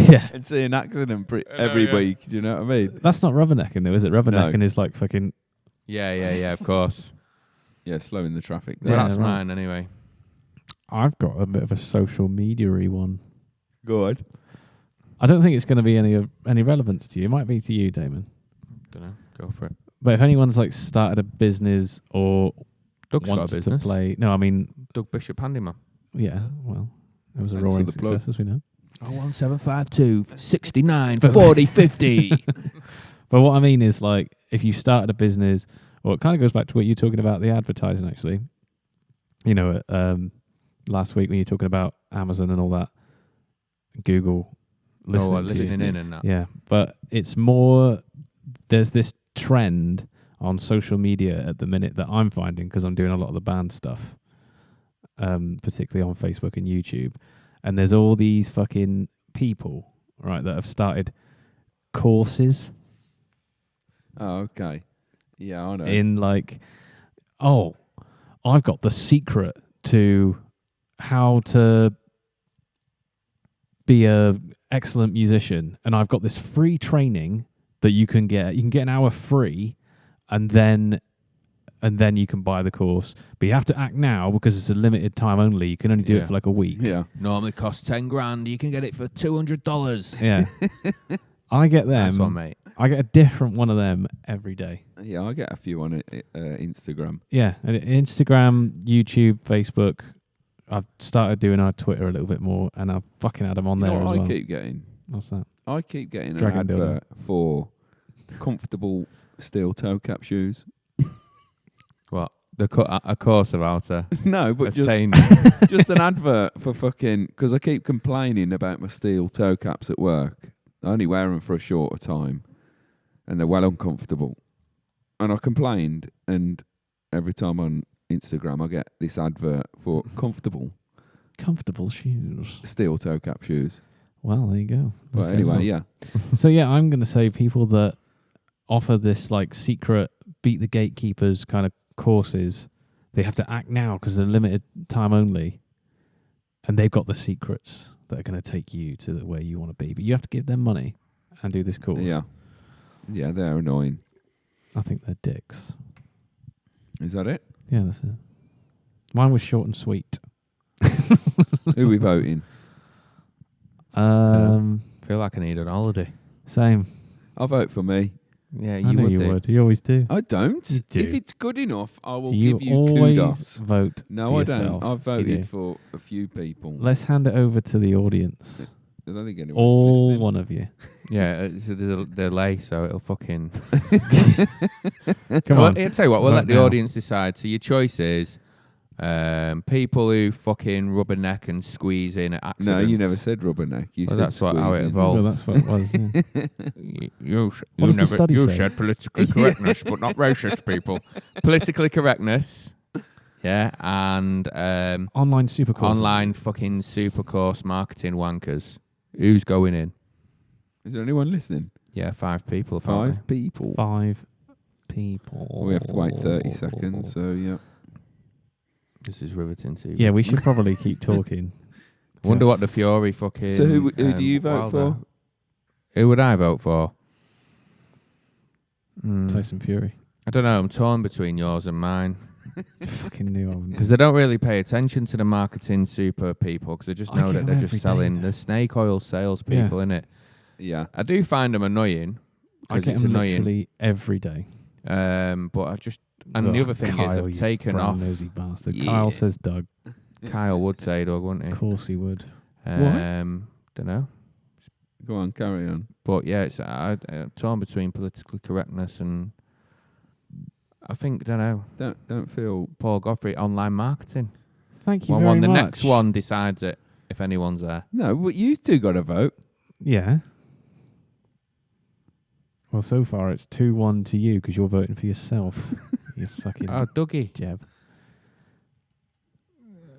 Yeah, and see an accident every week. Do you know what I mean? That's not rubbernecking, though, is it? Rubbernecking is like fucking. Yeah. Of course. Yeah, slowing the traffic. Well, that's mine anyway. I've got a bit of a social media-y one. Go on. I don't think it's going to be any relevance to you. It might be to you, Damon. Don't know. Go for it. But if anyone's like started a business or Doug's wants got a business. to play, no, I mean Doug Bishop Handyman. Yeah, well, it was a roaring success, as we know. 01752 69 40 50. But what I mean is, like, if you started a business, or it kind of goes back to what you're talking about, the advertising, actually. Last week when you're talking about Amazon and all that, Google listening in and that. Yeah, but it's more, there's this trend on social media at the minute that I'm finding because I'm doing a lot of the band stuff, particularly on Facebook and YouTube. And there's all these fucking people, right, that have started courses. Oh, okay. Yeah, I know. In like, oh, I've got the secret to how to be a excellent musician, and I've got this free training that you can get. You can get an hour free, and then you can buy the course. But you have to act now because it's a limited time only. You can only do it for like a week. Yeah. Normally costs $10,000. You can get it for $200. Yeah. I get them. That's one, mate. I get a different one of them every day. Yeah, I get a few on Instagram. Yeah, Instagram, YouTube, Facebook. I've started doing our Twitter a little bit more, and I've fucking had them on there as well. I keep getting? What's that? I keep getting Dragon an advert for comfortable steel toe cap shoes. What? A course of how to No, but obtain. just an advert for fucking... Because I keep complaining about my steel toe caps at work. I only wear them for a shorter time, and they're well uncomfortable. And I complained, and every time on Instagram I get this advert for comfortable shoes. steel toe cap shoes. Well, there you go. But anyway, yeah. So yeah, I'm going to say people that offer this like secret beat the gatekeepers kind of courses. They have to act now because they're limited time only, and they've got the secrets that are going to take you to where you want to be. But you have to give them money and do this course. Yeah, they're annoying. I think they're dicks. Is that it? Yeah, that's it. Mine was short and sweet. Who are we voting? Feel like I need an holiday. Same. I'll vote for me. Yeah, I you know would you do. would. You always do. I don't. You do. If it's good enough, I will You give you always kudos. vote. No, for I yourself. don't. I've You voted do. for a few people. Let's hand it over to the audience. I don't think anyone's All listening. one of you. Yeah, so there's a delay, so it'll fucking... Come on. I'll tell you what, we'll Vote let the now. audience decide. So your choice is people who fucking rubberneck and squeeze in at accidents. No, you never said rubberneck. You Well, said that's what how it squeezing. evolved. Well, that's what it was. Yeah. You What does the study say? said politically correctness, but not racist people. Politically correctness, yeah, and Online super course. online fucking super course marketing wankers. Who's going in? Is there anyone listening? Yeah, 5 people. apparently. 5 people. 5 people. We have to wait 30 seconds, so yeah. This is riveting too. Yeah, we should probably keep talking. Wonder what the Just- Fury fucking. So who do you vote Wilder- for? Who would I vote for? Tyson Fury. I don't know. I'm torn between yours and mine Fucking knew I wouldn't. because they don't really pay attention to the marketing super people because they just I know get that them they're every just day, selling though. the snake oil sales people, innit? Yeah. I do find them annoying I because get it's him annoying. literally every day. But I just and the Ugh, other thing Kyle, is I've you taken off. brown-nosy bastard. Yeah. Kyle says Doug. Kyle would say Doug, wouldn't he? Of course he would. Don't know. Go on, carry on. But yeah, it's I'm torn between politically correctness and I think don't know. Don't feel. Paul Godfrey, online marketing. Thank you One, very the much. next one decides it if anyone's there. No, but you two got to vote. Yeah. Well, so far it's 2-1 to you because you're voting for yourself. You fucking Oh, Dougie. jeb.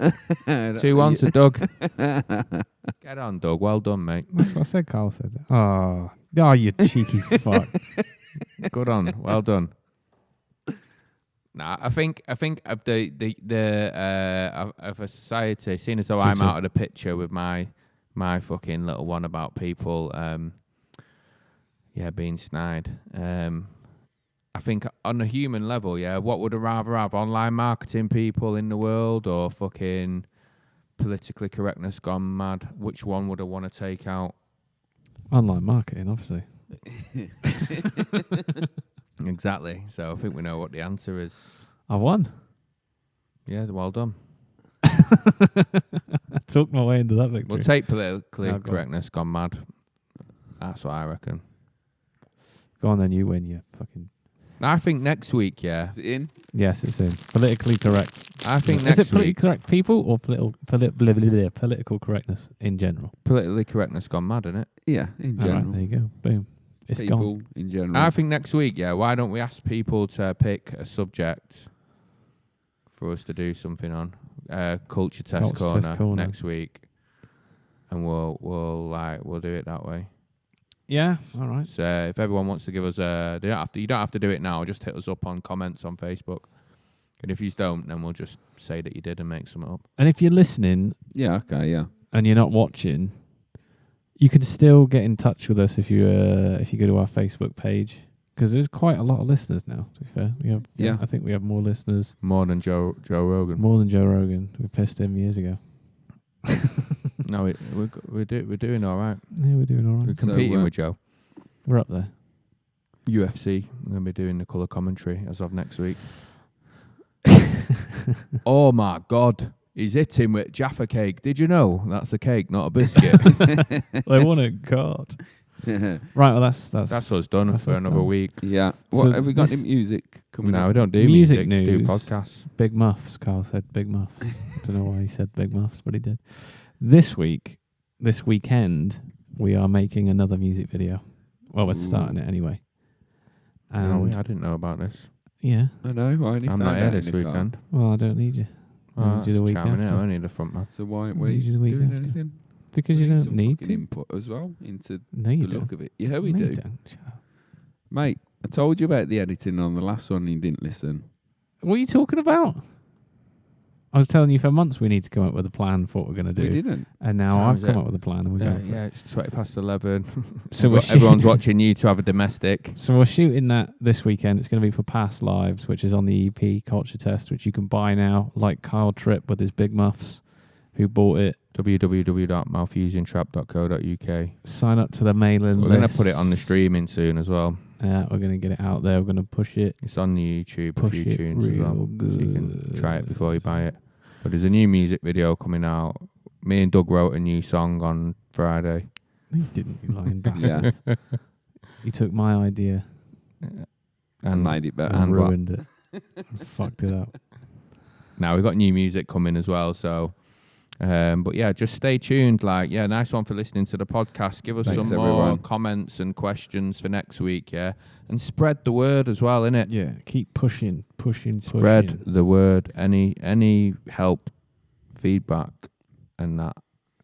2-1 to Doug. Get on, Doug. Well done, mate. That's what I said. Carl said. Oh, you cheeky fuck. Good on. Well done. Nah, I think of the of a society, seeing as though I'm 2-2. out of the picture with my fucking little one about people, being snide. I think on a human level, what would I rather have? Online marketing people in the world or fucking politically correctness gone mad? Which one would I want to take out? Online marketing, obviously. Exactly. So I think we know what the answer is. I won. Yeah, well done. I talked my way into that victory. We'll take politically Oh, go on. correctness gone mad. That's what I reckon. Go on then, you win, you fucking... I think next week, Is it in? Yes, it's in. Politically correct. I think Is next it politically week, correct people or political correctness in general? politically correctness gone mad, isn't it? Yeah, in All general. right, there you go. Boom. It's People gone. in general. I think next week, why don't we ask people to pick a subject for us to do something on? Culture test corner next week, and we'll do it that way. Yeah, all right. So if everyone wants to give us you don't have to do it now. Just hit us up on comments on Facebook, and if you don't, then we'll just say that you did and make something up. And if you're listening Yeah, okay, yeah. and you're not watching, you can still get in touch with us if you go to our Facebook page, because there's quite a lot of listeners now. To be fair, we have. Yeah. I think we have more listeners, More than Joe Rogan. more than Joe Rogan. We pissed him years ago. No, we're doing all right. Yeah, we're doing all We're right. competing with Joe. We're up there. UFC. We're going to be doing the colour commentary as of next week. Oh my God. He's hitting with Jaffa cake. Did you know? That's a cake, not a biscuit. They won a card. Right, well, that's That's us done That's for us another done. week. Yeah. So What have we got this- in music coming No, up? we don't do Music music, just do news. podcasts. Big Muffs. Carl said Big Muffs. Don't know why he said Big Muffs, but he did. This weekend, we are making another music video. Well, we're starting it anyway. No, And I didn't know about this. yeah, I know. I only I'm found not here out this in the car. weekend. well, I don't need you. Oh, I'll do the that's week charming. after. I only need the front man. So why aren't We'll we do the week doing after. anything? Because We you don't some need fucking to. input as well into No, you the don't. look of it. Yeah, we No, do. you don't. Shut up. Mate, I told you about the editing on the last one and you didn't listen. What are you talking about? I was telling you for months we need to come up with a plan for what we're going to do. We didn't. And now Time I've is come it? up with a plan and we're going for it. It's 20 past 11. So Everyone's watching you to have a domestic. So we're shooting that this weekend. It's going to be for Past Lives, which is on the EP Culture Test, which you can buy now, like Kyle Tripp with his big muffs, who bought it. www.malthusiantrap.co.uk. Sign up to the mailing list. We're going to put it on the streaming soon as well. Yeah, we're going to get it out there. We're going to push it. It's on the YouTube, Push a few it tunes as well. real So you can good. try it before you buy it. But there's a new music video coming out. Me and Doug wrote a new song on Friday. You didn't, you lying bastards. You took my idea And made it better. and And what? ruined it. And fucked it up. Now we've got new music coming as well, so but yeah, just stay tuned. Nice one for listening to the podcast. Give us Thanks, some more everyone. comments and questions for next week, and spread the word as well, innit? Yeah, keep pushing. Spread the word. Any help, feedback, and that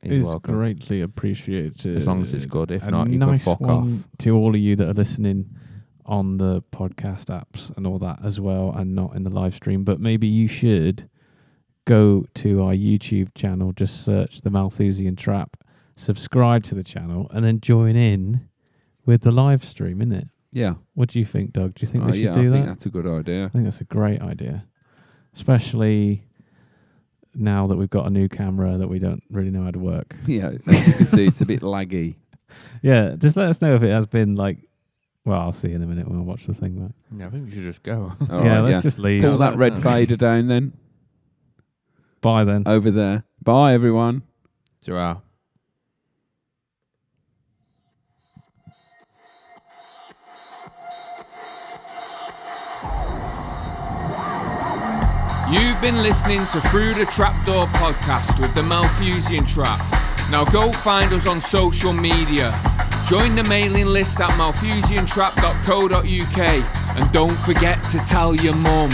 is It's welcome. greatly appreciated. As long as it's good. If A not, you nice can fuck one off. to all of you that are listening on the podcast apps and all that as well, and not in the live stream. But maybe you should go to our YouTube channel, just search the Malthusian Trap, subscribe to the channel, and then join in with the live stream, innit? Yeah. What do you think, Doug? Do you think we should I do think that? that's a good idea. I think that's a great idea, especially now that we've got a new camera that we don't really know how to work. Yeah, as you can see, it's a bit laggy. Yeah, just let us know if it has been like. Well, I'll see in a minute when I watch the thing back. Yeah, I think we should just go. All Yeah, right, let's just leave. Pull that That's red nice. fader down then. Bye then. Over there. Bye, everyone. Ta-ra. You've been listening to Through the Trapdoor podcast with the Malthusian Trap. Now go find us on social media. Join the mailing list at malthusiantrap.co.uk and don't forget to tell your mum.